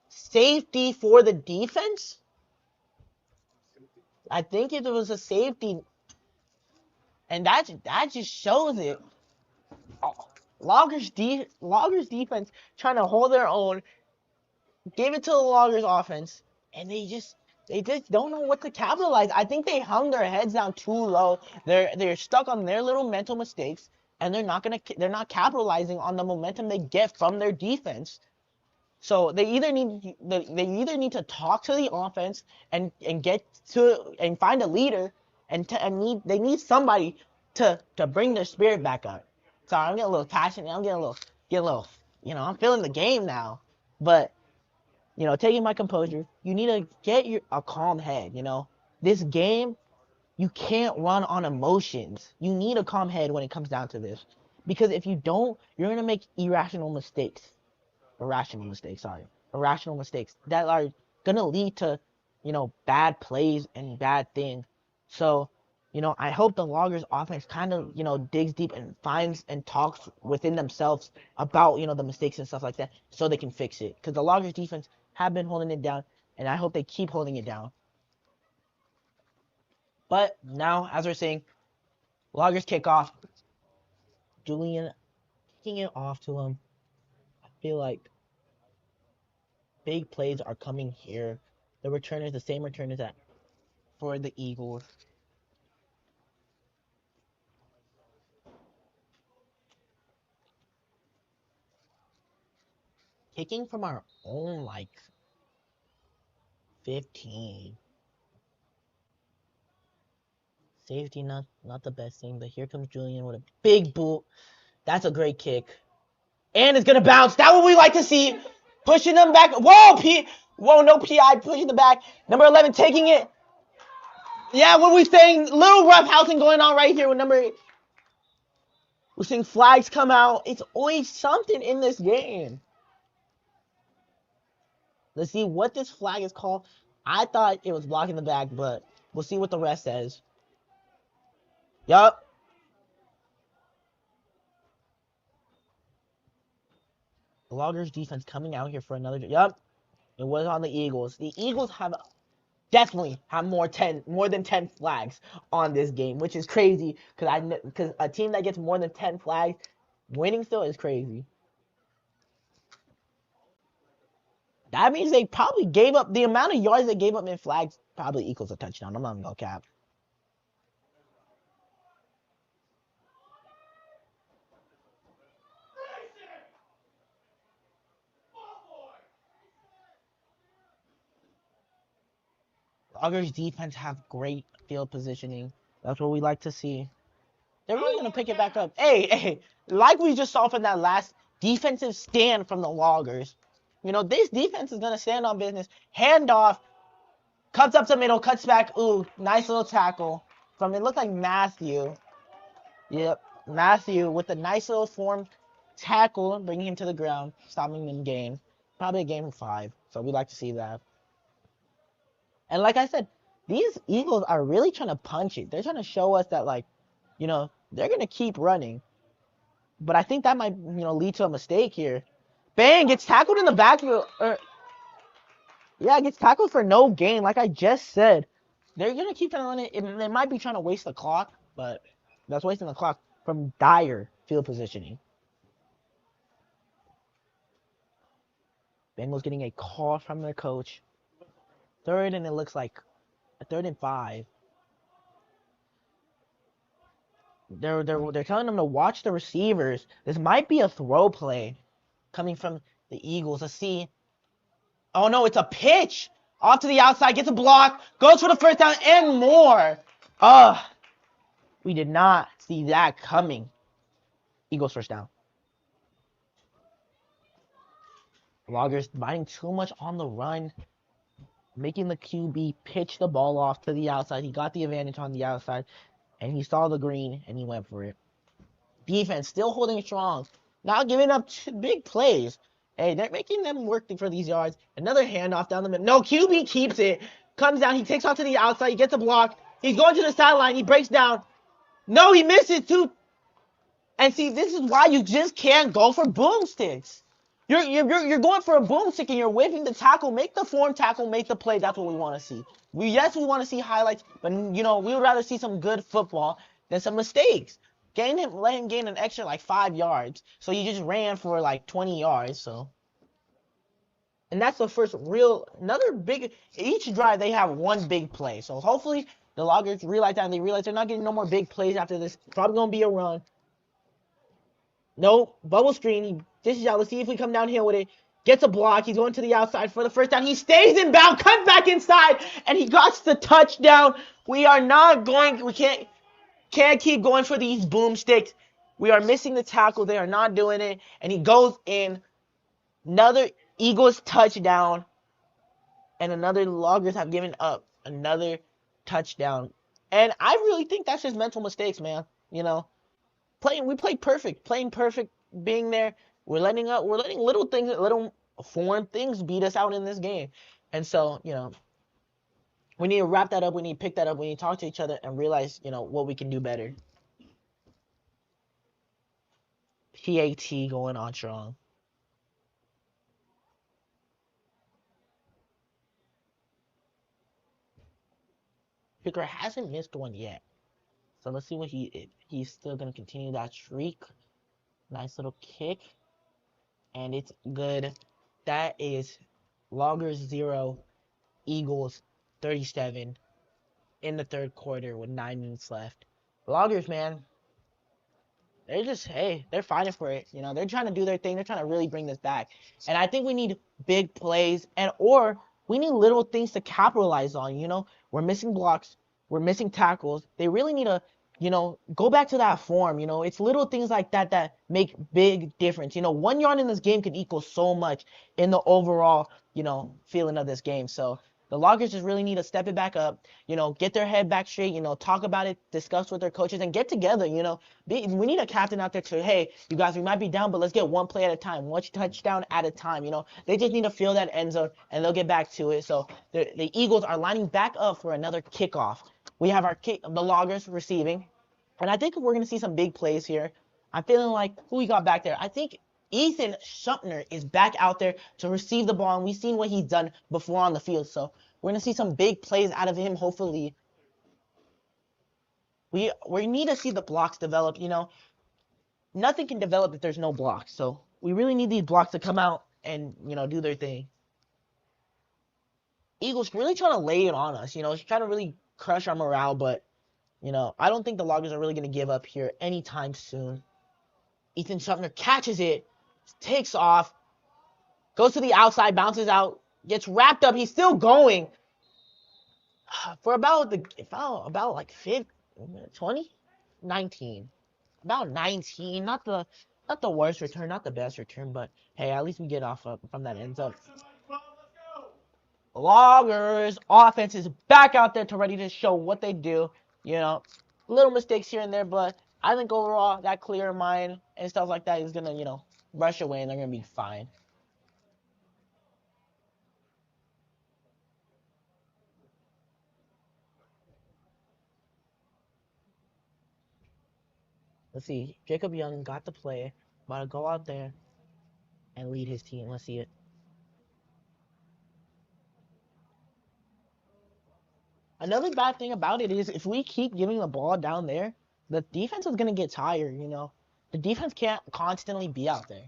Safety for the defense. I think it was a safety. And that just shows it. Loggers defense trying to hold their own. Gave it to the Loggers offense. And they just They just don't know what to capitalize. I think they hung their heads down too low. They're stuck on their little mental mistakes, and they're not capitalizing on the momentum they get from their defense. So they either need to talk to the offense and get to and find a leader they need somebody to bring their spirit back up. Sorry, I'm getting a little passionate. I'm getting a little I'm feeling the game now. But taking my composure, you need to get a calm head. This game, you can't run on emotions. You need a calm head when it comes down to this, because if you don't, you're gonna make irrational mistakes that are gonna lead to, bad plays and bad things. So, I hope the Loggers offense kind of, digs deep and finds and talks within themselves about, the mistakes and stuff like that so they can fix it. Because the Loggers defense have been holding it down, and I hope they keep holding it down. But now, as we're saying, Loggers kick off. Julian kicking it off to him. I feel like big plays are coming here. The same returners that for the Eagles. Kicking from our own 15. Safety not the best thing, but here comes Julian with a big boot. That's a great kick. And it's gonna bounce. That's what we like to see. Pushing them back. Whoa, no PI, pushing the back. Number 11 taking it. Yeah, what we saying? Little roughhousing going on right here with number 8. We're seeing flags come out. It's always something in this game. Let's see what this flag is called. I thought it was blocking the back, but we'll see what the rest says. Yup. The Loggers defense coming out here for another. Yup. It was on the Eagles. The Eagles definitely have more than 10 flags on this game, which is crazy because a team that gets more than 10 flags winning still is crazy. That means they probably gave up the amount of yards they gave up in flags probably equals a touchdown. I'm not gonna go cap. Loggers defense have great field positioning. That's what we like to see. They're really gonna pick it back up. Hey, like we just saw from that last defensive stand from the Loggers. This defense is gonna stand on business. Handoff, cuts up the middle, cuts back. Ooh, nice little tackle from it looked like Matthew. Yep, Matthew with a nice little form tackle, bringing him to the ground, stopping him in game. Probably a game of 5. So we like to see that. And like I said, these Eagles are really trying to punch it. They're trying to show us that they're gonna keep running. But I think that might, lead to a mistake here. Bang! Gets tackled in the backfield. Gets tackled for no gain, like I just said. They're gonna keep trying to run it. They might be trying to waste the clock, but that's wasting the clock from dire field positioning. Bengals getting a call from their coach. Third, and it looks like a 3rd and 5. They're telling them to watch the receivers. This might be a throw play coming from the Eagles. Let's see. Oh no, it's a pitch off to the outside. Gets a block. Goes for the first down and more. We did not see that coming. Eagles first down. Loggers biting too much on the run, making the QB pitch the ball off to the outside. He got the advantage on the outside, and he saw the green, and he went for it. Defense still holding strong, not giving up big plays. Hey, they're making them work for these yards. Another handoff down the middle. No, QB keeps it. Comes down. He takes off to the outside. He gets a block. He's going to the sideline. He breaks down. No, he misses too. And see, this is why you just can't go for boomsticks. You're going for a boomstick and you're whipping the tackle. Make the form tackle, make the play. That's what we want to see. We want to see highlights, but we would rather see some good football than some mistakes. Let him gain an extra 5 yards. So you just ran for 20 yards. So And that's the first another big, each drive they have one big play. So hopefully the Loggers realize that and they realize they're not getting no more big plays after this. Probably going to be a run. No, bubble screen. He dishes out. Let's see if we come downhill with it. Gets a block. He's going to the outside for the first down. He stays in bound, cuts back inside, and he got the touchdown. We are not going, we can't keep going for these boomsticks. We are missing the tackle. They are not doing it. And he goes in. Another Eagles touchdown. And another Loggers have given up another touchdown. And I really think that's just mental mistakes, man. You know, we played perfect, playing perfect, being there. We're letting little things, little foreign things beat us out in this game. And so, we need to wrap that up. We need to pick that up. We need to talk to each other and realize, what we can do better. PAT going on strong. Picker hasn't missed one yet. So let's see what he's still going to continue that streak. Nice little kick. And it's good. That is Loggers 0, Eagles 37 in the third quarter with 9 minutes left. Loggers, man, they're fighting for it. They're trying to do their thing. They're trying to really bring this back. And I think we need big plays or we need little things to capitalize on. We're missing blocks. We're missing tackles. They really need to, go back to that form. It's little things like that that make big difference. 1 yard in this game can equal so much in the overall, feeling of this game. So the Loggers just really need to step it back up, get their head back straight, talk about it, discuss with their coaches, and get together, we need a captain out there to, hey, you guys, we might be down, but let's get one play at a time, one touchdown at a time, They just need to feel that end zone, and they'll get back to it. So the Eagles are lining back up for another kickoff. We have the Loggers receiving, and I think we're going to see some big plays here. I'm feeling like, who we got back there? I think Ethan Schumpner is back out there to receive the ball, and we've seen what he's done before on the field. So we're going to see some big plays out of him, hopefully. We need to see the blocks develop, Nothing can develop if there's no blocks. So we really need these blocks to come out and, do their thing. Eagles really trying to lay it on us, trying to really crush our morale, but, I don't think the Loggers are really going to give up here anytime soon. Ethan Schumpner catches it, takes off, goes to the outside, bounces out, gets wrapped up. He's still going for about like 20, 19, about 19. Not the worst return, not the best return, but hey, at least we get off from that end zone. Loggers offense is back out there to ready to show what they do. Little mistakes here and there, but I think overall that clear mind and stuff like that is gonna, brush away and they're gonna be fine. Let's see. Jacob Young got the play. About to go out there and lead his team. Let's see it. Another bad thing about it is if we keep giving the ball down there, the defense is going to get tired, The defense can't constantly be out there.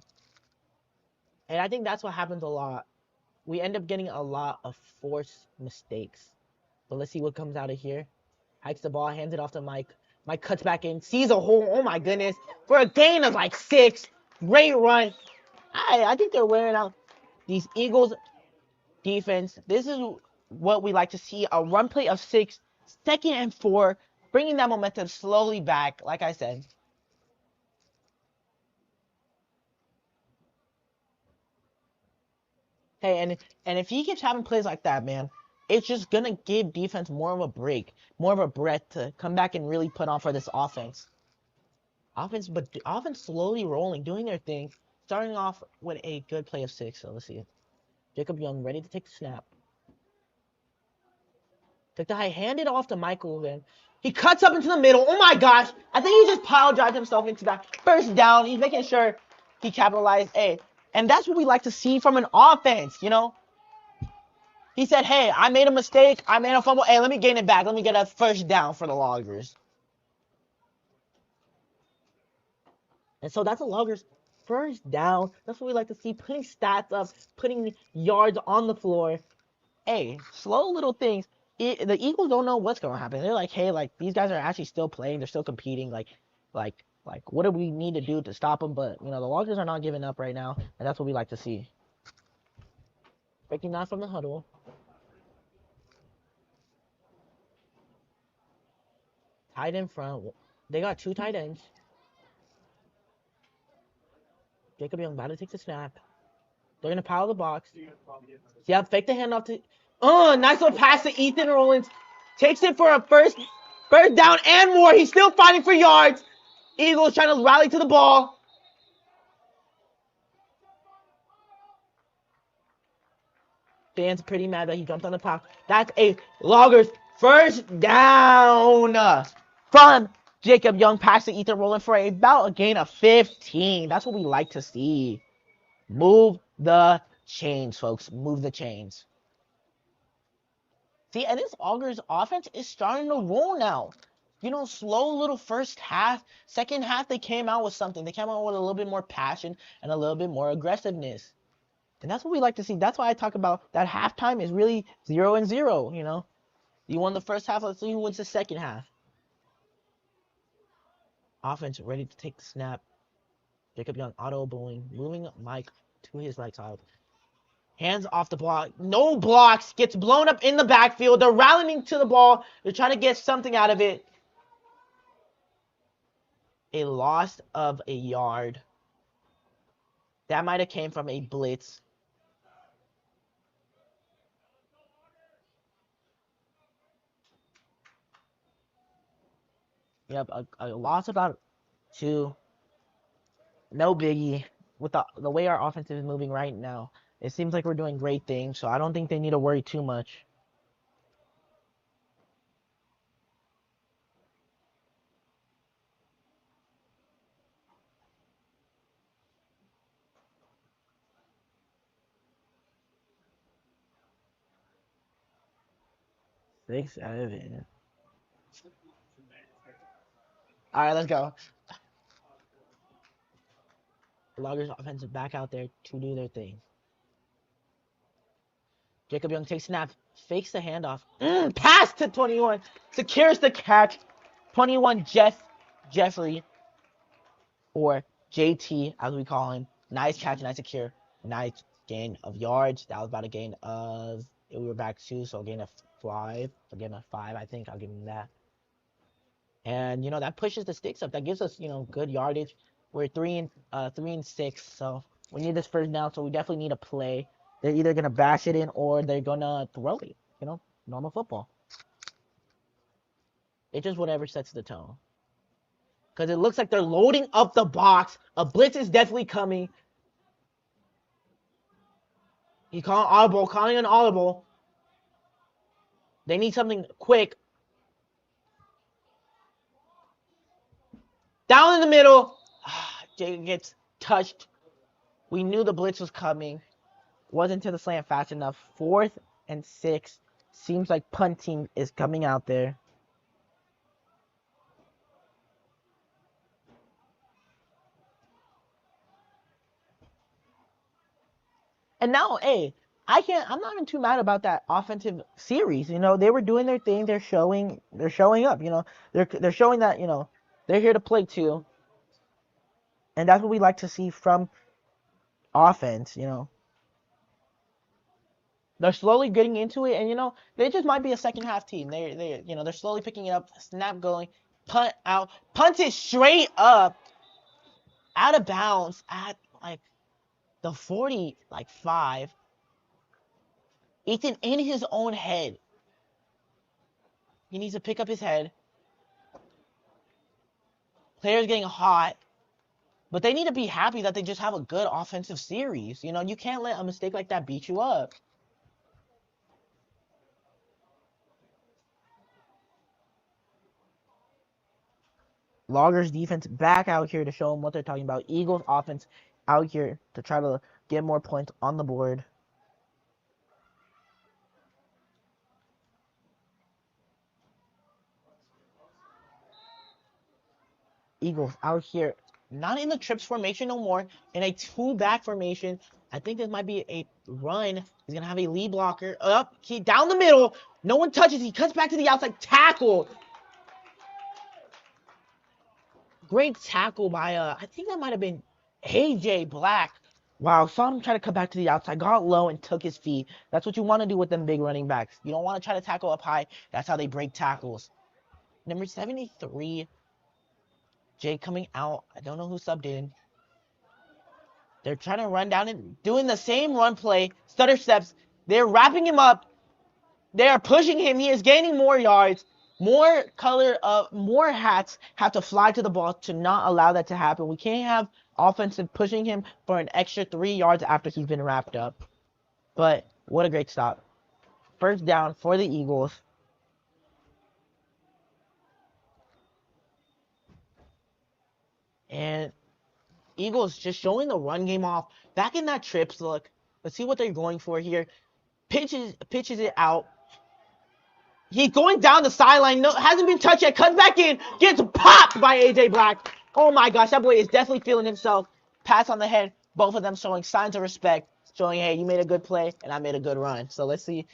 And I think that's what happens a lot. We end up getting a lot of forced mistakes. But let's see what comes out of here. Hikes the ball, hands it off to Mike. Mike cuts back in, sees a hole. Oh my goodness. For a gain of like 6. Great run. I think they're wearing out these Eagles defense. This is what we like to see. A run play of 6, 2nd and 4, bringing that momentum slowly back, like I said. Hey, and if he keeps having plays like that, man, it's just going to give defense more of a break, more of a breath to come back and really put on for this offense. Offense slowly rolling, doing their thing, starting off with a good play of 6. So let's see it. Jacob Young ready to take the snap. Took the high, handed off to Michael then. He cuts up into the middle. Oh my gosh. I think he just pile drived himself into that first down. He's making sure he capitalized. Hey, and that's what we like to see from an offense, He said, hey, I made a mistake. I made a fumble. Hey, let me gain it back. Let me get a first down for the Loggers. And so that's the Loggers first down. That's what we like to see. Putting stats up, putting yards on the floor. Hey, slow little things. The Eagles don't know what's gonna happen. They're like, hey, like these guys are actually still playing. They're still competing. Like, what do we need to do to stop them? But the Loggers are not giving up right now, and that's what we like to see. Breaking that from the huddle. Tight end front. They got 2 tight ends. Jacob Young about to take the snap. They're gonna pile the box. Yeah, fake the handoff to. Oh, nice little pass to Ethan Rollins. Takes it for a first down and more. He's still fighting for yards. Eagles trying to rally to the ball. Fans pretty mad that he jumped on the puck. That's a Loggers first down From Jacob Young passing Ethan Rollins for about a gain of 15. That's what we like to see. Move the chains, folks. Move the chains. See, and this Augers offense is starting to roll now. Slow little first half. Second half, they came out with something. They came out with a little bit more passion and a little bit more aggressiveness. And that's what we like to see. That's why I talk about that halftime is really 0-0, You won the first half, let's see who wins the second half. Offense ready to take the snap. Jacob Young auto bowling, moving Mike to his right side. Hands off the block. No blocks. Gets blown up in the backfield. They're rallying to the ball. They're trying to get something out of it. A loss of a yard. That might have came from a blitz. Yep, a loss about 2. No biggie. With the way our offense is moving right now, it seems like we're doing great things, so I don't think they need to worry too much. Six, 7. All right, let's go. Loggers offensive back out there to do their thing. Jacob Young takes snap, fakes the handoff. Pass to 21. Secures the catch. 21 Jeffrey, or JT as we call him. Nice catch, nice secure. Nice gain of yards. That was about a gain of, we were back 2, so a gain of 5. A gain of 5, I think. I'll give him that. And, that pushes the sticks up. That gives us, good yardage. We're 3 and 6, so we need this first down, so we definitely need a play. They're either going to bash it in or they're going to throw it. Normal football. It's just whatever sets the tone. Because it looks like they're loading up the box. A blitz is definitely coming. He's calling an audible. They need something quick. Down in the middle. Jake gets touched. We knew the blitz was coming. Wasn't to the slant fast enough. 4th and 6. Seems like punting is coming out there. And now, hey, I'm not even too mad about that offensive series. They were doing their thing. They're showing up. They're showing that, they're here to play too. And that's what we like to see from offense. They're slowly getting into it, and they just might be a second half team. They're slowly picking it up. Snap going, punt out, punt it straight up, out of bounds at like the 45. Ethan in his own head. He needs to pick up his head. Players getting hot, but they need to be happy that they just have a good offensive series. You can't let a mistake like that beat you up. Loggers defense back out here to show them what they're talking about. Eagles offense out here to try to get more points on the board. Eagles out here not in the trips formation no more, in a 2-back formation. I think this might be a run. He's going to have a lead blocker. Up, he down the middle. No one touches. He cuts back to the outside. Tackle. Great tackle by, I think that might have been AJ Black. Wow, saw him try to cut back to the outside, got low and took his feet. That's what you want to do with them big running backs. You don't want to try to tackle up high. That's how they break tackles. Number 73, Jay coming out. I don't know who subbed in. They're trying to run down and doing the same run play. Stutter steps. They're wrapping him up. They are pushing him. He is gaining more yards. More hats have to fly to the ball to not allow that to happen. We can't have offensive pushing him for an extra 3 yards after he's been wrapped up. But what a great stop. First down for the Eagles. And Eagles just showing the run game off. Back in that trips look. Let's see what they're going for here. Pitches it out. He's going down the sideline. No, hasn't been touched yet. Cuts back in. Gets popped by AJ Black. Oh my gosh, that boy is definitely feeling himself. Pass on the head. Both of them showing signs of respect. Showing, hey, you made a good play and I made a good run. So let's see.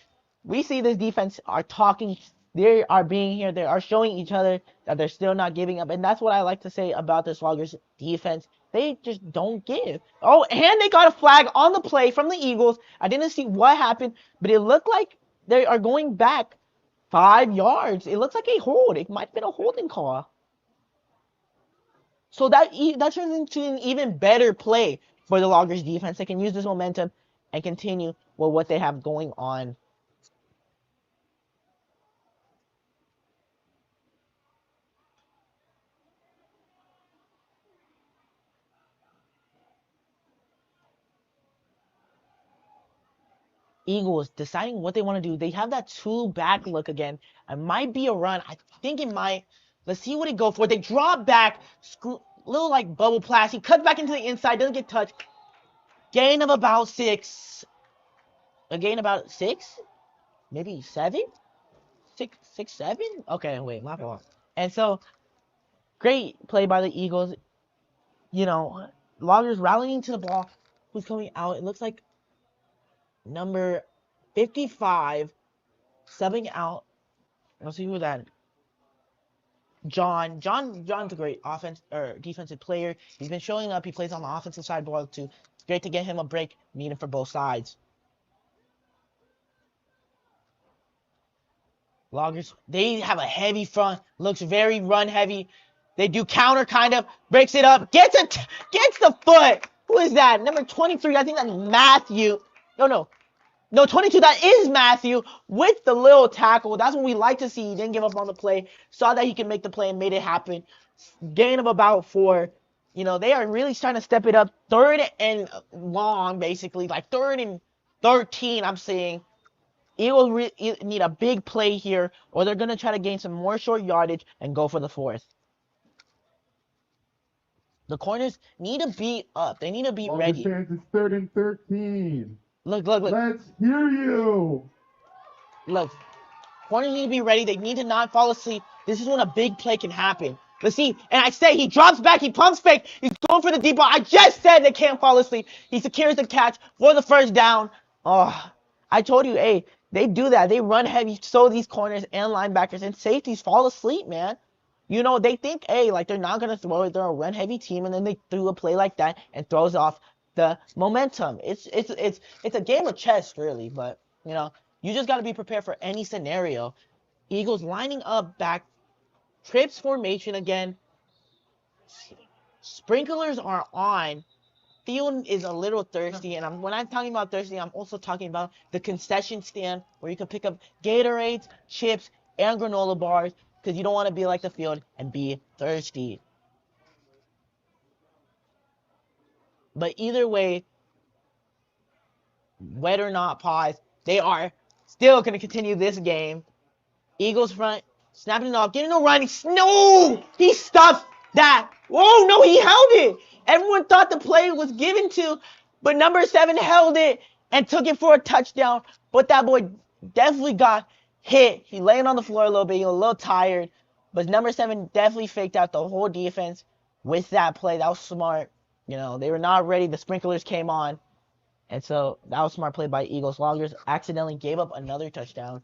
We see this defense are talking. They are being here. They are showing each other that they're still not giving up. And that's what I like to say about this Loggers defense. They just don't give. Oh, and they got a flag on the play from the Eagles. I didn't see what happened, but it looked like they are going back 5 yards. It looks like a hold. It might have been a holding call. So that turns into an even better play for the Loggers defense. They can use this momentum and continue with what they have going on. Eagles deciding what they want to do. They have that 2-back look again. It might be a run. I think it might. Let's see what they go for. They drop back. Little like bubble pass. He cuts back into the inside. Doesn't get touched. Gain of about 6. A gain about 6? Maybe 7? 6, 7? Okay, wait, my fault. And so, great play by the Eagles. You know, Loggers rallying to the ball. Who's coming out? It looks like number 55 subbing out. Let's see who that. John's a great defensive player. He's been showing up. He plays on the offensive side of the ball too. It's great to get him a break needed for both sides. Loggers, they have a heavy front. Looks very run heavy. They do counter kind of. Breaks it up. Gets the foot. Who is that? Number 23. I think that's Matthew. No, 22, that is Matthew with the little tackle. That's what we like to see. He didn't give up on the play. Saw that he could make the play and made it happen. Gain of about 4. You know, they are really trying to step it up. 3rd and long, basically. Like 3rd and 13, I'm saying. Eagles need a big play here, or they're going to try to gain some more short yardage and go for the 4th. The corners need to be up. They need to be ready. Fans, it's 3rd and 13. Look. Let's hear you. Look. Corners need to be ready. They need to not fall asleep. This is when a big play can happen. Let's see. And I say he drops back. He pumps fake. He's going for the deep ball. I just said they can't fall asleep. He secures the catch for the first down. Oh, I told you, hey, they do that. They run heavy so these corners and linebackers and safeties fall asleep, man. You know, they think, hey, like they're not going to throw it. They're a run-heavy team, and then they threw a play like that and throws off the momentum. It's a game of chess, really, but, you know, you just got to be prepared for any scenario. Eagles lining up back. Trips formation again. Sprinklers are on. Field is a little thirsty, and when I'm talking about thirsty, I'm also talking about the concession stand where you can pick up Gatorades, chips, and granola bars because you don't want to be like the field and be thirsty. But either way, wet or not, pause, they are still going to continue this game. Eagles front, snapping it off, getting a run. No! He stuffed that. Whoa, no, he held it. Everyone thought the play was given to, but number 7 held it and took it for a touchdown. But that boy definitely got hit. He laying on the floor a little bit. He was a little tired. But number 7 definitely faked out the whole defense. with that play. That was smart. You know, they were not ready. The sprinklers came on. And so that was smart play by Eagles. Loggers accidentally gave up another touchdown.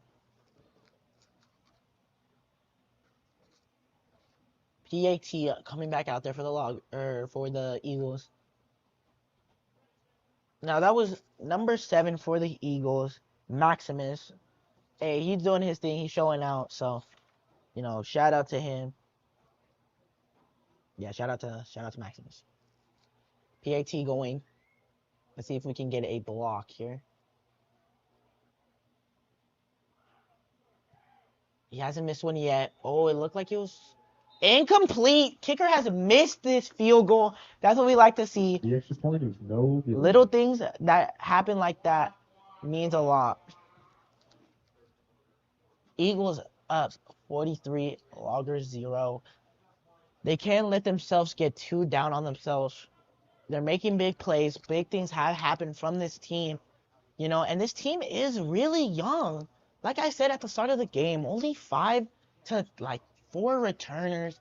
PAT coming back out there for the Eagles. Now that was number 7 for the Eagles, Maximus. Hey, he's doing his thing. He's showing out. So, you know, shout out to him. Yeah, shout out to Maximus. PAT going. Let's see if we can get a block here. He hasn't missed one yet. Oh, it looked like it was incomplete. Kicker has missed this field goal. That's what we like to see. The extra point is no good. Little things that happen like that means a lot. Eagles up 43, Loggers 0. They can't let themselves get too down on themselves. They're making big plays. Big things have happened from this team. You know, and this team is really young. Like I said at the start of the game, only 5 to 4 returners,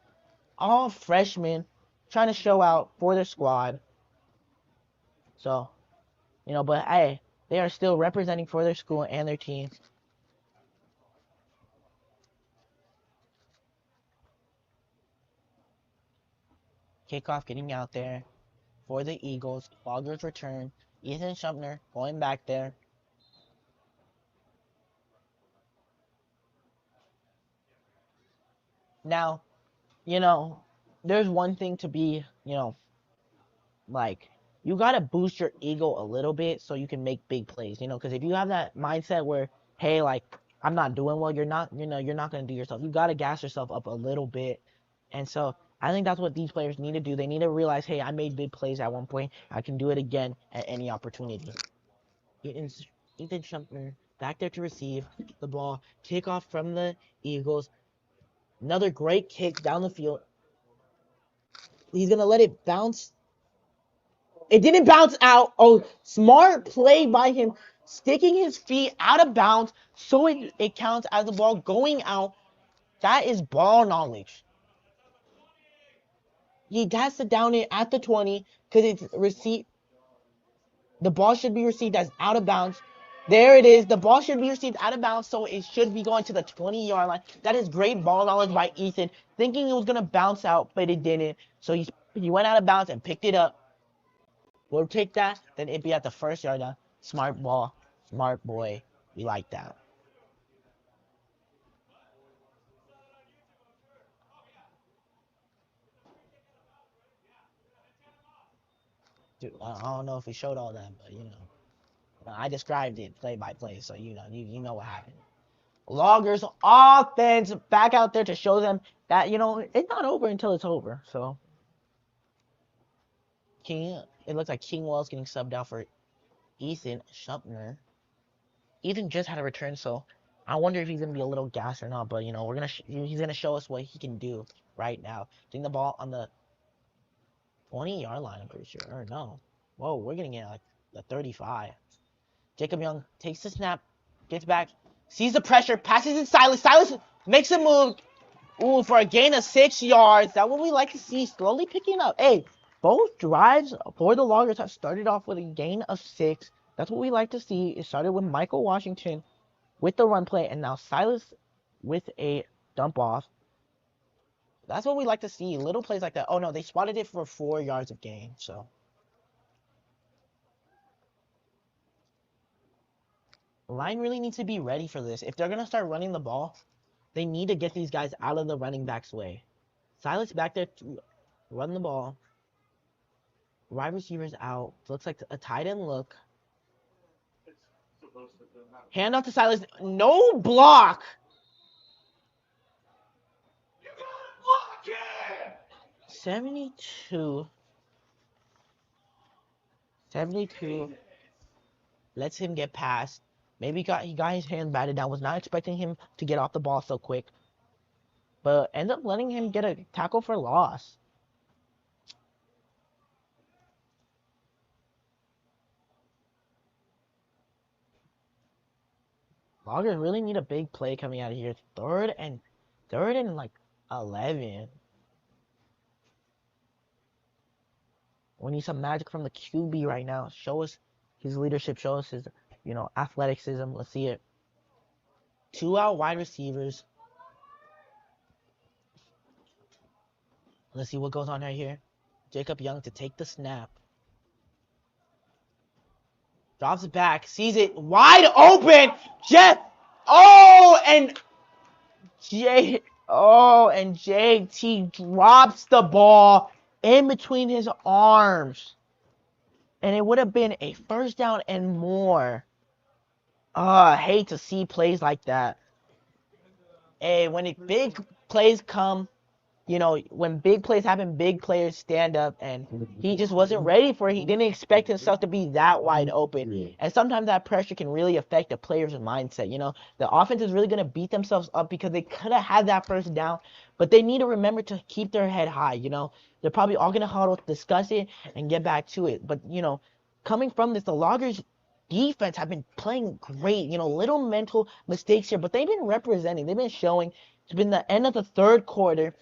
all freshmen, trying to show out for their squad. So, you know, but hey, they are still representing for their school and their team. Kickoff getting out there for the Eagles. Loggers return. Ethan Shumpner going back there. Now, you know, there's one thing to be, you know, you got to boost your ego a little bit so you can make big plays, you know, because if you have that mindset where, hey, I'm not doing well, you're not going to do yourself. You got to gas yourself up a little bit. And so I think that's what these players need to do. They need to realize, hey, I made big plays at one point. I can do it again at any opportunity. Ethan Shumpner back there to receive the ball. Kickoff from the Eagles. Another great kick down the field. He's going to let it bounce. It didn't bounce out. Oh, smart play by him. Sticking his feet out of bounds so it counts as the ball going out. That is ball knowledge. He has to down it at the 20 because it's received. The ball should be received as out of bounds. There it is. The ball should be received out of bounds, so it should be going to the 20-yard line. That is great ball knowledge by Ethan, thinking it was going to bounce out, but it didn't. So he went out of bounds and picked it up. We'll take that, then it'd be at the first yard line. Smart ball, smart boy. We like that. Dude, I don't know if we showed all that, but you know, I described it play by play, so you know what happened. Loggers offense back out there to show them that it's not over until it's over. So it looks like King Wells getting subbed out for Ethan Shumpner. Ethan just had a return, so I wonder if he's gonna be a little gassed or not. But he's gonna show us what he can do right now. Getting the ball on the 20-yard line, I'm pretty sure. Or no. Whoa, we're getting it like the 35. Jacob Young takes the snap, gets back, sees the pressure, passes it Silas. Silas makes a move. Ooh, for a gain of 6 yards. That's what we like to see, slowly picking up. Hey, both drives for the Loggers have started off with a gain of 6. That's what we like to see. It started with Michael Washington with the run play, and now Silas with a dump off. That's what we like to see. Little plays like that. Oh, no, they spotted it for 4 yards of gain, so. Line really needs to be ready for this. If they're going to start running the ball, they need to get these guys out of the running back's way. Silas back there to run the ball. Wide receivers out. Looks like a tight end look. Hand off to Silas. No block. You gotta block it! 72. Lets him get past. Maybe he got his hand batted down. Was not expecting him to get off the ball so quick. But ended up letting him get a tackle for loss. Loggers really need a big play coming out of here. Third and 11. We need some magic from the QB right now. Show us his leadership. Show us his, athleticism. Let's see it. 2 out wide receivers. Let's see what goes on right here. Jacob Young to take the snap. Drops it back. Sees it wide open. Jeff. And JT drops the ball in between his arms. And it would have been a first down and more. I hate to see plays like that. Hey, when big plays come, when big plays happen, big players stand up, and he just wasn't ready for it. He didn't expect himself to be that wide open. And sometimes that pressure can really affect a player's mindset. The offense is really going to beat themselves up because they could have had that first down, but they need to remember to keep their head high. They're probably all going to huddle, discuss it, and get back to it. But, coming from this, the Loggers defense have been playing great. Little mental mistakes here, but they've been representing. They've been showing. It's been the end of the third quarter.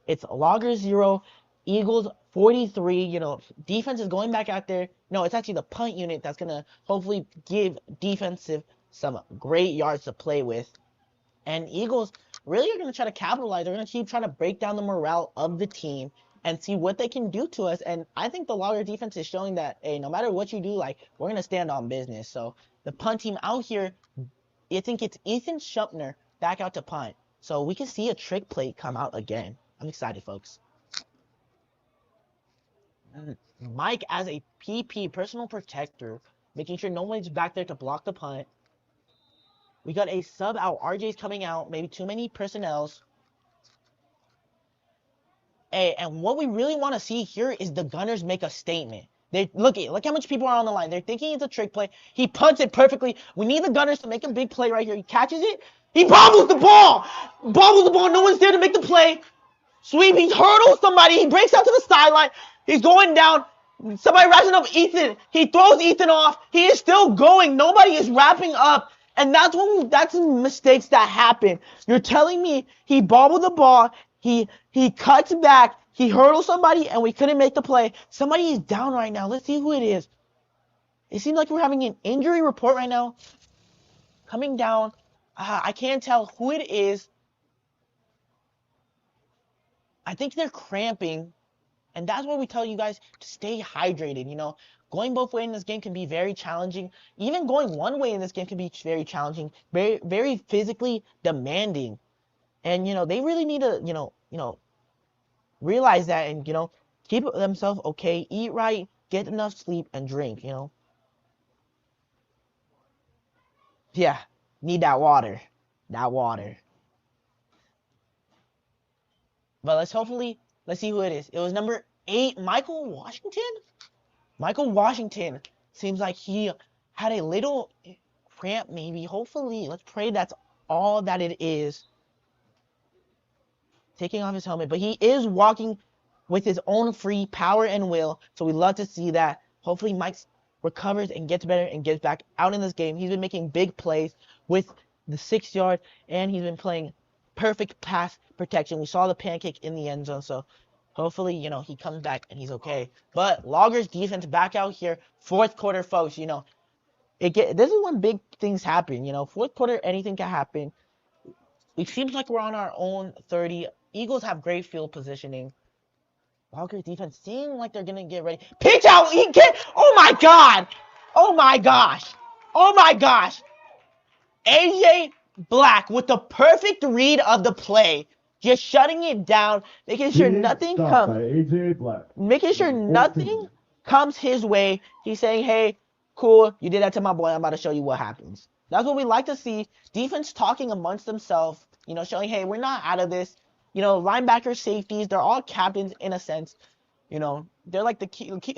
It's Loggers 0, Eagles 43. Defense is going back out there. No, it's actually the punt unit that's going to hopefully give defensive some great yards to play with. And Eagles really are going to try to capitalize. They're going to keep trying to break down the morale of the team and see what they can do to us. And I think the Logger defense is showing that, hey, no matter what you do, we're going to stand on business. So the punt team out here, I think it's Ethan Schumpner back out to punt. So we can see a trick play come out again. I'm excited, folks. Mike as a PP, personal protector, making sure no one's back there to block the punt. We got a sub out. RJ's coming out. Maybe too many personnels. Hey, and what we really want to see here is the Gunners make a statement. Look how much people are on the line. They're thinking it's a trick play. He punts it perfectly. We need the Gunners to make a big play right here. He catches it. He bobbles the ball. No one's there to make the play. Sweep, he hurdles somebody. He breaks out to the sideline. He's going down. Somebody wrapping up Ethan. He throws Ethan off. He is still going. Nobody is wrapping up. And that's mistakes that happen. You're telling me he bobbled the ball. He cuts back. He hurdles somebody, and we couldn't make the play. Somebody is down right now. Let's see who it is. It seems like we're having an injury report right now. Coming down. I can't tell who it is. I think they're cramping, and that's why we tell you guys to stay hydrated. Going both ways in this game can be very challenging. Even going one way in this game can be very challenging, very, very physically demanding. And, they really need to, realize that and, keep themselves okay, eat right, get enough sleep, and drink, Yeah, need that water. But let's see who it is. It was number 8, Michael Washington? Michael Washington seems like he had a little cramp maybe. Hopefully, let's pray that's all that it is. Taking off his helmet. But he is walking with his own free power and will. So we love to see that. Hopefully, Mike recovers and gets better and gets back out in this game. He's been making big plays with the 6-yard, and he's been playing perfect pass protection. We saw the pancake in the end zone, so hopefully, he comes back and he's okay. But Loggers defense back out here, fourth quarter, folks. This is when big things happen. Fourth quarter, anything can happen. It seems like we're on our own 30. Eagles have great field positioning. Loggers defense seem like they're gonna get ready. Pitch out. He can't. Oh my God. Oh my gosh. AJ Black with the perfect read of the play, just shutting it down, making sure nothing comes his way. He's saying, hey, cool, you did that to my boy, I'm about to show you what happens. That's what we like to see. Defense talking amongst themselves, showing, hey, we're not out of this. Linebackers, safeties, they're all captains in a sense. They're like the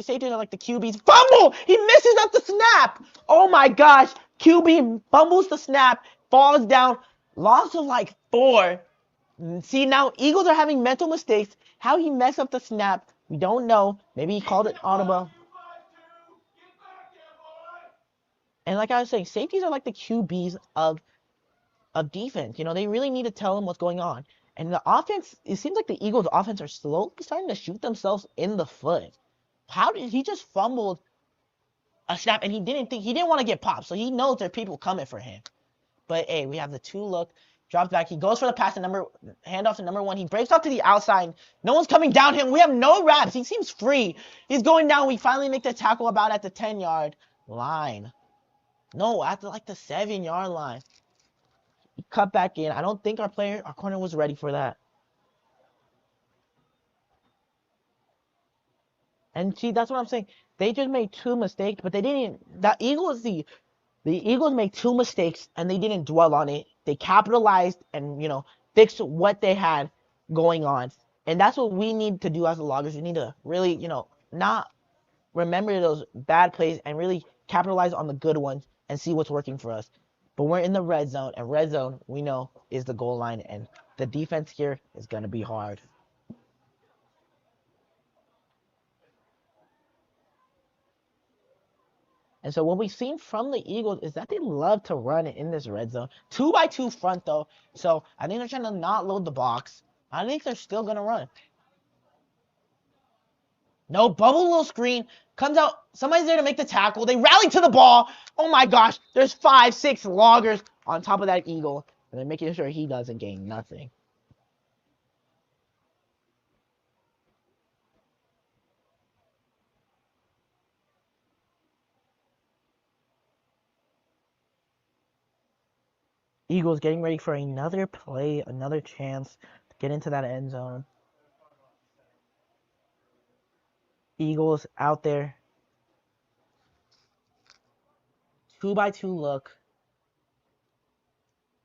safeties are like the QBs. Fumble! He misses up the snap. Oh my gosh. QB fumbles the snap, falls down, loss of 4. See, now Eagles are having mental mistakes. How he messed up the snap, we don't know. Maybe he called it audible. And like I was saying, safeties are like the QBs of defense. They really need to tell them what's going on. And the offense, it seems like the Eagles' offense are slowly starting to shoot themselves in the foot. How did he just fumbled a snap and he didn't want to get popped, so he knows there are people coming for him. But hey, we have the 2-look, drops back, he goes for the pass to handoff to number 1, he breaks off to the outside, no one's coming down him, we have no wraps, he seems free, he's going down, we finally make the tackle about at the 10-yard line. No, at like the 7-yard line. He cut back in. I don't think our corner was ready for that. And see, that's what I'm saying. They just made 2 mistakes, but they didn't. The Eagles made 2 mistakes and they didn't dwell on it. They capitalized and fixed what they had going on. And that's what we need to do as the Loggers. We need to really, not remember those bad plays and really capitalize on the good ones and see what's working for us. But we're in the red zone, and red zone, we know, is the goal line, and the defense here is going to be hard. And so what we've seen from the Eagles is that they love to run in this red zone. 2-by-2 front, though. So I think they're trying to not load the box. I think they're still going to run. No, bubble little screen. Comes out. Somebody's there to make the tackle. They rally to the ball. Oh, my gosh. There's 5, 6 Loggers on top of that Eagle. And they're making sure he doesn't gain nothing. Eagles getting ready for another play, another chance to get into that end zone. Eagles out there. 2-by-2 look.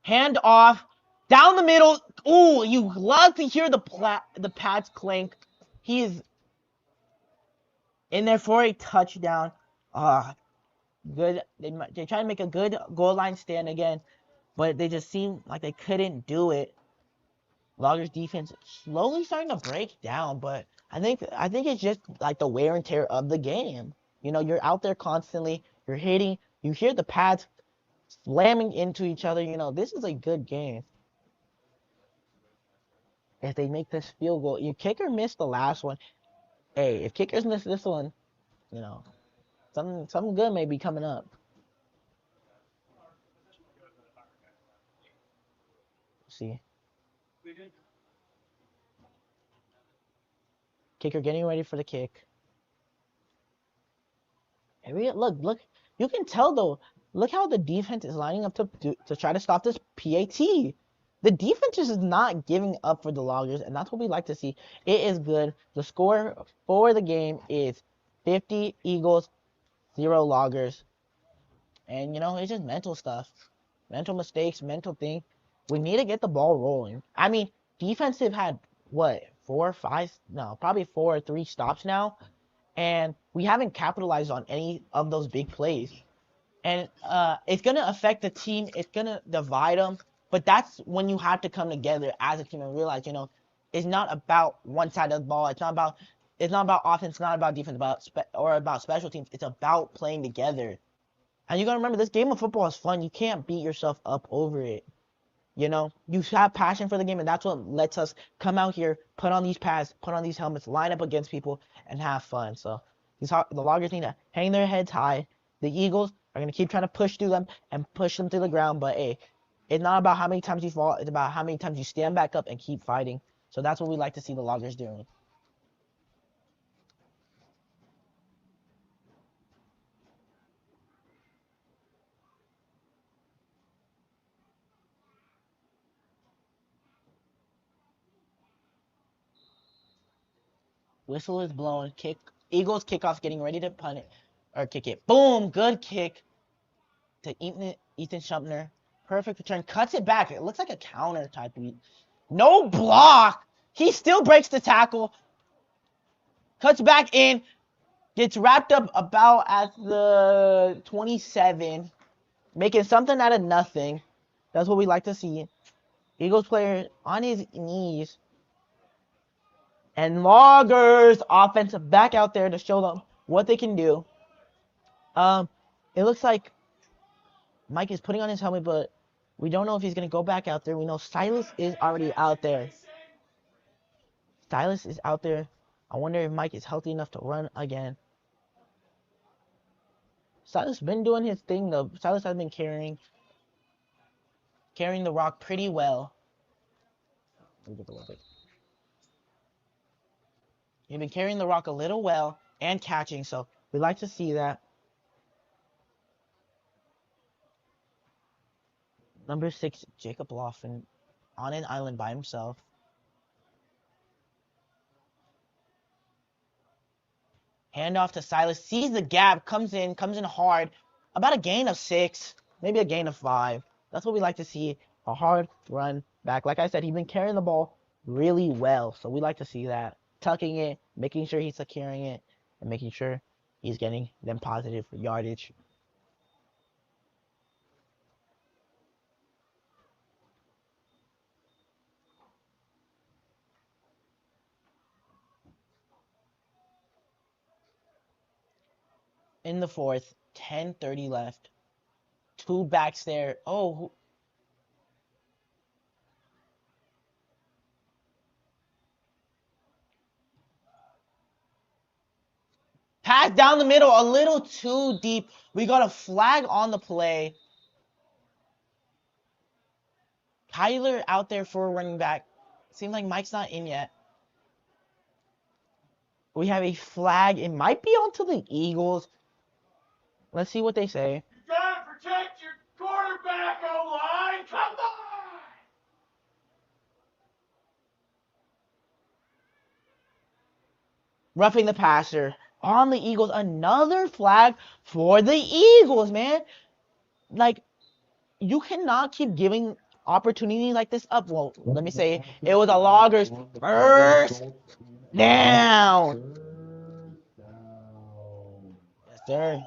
Hand off. Down the middle. Ooh, you love to hear the pads clink. He is in there for a touchdown. Good. They try to make a good goal line stand again, but they just seemed like they couldn't do it. Loggers defense slowly starting to break down, but I think it's just like the wear and tear of the game. You're out there constantly. You're hitting. You hear the pads slamming into each other. This is a good game. If they make this field goal, your kicker missed the last one. Hey, if kickers miss this one, something good may be coming up. See. Kicker getting ready for the kick. And look. You can tell though. Look how the defense is lining up to try to stop this PAT. The defense is not giving up for the Loggers, and that's what we like to see. It is good. The score for the game is 50 Eagles, 0 Loggers. And, it's just mental stuff. Mental mistakes, mental thing. We need to get the ball rolling. I mean, defensive had, what, 4 or 5? No, probably 4 or 3 stops now. And we haven't capitalized on any of those big plays. And it's going to affect the team. It's going to divide them. But that's when you have to come together as a team and realize, it's not about one side of the ball. It's not about offense. It's not about defense. Or about special teams. It's about playing together. And you got to remember, this game of football is fun. You can't beat yourself up over it. You have passion for the game, and that's what lets us come out here, put on these pads, put on these helmets, line up against people, and have fun. So the Loggers need to hang their heads high. The Eagles are going to keep trying to push through them and push them to the ground. But, hey, it's not about how many times you fall. It's about how many times you stand back up and keep fighting. So that's what we like to see the Loggers doing. Whistle is blown. Eagles kickoff getting ready to punt it. Or kick it. Boom! Good kick to Ethan Shumpner. Perfect return. Cuts it back. It looks like a counter type beat. No block! He still breaks the tackle. Cuts back in. Gets wrapped up about at the 27. Making something out of nothing. That's what we like to see. Eagles player on his knees. And Loggers offensive back out there to show them what they can do. It looks like Mike is putting on his helmet, but we don't know if he's going to go back out there. We know Silas is already out there. Silas is out there I wonder if Mike is healthy enough to run again. Silas been doing his thing though. Silas has been carrying the rock pretty well. He's been carrying the rock a little well and catching, so we like to see that. Number 6, Jacob Lawson, on an island by himself. Hand off to Silas, sees the gap, comes in hard. About a gain of 6, maybe a gain of 5. That's what we like to see, a hard run back. Like I said, he's been carrying the ball really well, so we like to see that. Tucking it, making sure he's securing it, and making sure he's getting them positive yardage. In the fourth, 10:30 left. 2 backs there. Oh, pass down the middle, a little too deep. We got a flag on the play. Kyler out there for a running back. Seems like Mike's not in yet. We have a flag. It might be onto the Eagles. Let's see what they say. You gotta protect your quarterback, O-line. Come on! Roughing the passer on the Eagles. Another flag for the Eagles, man. Like, you cannot keep giving opportunities like this up. Well, let me say it was a Loggers first down. Yes, sir.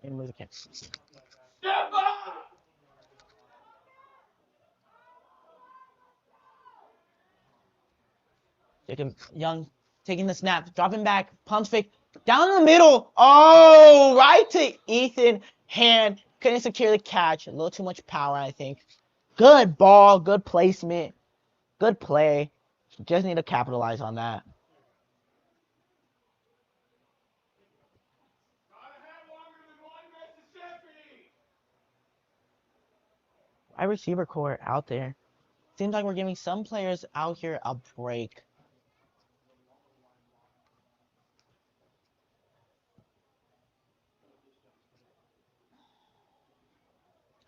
And where's the catch? Step up! Jacob Young taking the snap, dropping back, pumps fake, down the middle. Oh, right to Ethan Hand. Couldn't secure the catch. A little too much power, I think. Good ball, good placement, good play. Just need to capitalize on that. Gotta have longer than one Mississippi. Wide receiver core out there. Seems like we're giving some players out here a break.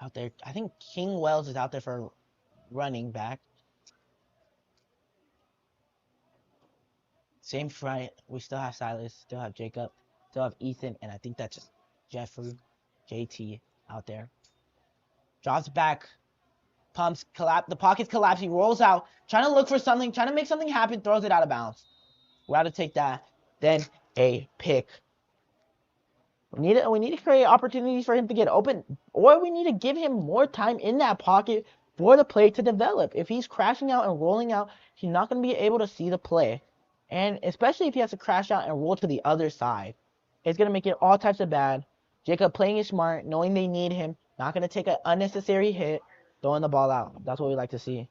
Out there, I think King Wells is out there for running back. Same front. We still have Silas, still have Jacob, still have Ethan, and I think that's just Jeffrey, JT out there. Drops back, pumps, collapse. The pocket's collapsing, rolls out, trying to look for something, trying to make something happen, throws it out of bounds. We're out to take that. Then a pick. We need to create opportunities for him to get open, or we need to give him more time in that pocket for the play to develop. If he's crashing out and rolling out, he's not going to be able to see the play. And especially if he has to crash out and roll to the other side, it's going to make it all types of bad. Jacob playing it smart, knowing they need him, not going to take an unnecessary hit, throwing the ball out. That's what we like to see.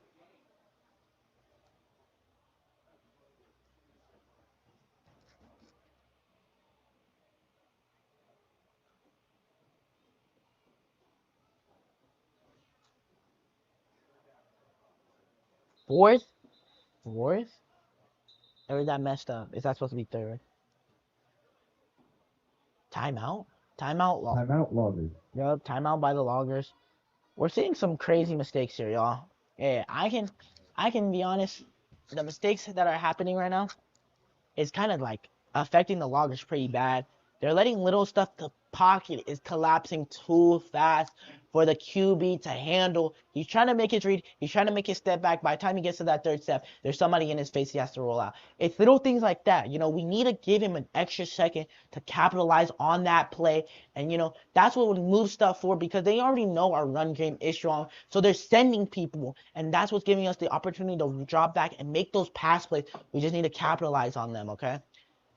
Fourth? Or is that messed up? Is that supposed to be third? Timeout? Timeout. Timeout Loggers. Yep, timeout by the Loggers. We're seeing some crazy mistakes here, y'all. Yeah, I can be honest. The mistakes that are happening right now is kind of like affecting the Loggers pretty bad. They're letting little stuff. The pocket is collapsing too fast for the QB to handle. He's trying to make his read. He's trying to make his step back. By the time he gets to that third step, there's somebody in his face he has to roll out. It's little things like that. You know, we need to give him an extra second to capitalize on that play. And, you know, that's what would move stuff forward because they already know our run game is strong. So they're sending people. And that's what's giving us the opportunity to drop back and make those pass plays. We just need to capitalize on them, okay?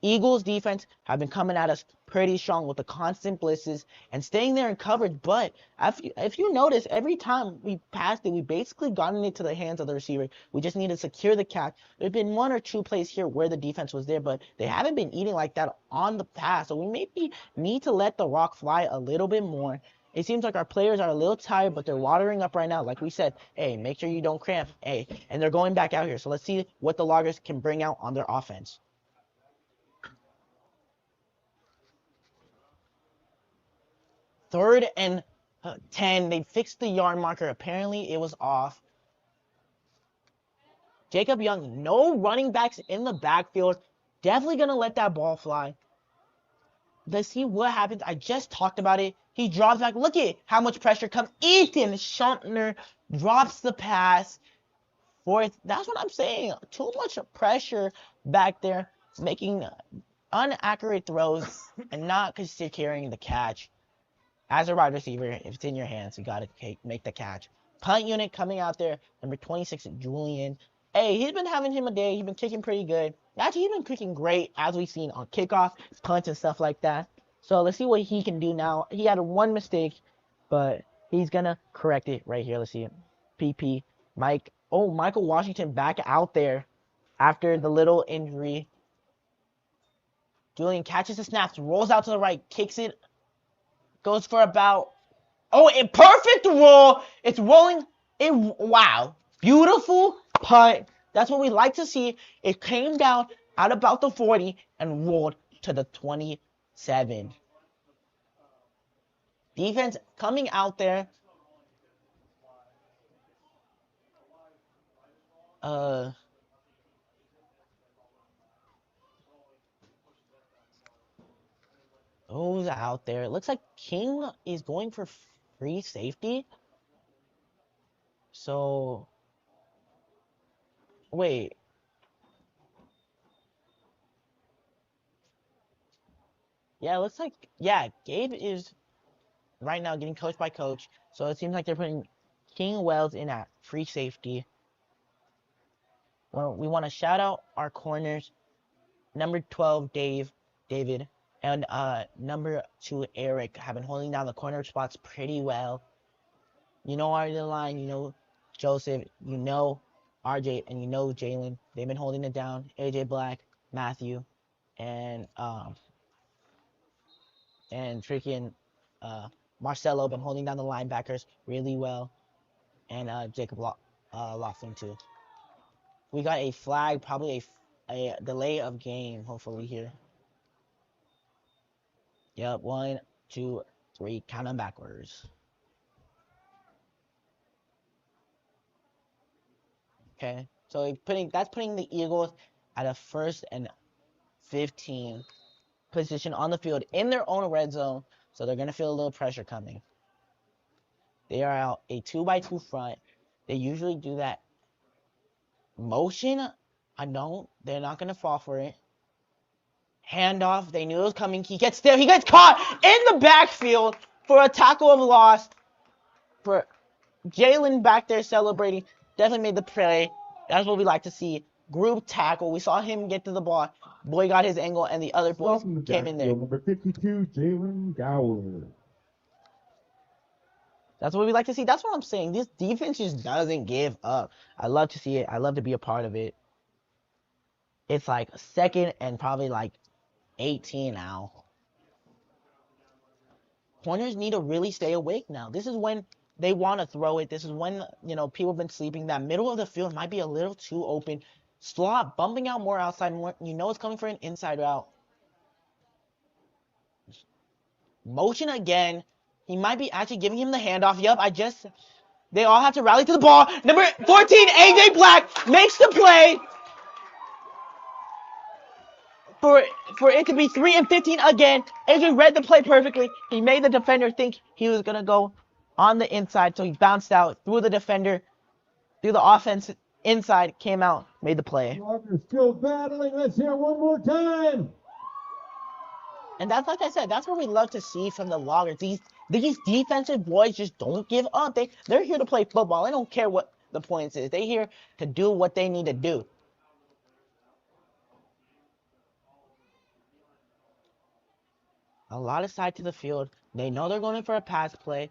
Eagles defense have been coming at us pretty strong with the constant blitzes and staying there in coverage. But if you notice, every time we passed it, we basically gotten it to the hands of the receiver. We just need to secure the catch. There's been 1 or 2 plays here where the defense was there, but they haven't been eating like that on the pass. So we maybe need to let the rock fly a little bit more. It seems like our players are a little tired, but they're watering up right now. Like we said, hey, make sure you don't cramp. Hey, and they're going back out here. So let's see what the Loggers can bring out on their offense. Third and 10. They fixed the yard marker. Apparently, it was off. Jacob Young, no running backs in the backfield. Definitely going to let that ball fly. Let's see what happens. I just talked about it. He drops back. Look at how much pressure comes. Ethan Schumpner drops the pass. Fourth. That's what I'm saying. Too much pressure back there, making inaccurate throws and not securing the catch. As a wide receiver, if it's in your hands, you got to make the catch. Punt unit coming out there, number 26, Julian. Hey, he's been having him a day. He's been kicking pretty good. Actually, he's been kicking great, as we've seen on kickoff, punts, and stuff like that. So let's see what he can do now. He had one mistake, but he's going to correct it right here. Let's see it. PP, Mike. Oh, Michael Washington back out there after the little injury. Julian catches the snaps, rolls out to the right, kicks it. Goes for about, a perfect roll. It's rolling. Wow. Beautiful punt. That's what we like to see. It came down at about the 40 and rolled to the 27. Defense coming out there. Who's out there? It looks like King is going for free safety. So, wait. Yeah, it looks like, Gabe is right now getting coached by coach. So it seems like they're putting King Wells in at free safety. Well, we want to shout out our corners. Number 12, David, and number 2, Eric, have been holding down the corner spots pretty well. You know our line, you know Joseph, you know RJ, and you know Jalen. They've been holding it down. AJ Black, Matthew, and freaking Marcelo been holding down the linebackers really well, and Jacob Laughlin too. We got a flag, probably a delay of game, hopefully here. Yep, 1, 2, 3, count them backwards. Okay, so that's putting the Eagles at a 1st and 15 position on the field in their own red zone, so they're gonna feel a little pressure coming. They are out a 2-by-2 front. They usually do that motion. They're not gonna fall for it. Handoff, they knew it was coming. He gets there. He gets caught in the backfield for a tackle of loss. For Jalen back there celebrating. Definitely made the play. That's what we like to see. Group tackle. We saw him get to the ball. Boy got his angle, and the other boys came in there. Number 52, Jalen Gower. That's what we like to see. That's what I'm saying. This defense just doesn't give up. I love to see it. I love to be a part of it. It's like 2nd and probably like 18 now. Corners need to really stay awake now. This is when they want to throw it. This is when, people have been sleeping. That middle of the field might be a little too open. Slot bumping out more outside. More, it's coming for an inside route. Motion again. He might be actually giving him the handoff. Yep, they all have to rally to the ball. Number 14, AJ Black makes the play. For it to be 3 and 15 again. AJ read the play perfectly. He made the defender think he was going to go on the inside, so he bounced out through the defender, through the offense, inside, came out, made the play. Loggers still battling. Let's hear one more time. And that's, like I said, that's what we love to see from the Loggers. These defensive boys just don't give up. They're here to play football. They don't care what the points is. They're here to do what they need to do. A lot of side to the field. They know they're going in for a pass play.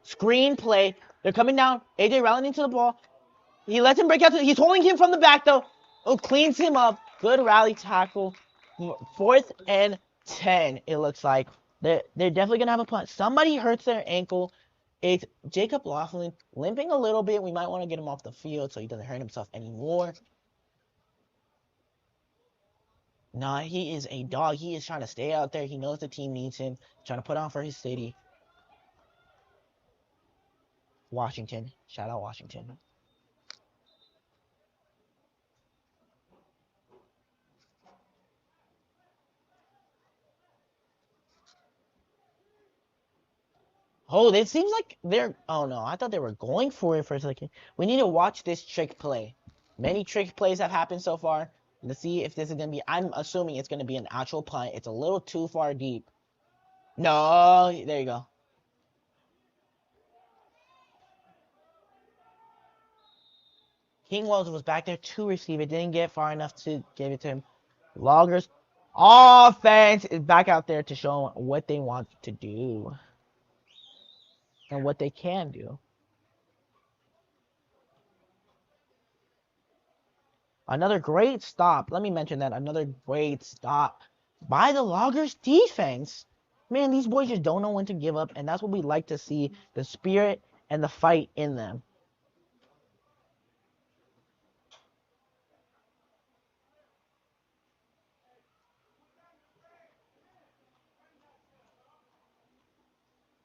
Screen play. They're coming down. AJ rallying into the ball. He lets him break out. He's holding him from the back, though. Oh, cleans him up. Good rally tackle. 4th and 10, it looks like. They're definitely going to have a punt. Somebody hurts their ankle. It's Jacob Laughlin limping a little bit. We might want to get him off the field so he doesn't hurt himself anymore. Nah, he is a dog. He is trying to stay out there. He knows the team needs him. Trying to put on for his city. Washington. Shout out Washington. Oh, it seems like they're... Oh, no. I thought they were going for it for a second. We need to watch this trick play. Many trick plays have happened so far. Let's see if this is going to be... I'm assuming it's going to be an actual punt. It's a little too far deep. No. There you go. King Wells was back there to receive it. Didn't get far enough to give it to him. Loggers offense is back out there to show what they want to do. And what they can do. Another great stop. Let me mention that. Another great stop by the Loggers defense. Man, these boys just don't know when to give up. And that's what we like to see. The spirit and the fight in them.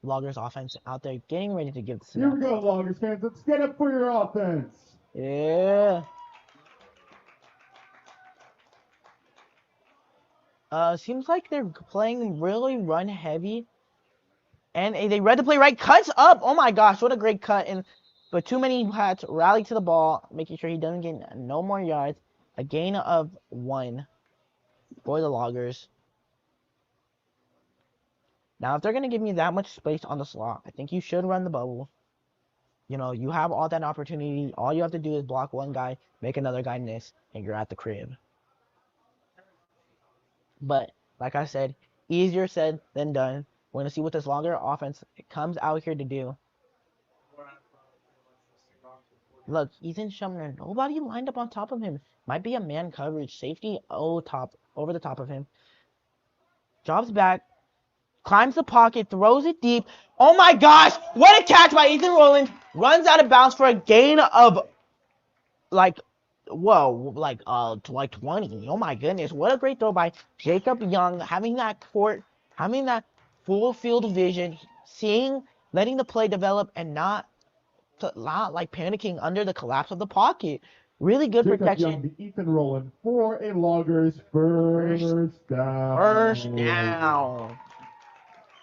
Loggers offense out there getting ready to give the snap. Here we go, Loggers fans. Let's get up for your offense. Yeah. Seems like they're playing really run heavy. And they read the play right. Cuts up. Oh my gosh, what a great cut. But too many hats rally to the ball, making sure he doesn't get no more yards. A gain of 1 for the Loggers. Now, if they're going to give me that much space on the slot, I think you should run the bubble. You know, you have all that opportunity. All you have to do is block one guy, make another guy miss, and you're at the crib. But, like I said, easier said than done. We're going to see what this longer offense comes out here to do. Look, Ethan Shumner, nobody lined up on top of him. Might be a man coverage. Safety over the top of him. Drops back. Climbs the pocket, throws it deep. Oh my gosh! What a catch by Ethan Rollins. Runs out of bounds for a gain of, like 20. Oh my goodness. What a great throw by Jacob Young. Having that full field vision. Letting the play develop and not like panicking under the collapse of the pocket. Really good Jacob protection. Young, the Ethan Rollins for a Loggers first down. First down.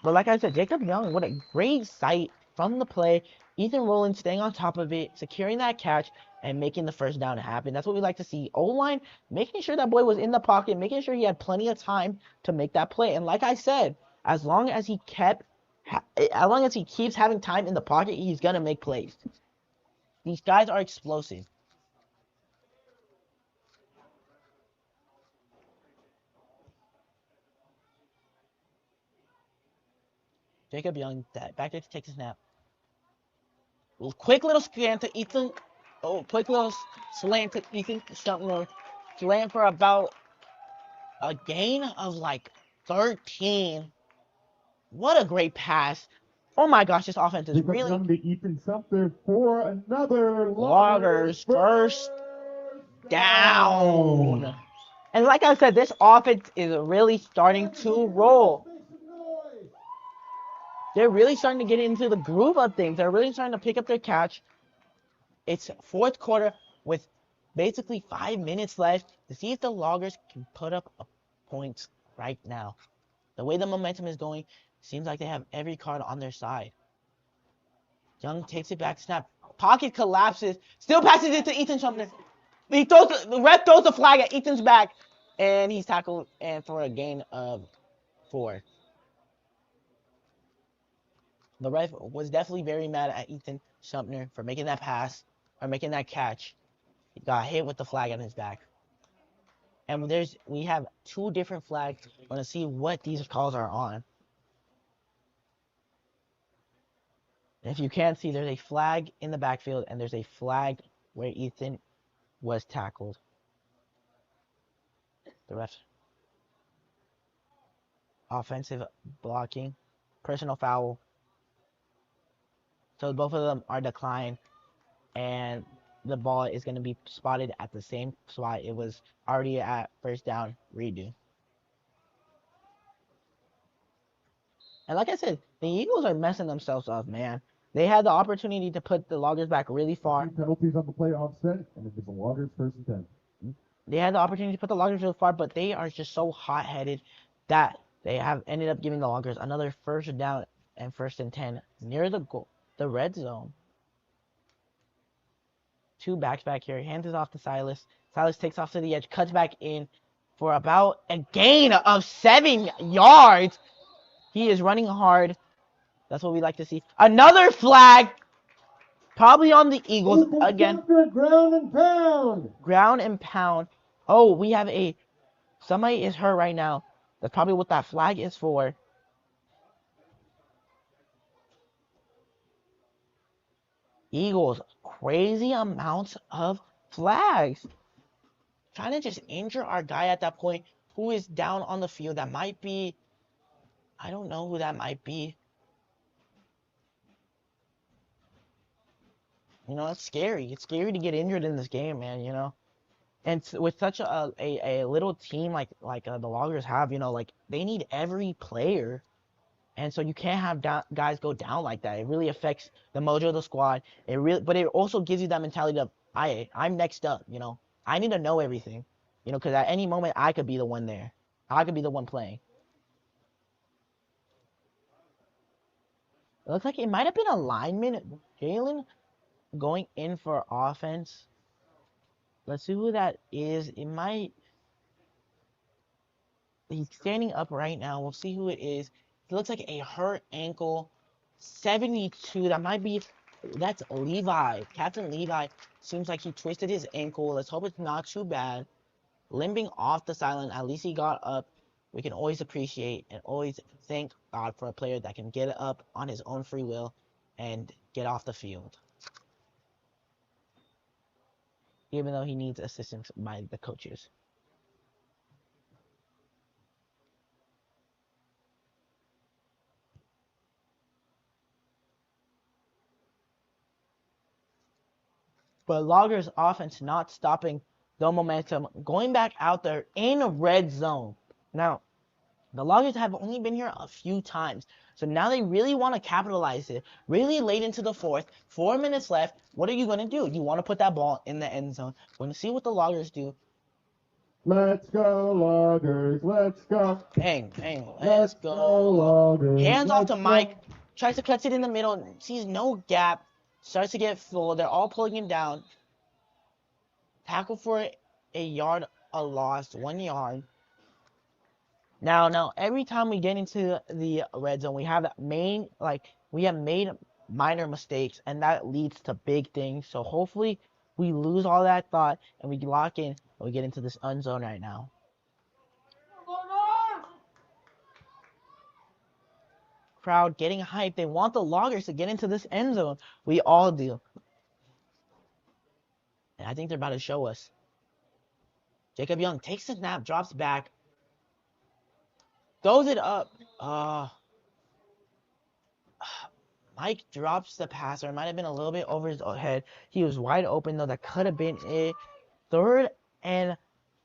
But like I said, Jacob Young, what a great sight from the play. Ethan Rollins staying on top of it, securing that catch, and making the first down happen. That's what we like to see. O-line, making sure that boy was in the pocket, making sure he had plenty of time to make that play. And like I said, as long as he keeps having time in the pocket, he's going to make plays. These guys are explosive. Jacob Young, back there to take the snap. Quick little slant to Ethan. Oh, quick little slant to Ethan. Something slant for about a gain of like 13. What a great pass. Oh my gosh, this offense is Jacob really... Young to Ethan Sumter for another Loggers first down. And like I said, this offense is really starting to roll. They're really starting to get into the groove of things. They're really starting to pick up their catch. It's fourth quarter with basically 5 minutes left to see if the Loggers can put up a point right now. The way the momentum is going, seems like they have every card on their side. Young takes it back, snap. Pocket collapses. Still passes it to Ethan Sumner. The ref throws the flag at Ethan's back. And he's tackled and for a gain of 4. The ref was definitely very mad at Ethan Sumner for making that pass, or making that catch. He got hit with the flag on his back. And we have 2 different flags. We're going to see what these calls are on. If you can't see, there's a flag in the backfield, and there's a flag where Ethan was tackled. The ref. Offensive blocking. Personal foul. So both of them are declined, and the ball is going to be spotted at the same spot it was already at first down redo. And like I said, the Eagles are messing themselves up, man. They had the opportunity to put the Loggers back really far. Penalties on the play offset, and it is the Loggers first and 10. They had the opportunity to put the Loggers really far, but they are just so hot-headed that they have ended up giving the Loggers another first down and first and 10 near the red zone. 2 backs back here. Hands it off to Silas. Silas takes off to the edge, cuts back in for about a gain of 7 yards. He is running hard. That's what we like to see. Another flag. Probably on the Eagles again. Ground and pound. Ground and pound. Oh, we have somebody is hurt right now. That's probably what that flag is for. Eagles, crazy amounts of flags. Trying to just injure our guy at that point who is down on the field. That might be, I don't know who that might be. You know, it's scary. It's scary to get injured in this game, man, you know. And with such a little team like the Loggers have, you know, like they need every player. And so you can't have guys go down like that. It really affects the mojo of the squad. But it also gives you that mentality of, I'm next up, you know. I need to know everything, you know, because at any moment I could be the one there. I could be the one playing. It looks like it might have been a lineman. Jalen going in for offense. Let's see who that is. It might. He's standing up right now. We'll see who it is. It looks like a hurt ankle. 72. That might be. That's Levi. Captain Levi. Seems like he twisted his ankle. Let's hope it's not too bad. Limping off the sideline. At least he got up. We can always appreciate and always thank God for a player that can get up on his own free will and get off the field. Even though he needs assistance by the coaches. But Loggers offense not stopping the momentum, going back out there in a red zone. Now, the Loggers have only been here a few times, so now they really want to capitalize it. Really late into the fourth, 4 minutes left. What are you going to do? You want to put that ball in the end zone. We're going to see what the Loggers do. Let's go, Loggers. Let's go. Bang, bang. Let's go, Loggers. Hands off to Mike. Tries to catch it in the middle. Sees no gap. Starts to get full. They're all pulling him down. Tackle for a yard, a loss, 1 yard. Now, every time we get into the red zone, we have made minor mistakes, and that leads to big things. So hopefully we lose all that thought and we lock in and we get into this end zone right now. Crowd getting hyped. They want the Loggers to get into this end zone. We all do. And I think they're about to show us. Jacob Young takes the snap, drops back. Throws it up. Mike drops the passer. It might have been a little bit over his head. He was wide open, though. That could have been it. 3rd and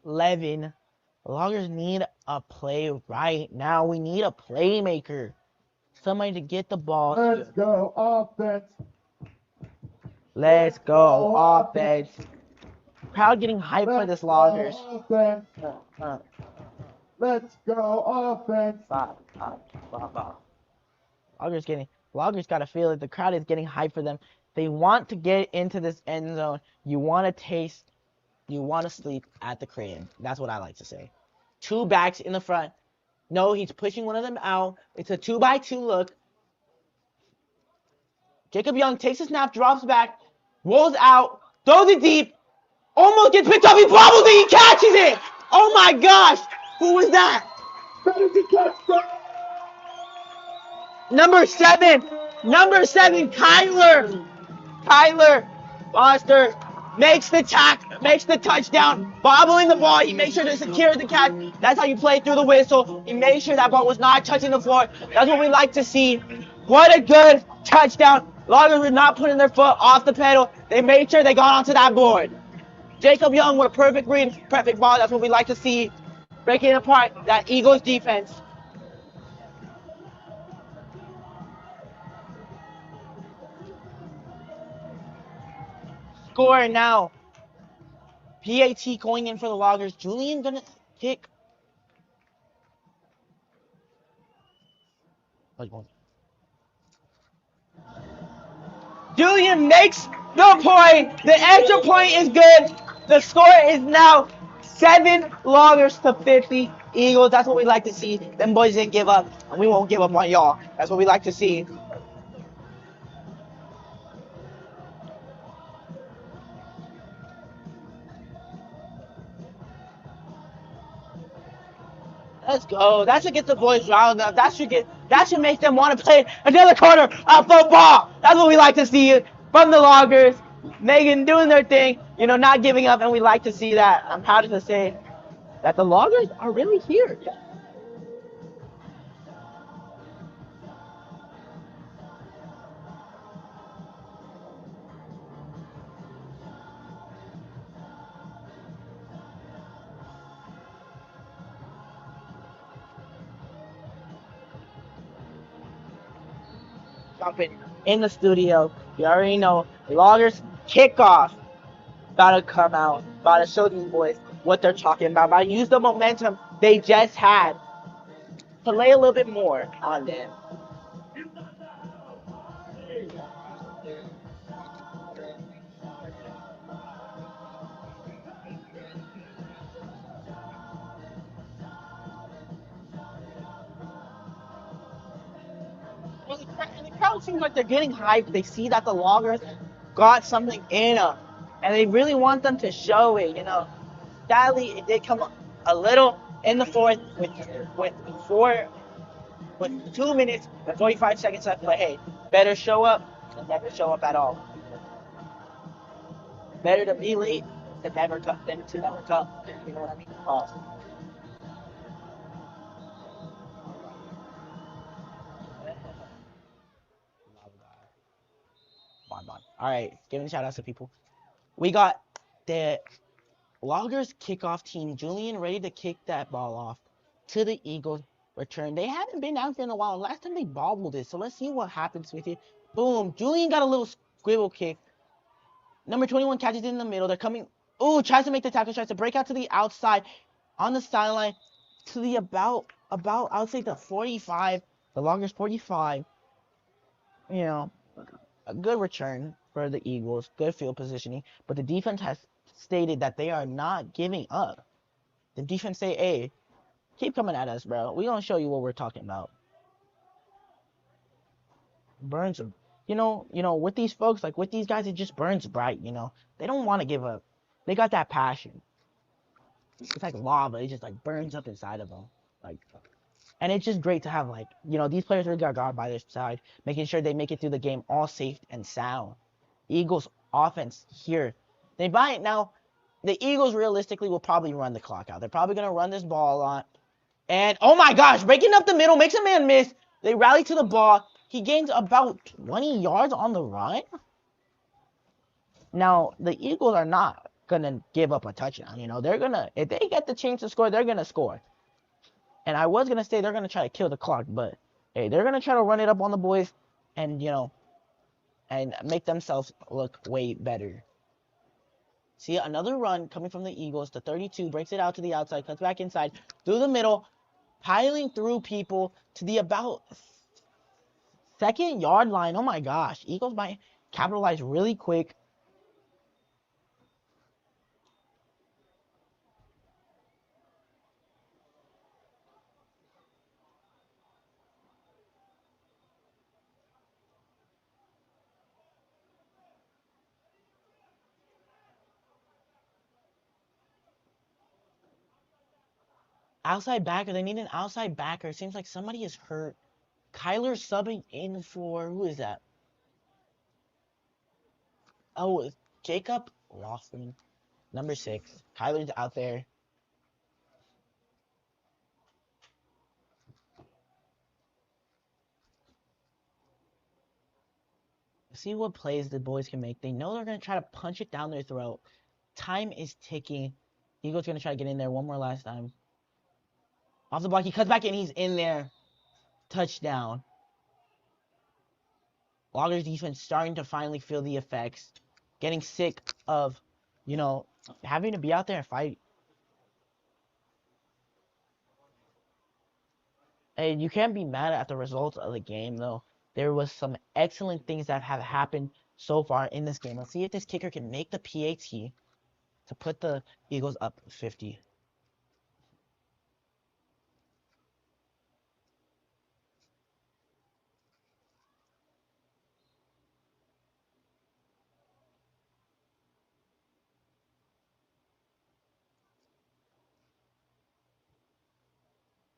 11. The Loggers need a play right now. We need a playmaker. Somebody to get the ball. Let's go offense. Let's go offense. Crowd getting hyped for this Loggers. Let's go offense. Loggers got to feel it. The crowd is getting hyped for them. They want to get into this end zone. You want to taste. You want to sleep at the crib. That's what I like to say. 2 backs in the front. No, he's pushing one of them out. It's a 2-by-2 look. Jacob Young takes a snap, drops back, rolls out, throws it deep, almost gets picked up. He bobbles it. He catches it. Oh my gosh! Who was that? Number 7, Kyler Foster makes the touchdown, bobbling the ball. He makes sure to secure the catch. That's how you play through the whistle. He made sure that ball was not touching the floor. That's what we like to see. What a good touchdown. Loggers were not putting their foot off the pedal. They made sure they got onto that board. Jacob Young with a perfect read, perfect ball. That's what we like to see. Breaking apart that Eagles defense. Score now. PAT going in for the Loggers. Julian gonna kick. Julian makes the point. The extra point is good. The score is now 7 Loggers to 50 Eagles. That's what we like to see. Them boys didn't give up, and we won't give up on y'all. That's what we like to see. Let's go. That should get the boys riled up. That should make them want to play another quarter of football. That's what we like to see from the Loggers. Megan doing their thing, not giving up, and we like to see that. I'm proud to say that the Loggers are really here. Jumping in the studio. You already know. Loggers kickoff. About to come out. About to show these boys what they're talking about. About to use the momentum they just had to lay a little bit more on them. And the crowd seems like they're getting hyped. They see that the Loggers got something in them, and they really want them to show it. Sadly, it did come a little in the fourth with 2 minutes and 45 seconds left. But hey, better show up than never show up at all. Better to be late than to never come. You know what I mean? All right, giving shout outs to people. We got the Loggers kickoff team. Julian ready to kick that ball off to the Eagles return. They haven't been out there in a while. Last time they bobbled it, so let's see what happens with it. Boom. Julian got a little squivel kick. Number 21 catches it in the middle. They're coming. Ooh, tries to make the tackle. Tries to break out to the outside on the sideline to the about I would say the 45. The Loggers 45. A good return for the Eagles. Good field positioning. But the defense has stated that they are not giving up. The defense say, hey, keep coming at us, bro. We gonna show you what we're talking about. Burns, with these folks, like with these guys, it just burns bright, They don't want to give up. They got that passion. It's like lava. It just like burns up inside of them. And it's just great to have these players really got God by their side, making sure they make it through the game all safe and sound. Eagles offense here. They might now. The Eagles realistically will probably run the clock out. They're probably gonna run this ball a lot. And oh my gosh, breaking up the middle makes a man miss. They rally to the ball. He gains about 20 yards on the run. Now the Eagles are not gonna give up a touchdown. They're gonna, if they get the chance to score, they're gonna score. And I was gonna say they're gonna try to kill the clock, but hey, they're gonna try to run it up on the boys, and and make themselves look way better. See, another run coming from the Eagles. The 32 breaks it out to the outside, cuts back inside, through the middle, piling through people to the about 2nd yard line. Oh my gosh. Eagles might capitalize really quick. Outside backer. They need an outside backer. It seems like somebody is hurt. Kyler's subbing in for, who is that? Oh, it's Jacob Laughlin, number 6. Kyler's out there. See what plays the boys can make. They know they're going to try to punch it down their throat. Time is ticking. Eagles going to try to get in there one more last time. Off the block, he cuts back and he's in there. Touchdown. Loggers defense starting to finally feel the effects. Getting sick of, having to be out there and fight. And you can't be mad at the results of the game, though. There was some excellent things that have happened so far in this game. Let's see if this kicker can make the PAT to put the Eagles up 50.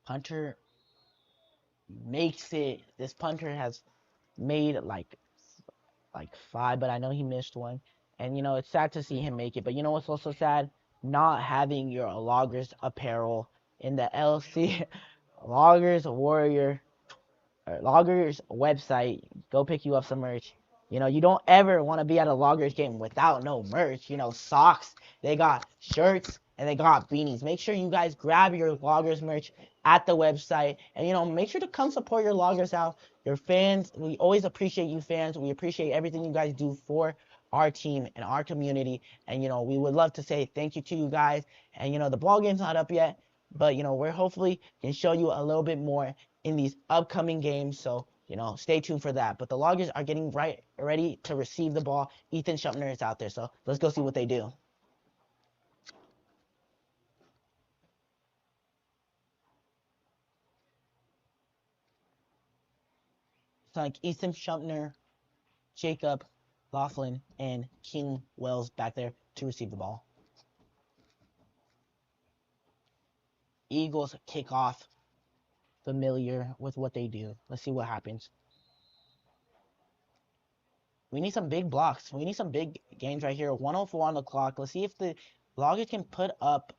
Punter makes it. This punter has made like 5, but I know he missed one. And it's sad to see him make it. But what's also sad? Not having your Loggers apparel in the LC Loggers Warrior Loggers website. Go pick you up some merch. You don't ever want to be at a Loggers game without no merch. Socks, they got shirts, and they got beanies. Make sure you guys grab your Loggers merch at the website. And, make sure to come support your Loggers out. Your fans, we always appreciate you fans. We appreciate everything you guys do for our team and our community. And, we would love to say thank you to you guys. And, the ball game's not up yet. But, we're hopefully can show you a little bit more in these upcoming games. So, stay tuned for that. But the Loggers are getting ready to receive the ball. Ethan Schumpner is out there. So let's go see what they do. It's like Ethan Schumpner, Jacob Laughlin, and King Wells back there to receive the ball. Eagles kick off, familiar with what they do. Let's see what happens. We need some big blocks. We need some big games right here. 104 on the clock. Let's see if the Loggers can put up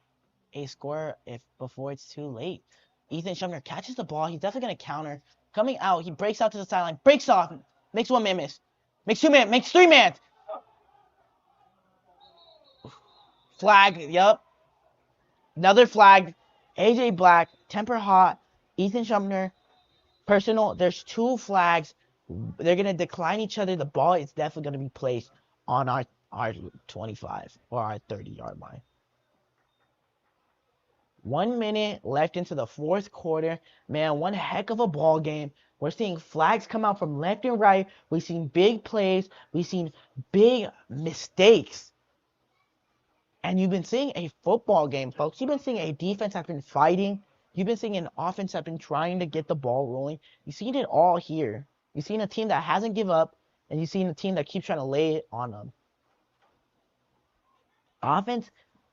a score before it's too late. Ethan Schumpner catches the ball. He's definitely going to counter. Coming out, he breaks out to the sideline. Breaks off. Makes 1 man miss. Makes 2 man. Makes 3 man. Flag. Yup. Another flag. AJ Black. Temper hot. Ethan Schumpner. Personal. There's 2 flags. They're going to decline each other. The ball is definitely going to be placed on our 25 or our 30-yard line. 1 minute left into the 4th quarter. Man, one heck of a ball game. We're seeing flags come out from left and right. We've seen big plays. We've seen big mistakes. And you've been seeing a football game, folks. You've been seeing a defense that's been fighting. You've been seeing an offense that's been trying to get the ball rolling. You've seen it all here. You've seen a team that hasn't given up, and you've seen a team that keeps trying to lay it on them.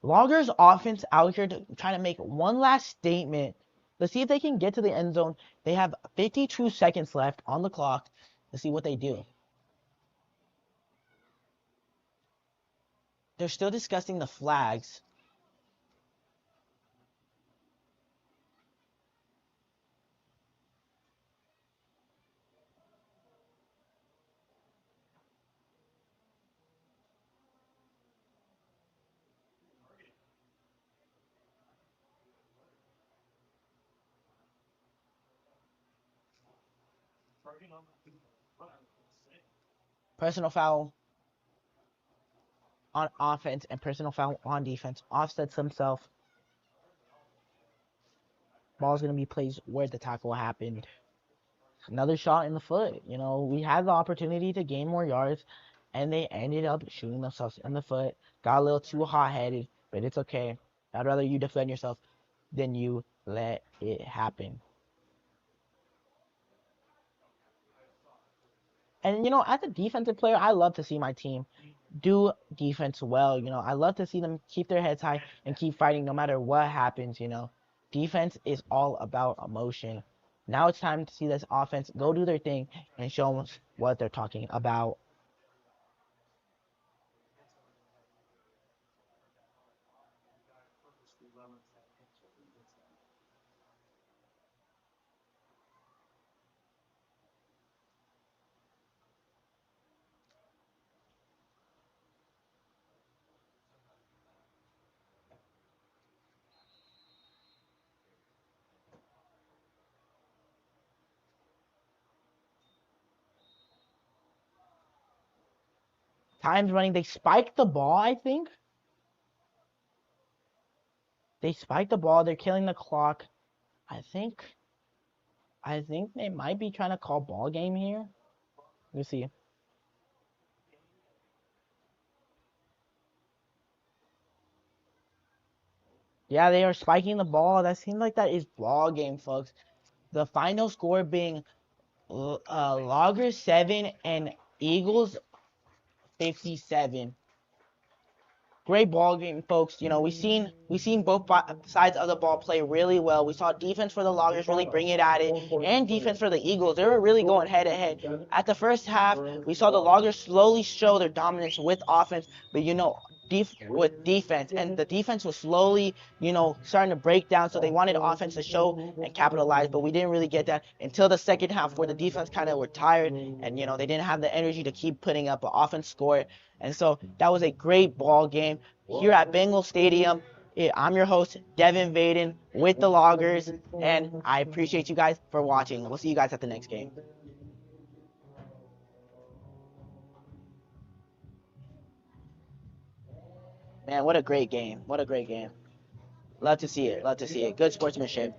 Loggers offense out here trying to make one last statement. Let's see if they can get to the end zone. They have 52 seconds left on the clock. Let's see what they do. They're still discussing the flags. Personal foul on offense and personal foul on defense. Offsets himself. Ball's going to be placed where the tackle happened. Another shot in the foot. We had the opportunity to gain more yards, and they ended up shooting themselves in the foot. Got a little too hot-headed, but it's okay. I'd rather you defend yourself than you let it happen. And, as a defensive player, I love to see my team do defense well. I love to see them keep their heads high and keep fighting no matter what happens. defense is all about emotion. Now it's time to see this offense go do their thing and show us what they're talking about. Time's running. They spiked the ball, I think. They spiked the ball. They're killing the clock. I think they might be trying to call ball game here. Let me see. Yeah, they are spiking the ball. That seems like that is ball game, folks. The final score being Loggers 7 and Eagles 57. Great ball game, folks. You know, we seen both sides of the ball play really well. We saw defense for the Loggers really bring it at it, and defense for the Eagles. They were really going head to head. At the first half, we saw the Loggers slowly show their dominance with offense, but with defense, and the defense was slowly, starting to break down. So they wanted offense to show and capitalize, but we didn't really get that until the second half, where the defense kind of were tired, and they didn't have the energy to keep putting up, but offense scored. And so that was a great ball game here at Bengal Stadium. I'm your host, Devin Vaden, with the Loggers, and I appreciate you guys for watching. We'll see you guys at the next game. Man, what a great game. What a great game. Love to see it. Love to see it. Good sportsmanship.